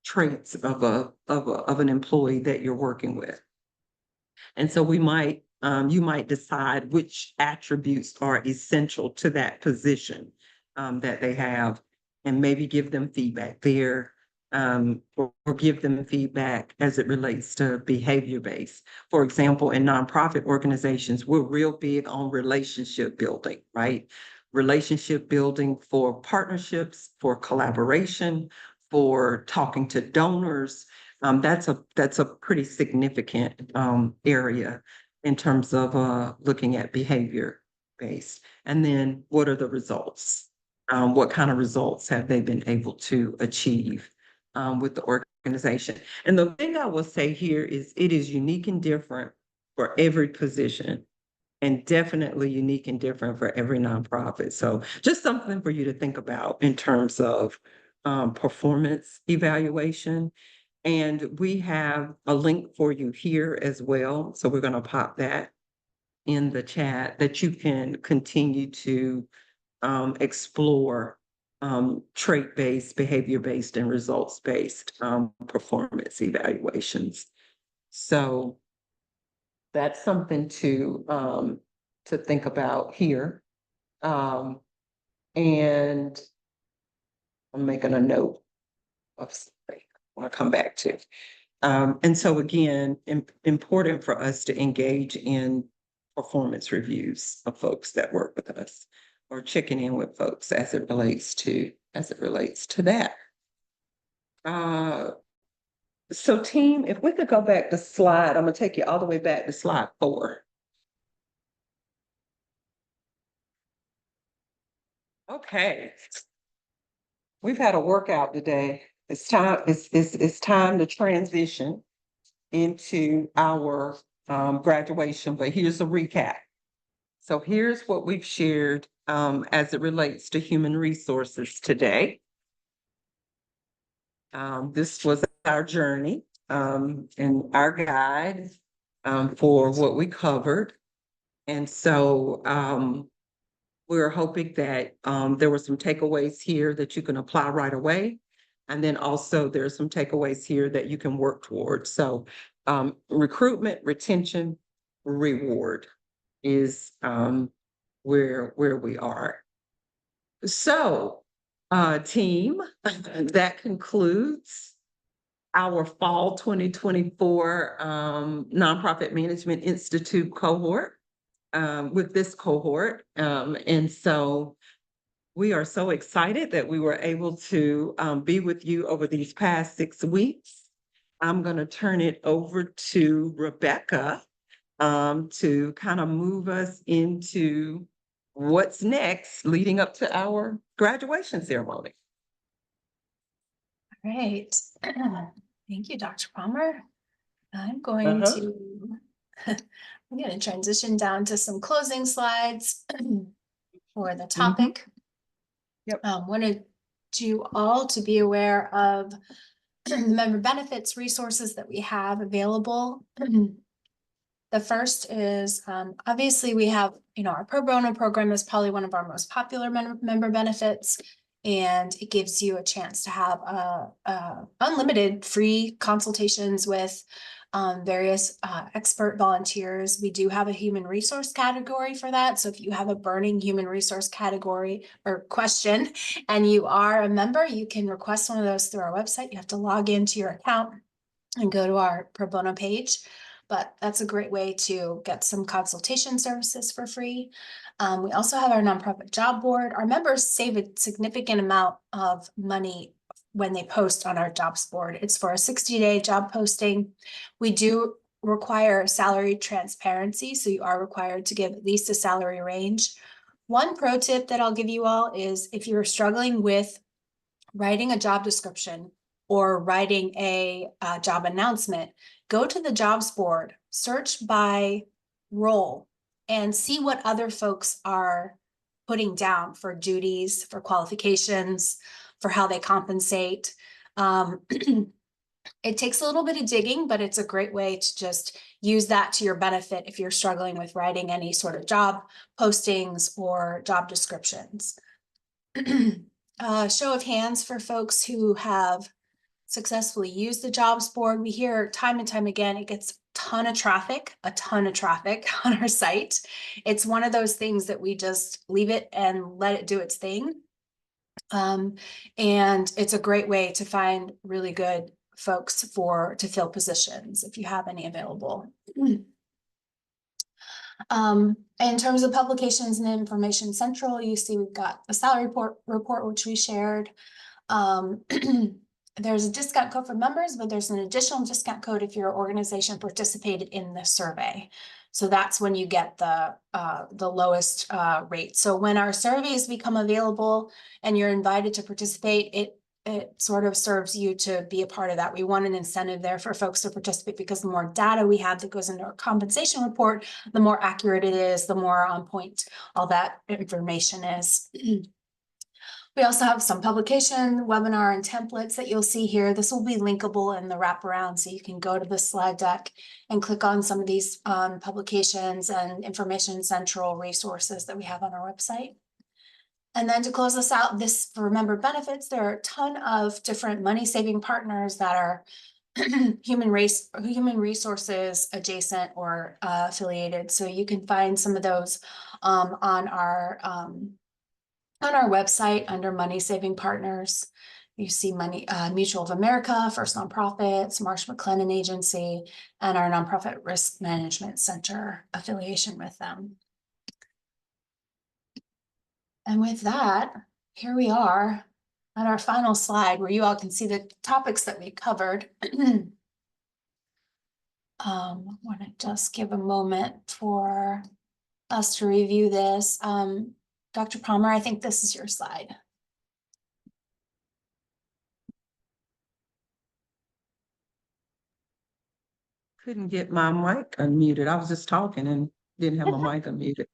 traits of an employee that you're working with. And so you might decide which attributes are essential to that position that they have, and maybe give them feedback there, or give them feedback as it relates to behavior-based. For example, in nonprofit organizations, we're real big on relationship building, right? Relationship building for partnerships, for collaboration, for talking to donors. That's a pretty significant area in terms of looking at behavior-based. And then what are the results? What kind of results have they been able to achieve with the organization? And the thing I will say here is it is unique and different for every position, and definitely unique and different for every nonprofit. So just something for you to think about in terms of performance evaluation. And we have a link for you here as well. So we're going to pop that in the chat that you can continue to explore trait-based, behavior-based, and results-based performance evaluations. So that's something to think about here. And I'm making a note of something I want to come back to. And so again, important for us to engage in performance reviews of folks that work with us, or checking in with folks as it relates to that. So team, if we could go back to slide, I'm gonna take you all the way back to slide 4. Okay. We've had a workout today. It's time to transition into our graduation, but here's a recap. So here's what we've shared as it relates to human resources today. This was our journey and our guide for what we covered. And so we're hoping that there were some takeaways here that you can apply right away. And then also there's some takeaways here that you can work towards. So recruitment, retention, reward is where we are. So team, that concludes our fall 2024 Nonprofit Management Institute cohort. With this cohort. And so we are so excited that we were able to be with you over these past 6 weeks. I'm going to turn it over to Rebecca to kind of move us into what's next leading up to our graduation ceremony. All right. Thank you, Dr. Palmer. I'm going to transition down to some closing slides for the topic. Yep. Wanted you all to be aware of the member benefits resources that we have available. The first is obviously we have, our pro bono program is probably one of our most popular member benefits, and it gives you a chance to have unlimited free consultations with various expert volunteers. We do have a human resource category for that. So if you have a burning human resource category or question and you are a member, you can request one of those through our website. You have to log into your account and go to our pro bono page. But that's a great way to get some consultation services for free. We also have our nonprofit job board. Our members save a significant amount of money when they post on our jobs board. It's for a 60-day job posting. We do require salary transparency, so you are required to give at least a salary range. One pro tip that I'll give you all is if you're struggling with writing a job description or writing a job announcement, go to the jobs board, search by role, and see what other folks are putting down for duties, for qualifications, for how they compensate. It takes a little bit of digging, but it's a great way to just use that to your benefit if you're struggling with writing any sort of job postings or job descriptions. Show of hands for folks who have successfully used the jobs board. We hear time and time again, it gets a ton of traffic on our site. It's one of those things that we just leave it and let it do its thing. And it's a great way to find really good folks to fill positions if you have any available. In terms of publications and Information Central, you see we've got a salary report which we shared. There's a discount code for members, but there's an additional discount code if your organization participated in the survey. So that's when you get the lowest rate. So when our surveys become available and you're invited to participate, it sort of serves you to be a part of that. We want an incentive there for folks to participate because the more data we have that goes into our compensation report, the more accurate it is, the more on point all that information is. We also have some publication, webinar, and templates that you'll see here. This will be linkable in the wraparound, so you can go to the slide deck and click on some of these publications and Information Central resources that we have on our website. And then to close us out, this for member benefits, there are a ton of different money-saving partners that are human resources adjacent or affiliated. So you can find some of those on our website under Money Saving Partners. You see Mutual of America, First Nonprofits, Marsh McLennan Agency, and our Nonprofit Risk Management Center affiliation with them. And with that, here we are on our final slide where you all can see the topics that we covered. I want to just give a moment for us to review this. Dr. Palmer, I think this is your slide. Couldn't get my mic unmuted. I was just talking and didn't have my mic unmuted.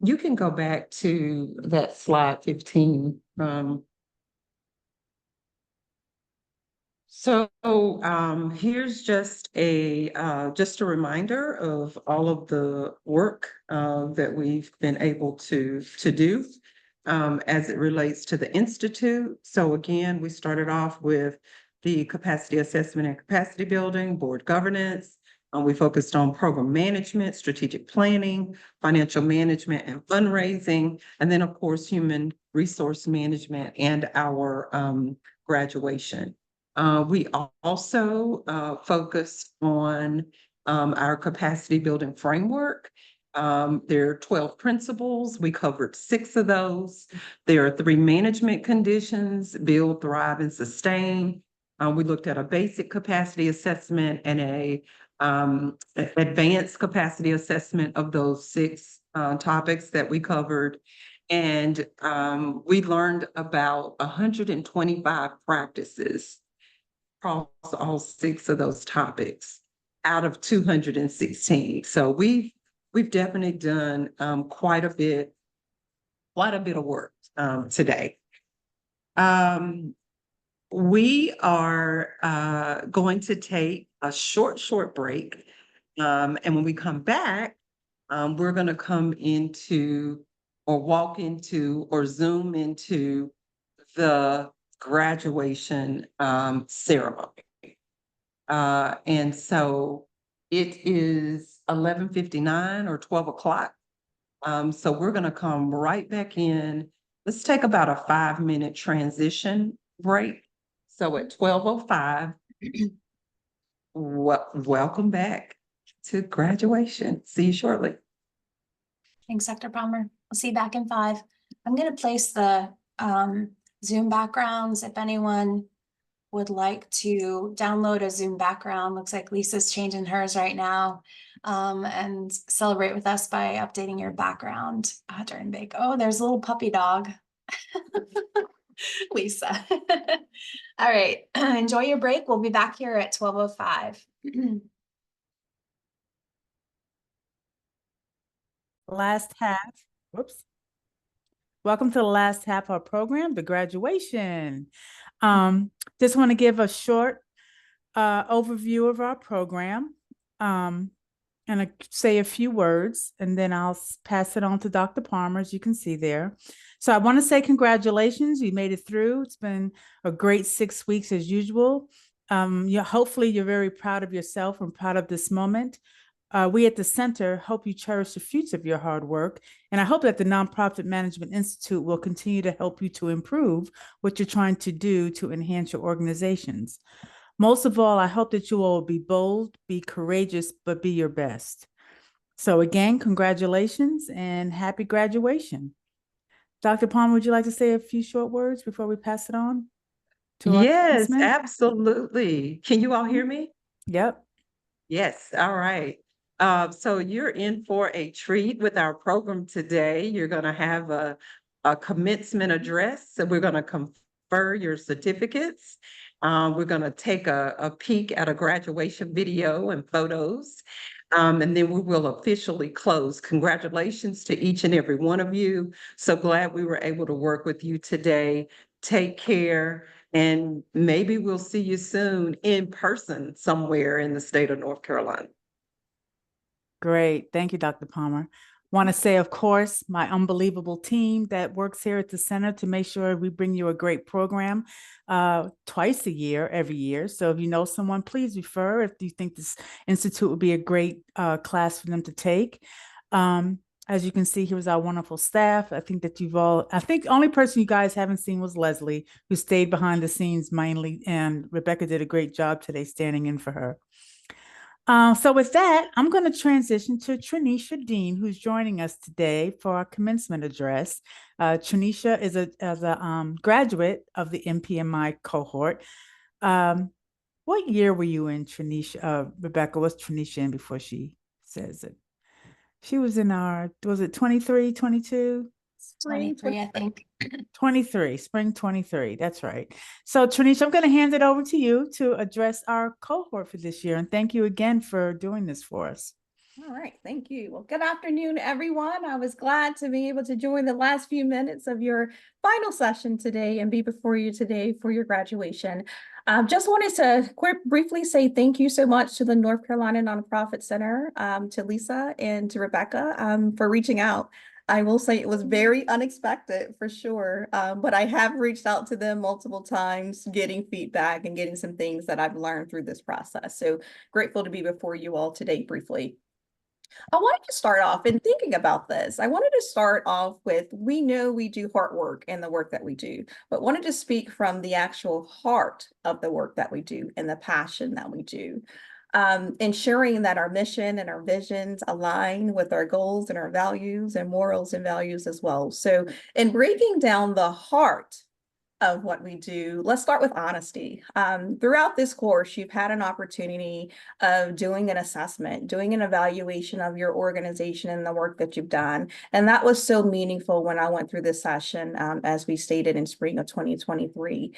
You can go back to that slide 15. Here's just a reminder of all of the work that we've been able to do as it relates to the Institute. So again, we started off with the capacity assessment and capacity building, board governance. We focused on program management, strategic planning, financial management, and fundraising, and then of course, human resource management and our graduation. We also focused on our capacity building framework. There are 12 principles. We covered 6 of those. There are 3 management conditions: build, thrive, and sustain. We looked at a basic capacity assessment and a advanced capacity assessment of those 6 topics that we covered. And we learned about 125 practices across all 6 of those topics out of 216. So we've definitely done quite a bit of work today. We are going to take a short break. And when we come back, we're going to come into or walk into or zoom into the graduation ceremony. And so it is 11:59 or 12 o'clock. So we're going to come right back in. Let's take about a 5-minute transition break. So at 12:05, welcome back to graduation. See you shortly. Thanks, Dr. Palmer. We'll see you back in 5. I'm going to place the Zoom backgrounds. If anyone would like to download a Zoom background, looks like Lisa's changing hers right now, and celebrate with us by updating your background during break. Oh, there's a little puppy dog. Lisa. All right. Enjoy your break. We'll be back here at 12:05. last half. Whoops. Welcome to the last half of our program, the graduation. Just want to give a short overview of our program and say a few words, and then I'll pass it on to Dr. Palmer, as you can see there. So I want to say congratulations. You made it through. It's been a great 6 weeks as usual. Hopefully you're very proud of yourself and proud of this moment. We at the center hope you cherish the fruits of your hard work, and I hope that the Nonprofit Management Institute will continue to help you to improve what you're trying to do to enhance your organizations. Most of all, I hope that you will be bold, be courageous, but be your best. So again, congratulations and happy graduation. Dr. Palmer, would you like to say a few short words before we pass it on to our Yes, commencement? absolutely. Can you all hear me? Yep. Yes, all right. So you're in for a treat with our program today. You're going to have a commencement address. So we're going to confer your certificates. We're going to take a peek at a graduation video and photos. And then we will officially close. Congratulations to each and every one of you. So glad we were able to work with you today. Take care. And maybe we'll see you soon in person somewhere in the state of North Carolina. Great. Thank you, Dr. Palmer. Want to say, of course, my unbelievable team that works here at the center to make sure we bring you a great program twice a year, every year. So if you know someone, please refer if you think this institute would be a great class for them to take. As you can see, here's our wonderful staff. I think the only person you guys haven't seen was Leslie, who stayed behind the scenes mainly, and Rebecca did a great job today standing in for her. So with that, I'm going to transition to Trinisha Dean, who's joining us today for our commencement address. Trinisha is a graduate of the NPMI cohort. What year were you in, Trinisha? Rebecca, what's Trinisha in before she says it? She was in was it 23, 22? 23, I think. 23, spring 23. That's right. So Trinisha, I'm going to hand it over to you to address our cohort for this year. And thank you again for doing this for us. All right, thank you. Well, good afternoon, everyone. I was glad to be able to join the last few minutes of your final session today and be before you today for your graduation. Just wanted to briefly say thank you so much to the North Carolina Nonprofit Center, to Lisa and to Rebecca for reaching out. I will say it was very unexpected for sure, but I have reached out to them multiple times, getting feedback and getting some things that I've learned through this process. So grateful to be before you all today briefly. I wanted to start off in thinking about this. I wanted to start off with, we know we do hard work in the work that we do, but wanted to speak from the actual heart of the work that we do and the passion that we do. Ensuring that our mission and our visions align with our goals and our values and morals and values as well. So in breaking down the heart of what we do, let's start with honesty. Throughout this course, you've had an opportunity of doing an assessment, doing an evaluation of your organization and the work that you've done. And that was so meaningful when I went through this session, as we stated in spring of 2023.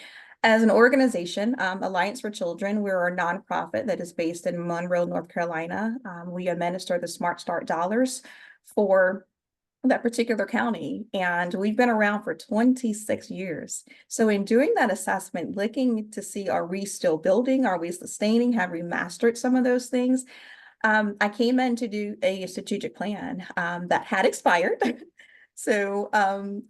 As an organization, Alliance for Children, we're a nonprofit that is based in Monroe, North Carolina. We administer the Smart Start dollars for that particular county, and we've been around for 26 years. So in doing that assessment, looking to see, are we still building? Are we sustaining? Have we mastered some of those things? I came in to do a strategic plan that had expired. So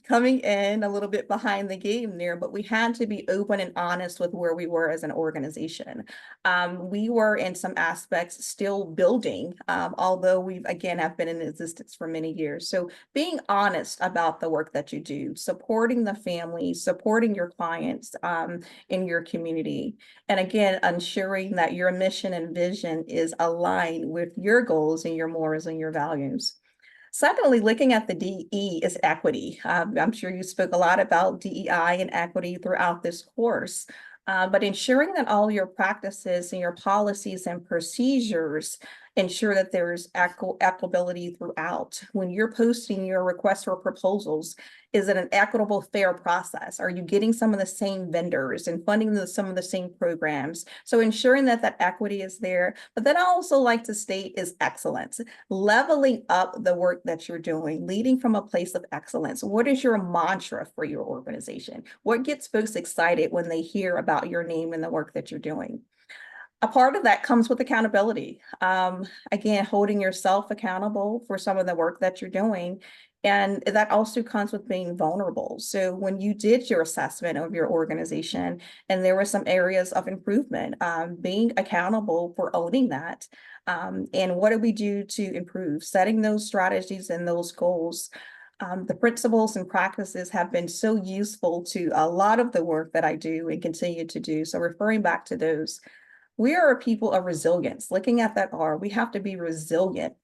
coming in a little bit behind the game there, but we had to be open and honest with where we were as an organization. We were in some aspects still building, although we've again have been in existence for many years. So being honest about the work that you do, supporting the families, supporting your clients in your community. And again, ensuring that your mission and vision is aligned with your goals and your morals and your values. Secondly, looking at the DE is equity. I'm sure you spoke a lot about DEI and equity throughout this course, but ensuring that all your practices and your policies and procedures ensure that there's equitability throughout. When you're posting your request for proposals, is it an equitable, fair process? Are you getting some of the same vendors and funding some of the same programs? So ensuring that that equity is there. But then I also like to state is excellence, leveling up the work that you're doing, leading from a place of excellence. What is your mantra for your organization? What gets folks excited when they hear about your name and the work that you're doing? A part of that comes with accountability. Again, holding yourself accountable for some of the work that you're doing. And that also comes with being vulnerable. So when you did your assessment of your organization and there were some areas of improvement, being accountable for owning that. And what do we do to improve? Setting those strategies and those goals. The principles and practices have been so useful to a lot of the work that I do and continue to do. So referring back to those, we are a people of resilience. Looking at that R, we have to be resilient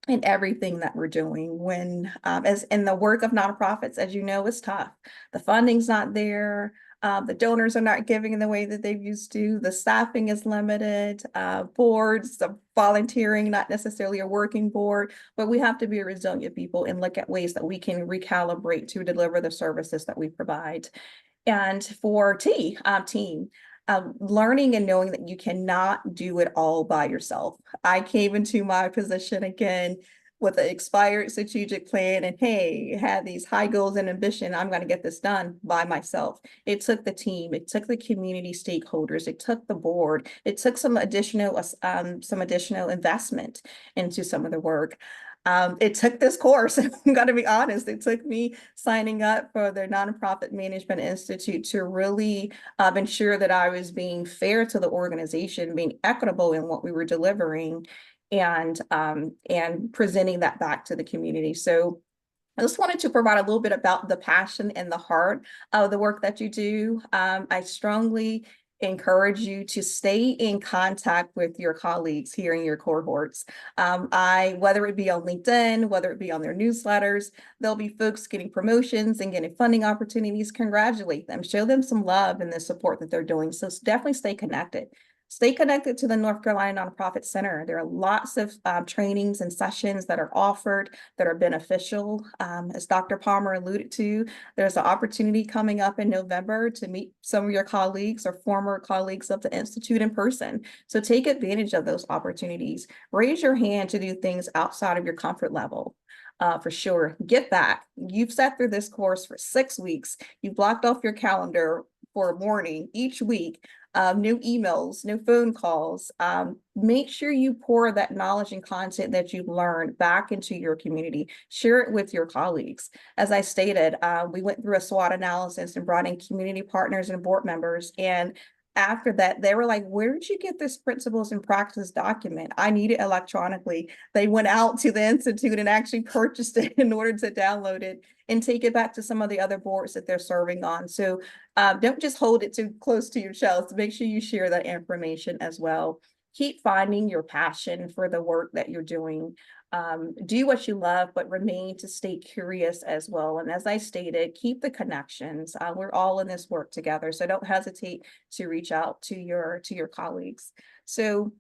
in everything that we're doing. When, as in the work of nonprofits, as you know, is tough. The funding's not there. The donors are not giving in the way that they used to. The staffing is limited. Boards, volunteering, not necessarily a working board, but we have to be a resilient people and look at ways that we can recalibrate to deliver the services that we provide. And for team, learning and knowing that you cannot do it all by yourself. I came into my position again with an expired strategic plan and hey, had these high goals and ambition. I'm going to get this done by myself. It took the team, it took the community stakeholders, it took the board, it took some additional investment into some of the work. It took this course, I'm going to be honest, it took me signing up for the Nonprofit Management Institute to really ensure that I was being fair to the organization, being equitable in what we were delivering and presenting that back to the community. So I just wanted to provide a little bit about the passion and the heart of the work that you do. I strongly encourage you to stay in contact with your colleagues here in your cohorts. Whether it be on LinkedIn, whether it be on their newsletters, there'll be folks getting promotions and getting funding opportunities. Congratulate them, show them some love and the support that they're doing. So definitely stay connected. Stay connected to the North Carolina Nonprofit Center. There are lots of trainings and sessions that are offered that are beneficial. As Dr. Palmer alluded to, there's an opportunity coming up in November to meet some of your colleagues or former colleagues of the Institute in person. So take advantage of those opportunities. Raise your hand to do things outside of your comfort level. For sure, get back. You've sat through this course for 6 weeks. You blocked off your calendar for a morning each week. No emails, no phone calls. Make sure you pour that knowledge and content that you've learned back into your community. Share it with your colleagues. As I stated, we went through a SWOT analysis and brought in community partners and board members. And after that, they were like, where did you get this principles and practice document? I need it electronically. They went out to the Institute and actually purchased it in order to download it and take it back to some of the other boards that they're serving on. So don't just hold it too close to your chest. Make sure you share that information as well. Keep finding your passion for the work that you're doing. Do what you love, but remain to stay curious as well. And as I stated, keep the connections. We're all in this work together, so don't hesitate to reach out to your colleagues. So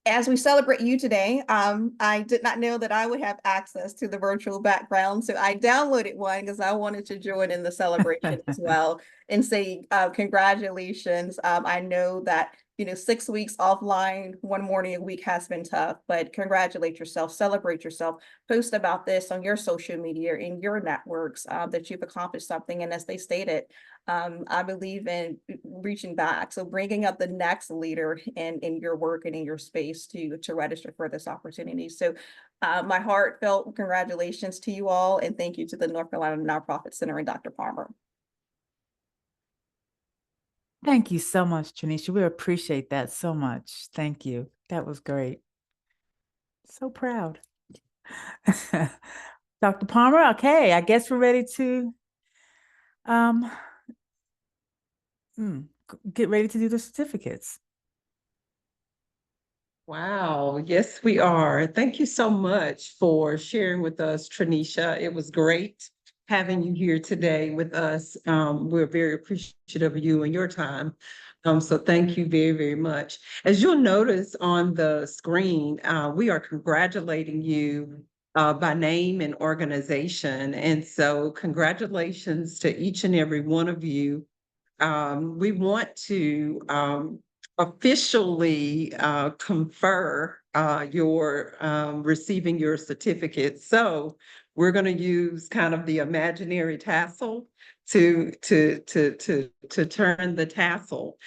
as we celebrate you today, I did not know that I would have access to the virtual background, so I downloaded one because I wanted to join in the celebration as well and say congratulations. I know that 6 weeks offline, one morning a week has been tough, but congratulate yourself, celebrate yourself, post about this on your social media, in your networks, that you've accomplished something. And as they stated, I believe in reaching back. So bringing up the next leader in your work and in your space to register for this opportunity. So my heartfelt congratulations to you all. And thank you to the North Carolina Nonprofit Center and Dr. Palmer. Thank you so much, Tranisha. We appreciate that so much. Thank you. That was great. So proud. Dr. Palmer, okay, I guess we're ready to get ready to do the certificates. Wow, yes, we are. Thank you so much for sharing with us, Tranisha. It was great having you here today with us. We're very appreciative of you and your time. So thank you very, very much. As you'll notice on the screen, we are congratulating you by name and organization. And so congratulations to each and every one of you. We want to officially confer your receiving your certificate. So we're going to use kind of the imaginary tassel to turn the tassel.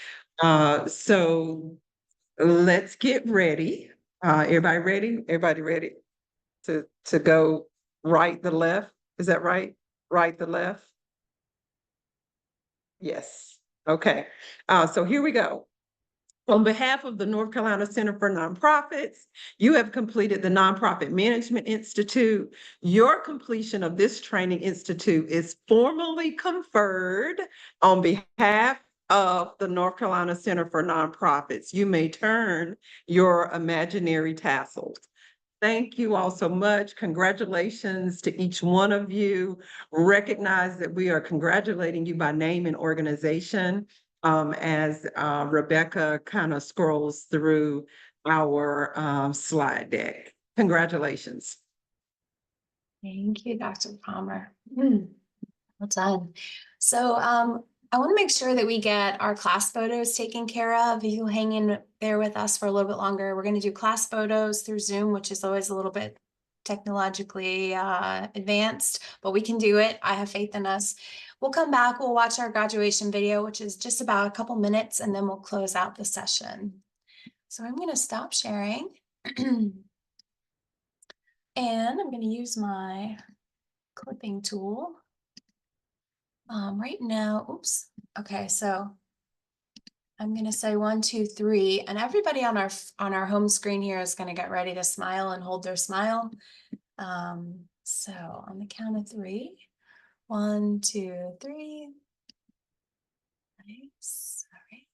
So let's get ready. Everybody ready? Everybody ready to go right the left? Is that right? Right the left? Yes. Okay. So here we go. On behalf of the North Carolina Center for Nonprofits, you have completed the Nonprofit Management Institute. Your completion of this training institute is formally conferred on behalf of the North Carolina Center for Nonprofits. You may turn your imaginary tassels. Thank you all so much. Congratulations to each one of you. Recognize that we are congratulating you by name and organization as Rebecca kind of scrolls through our slide deck. Congratulations. Thank you, Dr. Palmer. Well done. So I want to make sure that we get our class photos taken care of. If you hang in there with us for a little bit longer, we're going to do class photos through Zoom, which is always a little bit technologically advanced, but we can do it. I have faith in us. We'll come back, we'll watch our graduation video, which is just about a couple minutes, and then we'll close out the session. So I'm going to stop sharing. And I'm going to use my clipping tool. Right now, oops. Okay, so I'm going to say 1, 2, 3, and everybody on our home screen here is going to get ready to smile and hold their smile. So on the count of 3, 1, 2, 3. Nice. All right.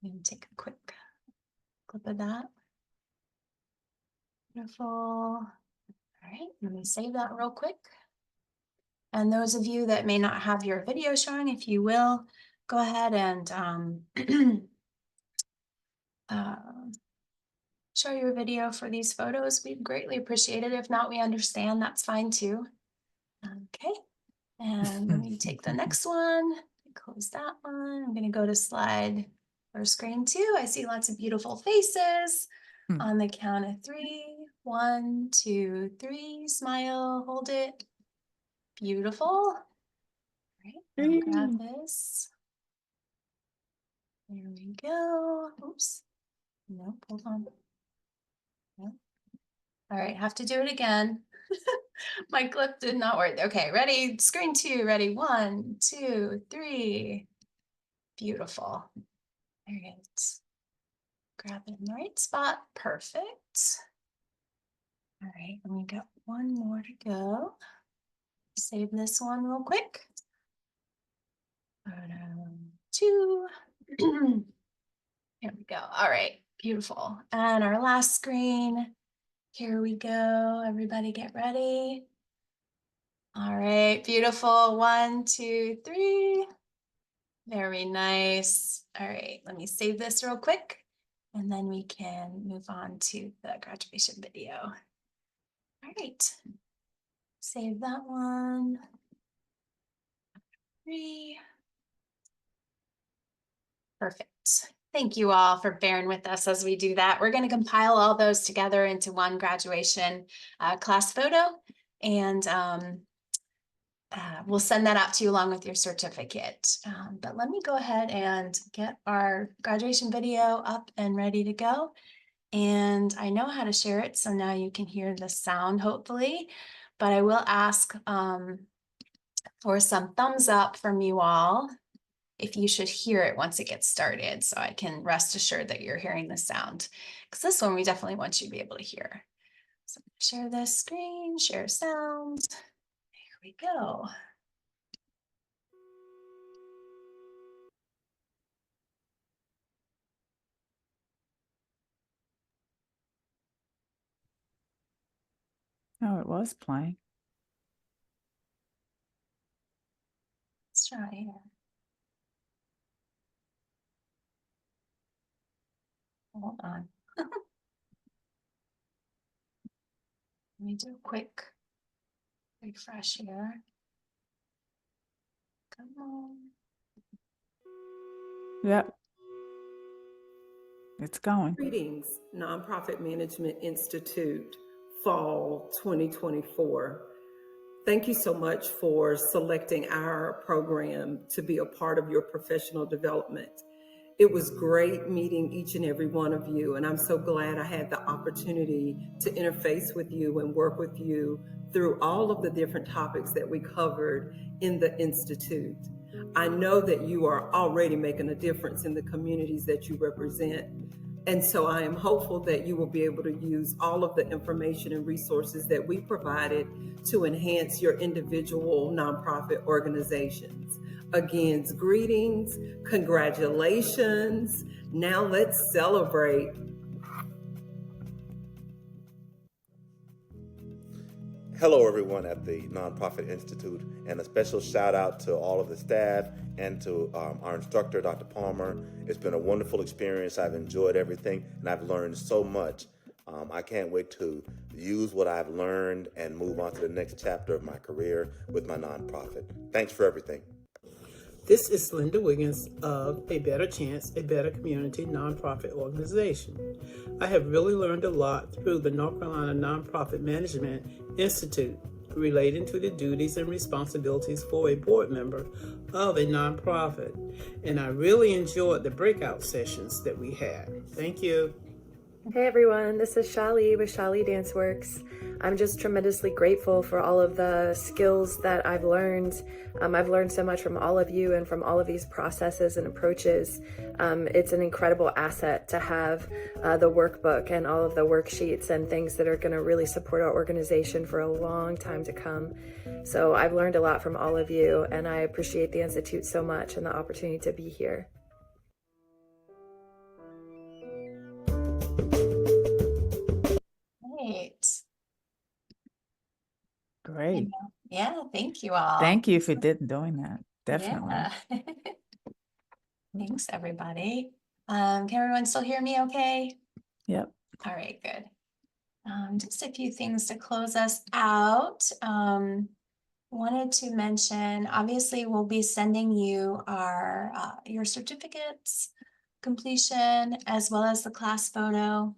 I'm going to take a quick clip of that. Beautiful. All right, let me save that real quick. And those of you that may not have your video showing, if you will, go ahead and show your video for these photos. We'd greatly appreciate it. If not, we understand. That's fine too. Okay. And let me take the next one. Close that one. I'm going to go to slide or screen 2. I see lots of beautiful faces. On the count of 3. 1, 2, 3. Smile. Hold it. Beautiful. All right. I'll grab this. There we go. Oops. Nope. Hold on. Nope. All right. Have to do it again. My clip did not work. Okay. Ready? Screen 2. Ready? 1, 2, 3. Beautiful. All right. Grab it in the right spot. Perfect. All right. And we got one more to go. Save this one real quick. 2. Here we go. All right. Beautiful. And our last screen. Here we go. Everybody get ready. All right. Beautiful. 1, 2, 3. Very nice. All right. Let me save this real quick. And then we can move on to the graduation video. All right. Save that one. 3. Perfect. Thank you all for bearing with us as we do that. We're going to compile all those together into one graduation class photo, and we'll send that out to you along with your certificate. But let me go ahead and get our graduation video up and ready to go. And I know how to share it, so now you can hear the sound, hopefully. But I will ask for some thumbs up from you all if you should hear it once it gets started, so I can rest assured that you're hearing the sound, because this one we definitely want you to be able to hear. So share this screen, share sound. Here we go. Oh, it was playing. Let's try here. Hold on. Let me do a quick refresh here. Come on. Yep. It's going. Greetings, Nonprofit Management Institute, Fall 2024. Thank you so much for selecting our program to be a part of your professional development. It was great meeting each and every one of you, and I'm so glad I had the opportunity to interface with you and work with you through all of the different topics that we covered in the Institute. I know that you are already making a difference in the communities that you represent. And so I am hopeful that you will be able to use all of the information and resources that we provided to enhance your individual nonprofit organizations. Again, greetings, congratulations. Now let's celebrate. Hello, everyone at the Nonprofit Institute, and a special shout out to all of the staff and to our instructor, Dr. Palmer. It's been a wonderful experience. I've enjoyed everything, and I've learned so much. I can't wait to use what I've learned and move on to the next chapter of my career with my nonprofit. Thanks for everything. This is Linda Wiggins of A Better Chance, a Better Community nonprofit organization. I have really learned a lot through the North Carolina Nonprofit Management Institute relating to the duties and responsibilities for a board member of a nonprofit. And I really enjoyed the breakout sessions that we had. Thank you. Hey everyone, this is Shali with Shali Dance Works. I'm just tremendously grateful for all of the skills that I've learned. I've learned so much from all of you and from all of these processes and approaches. It's an incredible asset to have the workbook and all of the worksheets and things that are going to really support our organization for a long time to come. So I've learned a lot from all of you, and I appreciate the Institute so much and the opportunity to be here. Great. Yeah, thank you all. Thank you for doing that. Definitely. Yeah. Thanks, everybody. Can everyone still hear me okay? Yep. All right, good. Just a few things to close us out. Wanted to mention, obviously, we'll be sending you our your certificates completion as well as the class photo.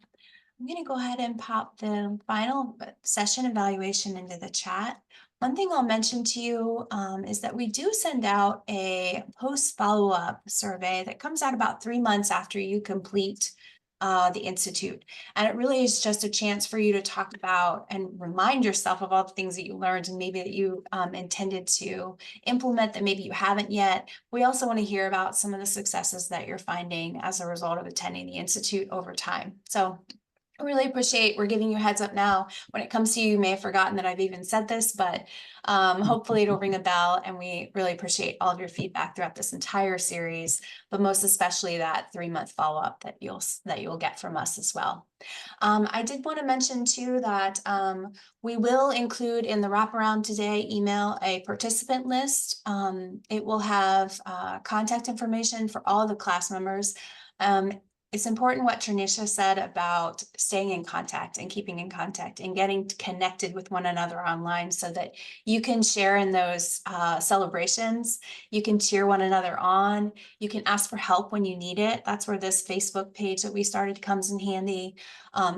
I'm going to go ahead and pop the final session evaluation into the chat. One thing I'll mention to you is that we do send out a post follow-up survey that comes out about 3 months after you complete the Institute. And it really is just a chance for you to talk about and remind yourself of all the things that you learned and maybe that you intended to implement that maybe you haven't yet. We also want to hear about some of the successes that you're finding as a result of attending the Institute over time. So I really appreciate, we're giving you a heads up now. When it comes to you, you may have forgotten that I've even said this, but hopefully it'll ring a bell, and we really appreciate all of your feedback throughout this entire series, but most especially that 3-month follow-up that you'll get from us as well. I did want to mention too that we will include in the wraparound today email a participant list. It will have contact information for all the class members. It's important what Trinisha said about staying in contact and keeping in contact and getting connected with one another online so that you can share in those celebrations. You can cheer one another on. You can ask for help when you need it. That's where this Facebook page that we started comes in handy.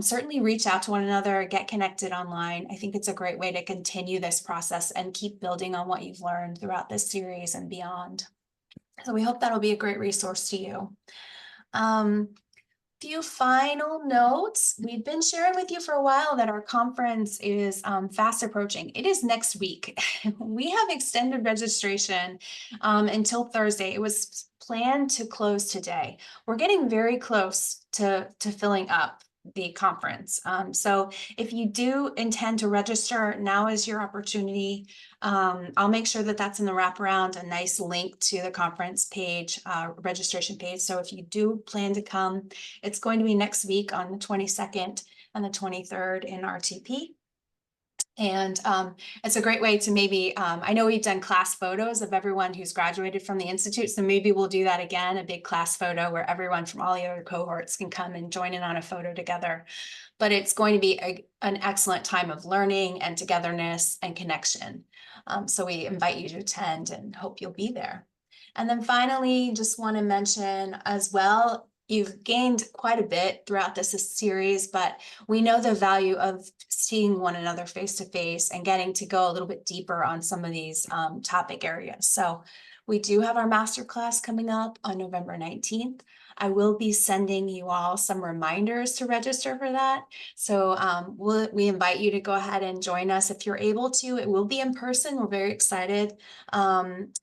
Certainly reach out to one another, get connected online. I think it's a great way to continue this process and keep building on what you've learned throughout this series and beyond. So we hope that'll be a great resource to you. Few final notes. We've been sharing with you for a while that our conference is fast approaching. It is next week. We have extended registration until Thursday. It was planned to close today. We're getting very close to filling up the conference. So if you do intend to register, now is your opportunity. I'll make sure that that's in the wraparound, a nice link to the conference page, registration page. So if you do plan to come, it's going to be next week on the 22nd and the 23rd in RTP. And it's a great way to maybe, I know we've done class photos of everyone who's graduated from the Institute, so maybe we'll do that again, a big class photo where everyone from all the other cohorts can come and join in on a photo together. But it's going to be an excellent time of learning and togetherness and connection. So we invite you to attend and hope you'll be there. And then finally, just want to mention as well, you've gained quite a bit throughout this series, but we know the value of seeing one another face to face and getting to go a little bit deeper on some of these topic areas. So we do have our masterclass coming up on November 19th. I will be sending you all some reminders to register for that. So we invite you to go ahead and join us if you're able to. It will be in person. We're very excited.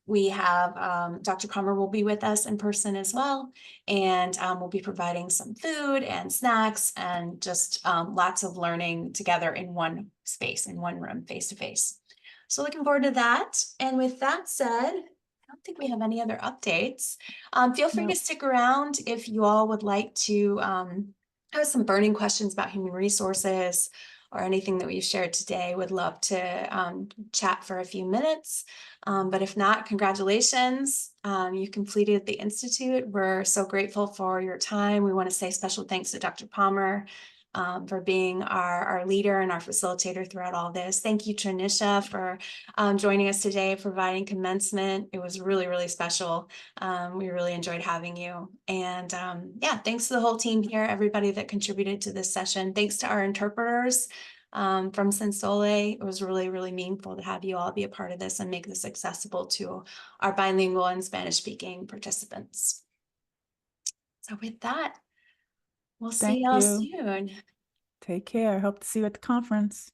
We have Dr. Palmer will be with us in person as well. And we'll be providing some food and snacks and just lots of learning together in one space, in one room, face to face. So looking forward to that. And with that said, I don't think we have any other updates. Feel free to stick around if you all would like to have some burning questions about human resources or anything that we've shared today. Would love to chat for a few minutes. But if not, congratulations. You completed the Institute. We're so grateful for your time. We want to say special thanks to Dr. Palmer for being our leader and our facilitator throughout all this. Thank you, Trinisha, for joining us today, providing commencement. It was really, really special. We really enjoyed having you. And yeah, thanks to the whole team here, everybody that contributed to this session. Thanks to our interpreters from Sensole. It was really, really meaningful to have you all be a part of this and make this accessible to our bilingual and Spanish-speaking participants. So with that, we'll see y'all soon. Take care. Hope to see you at the conference.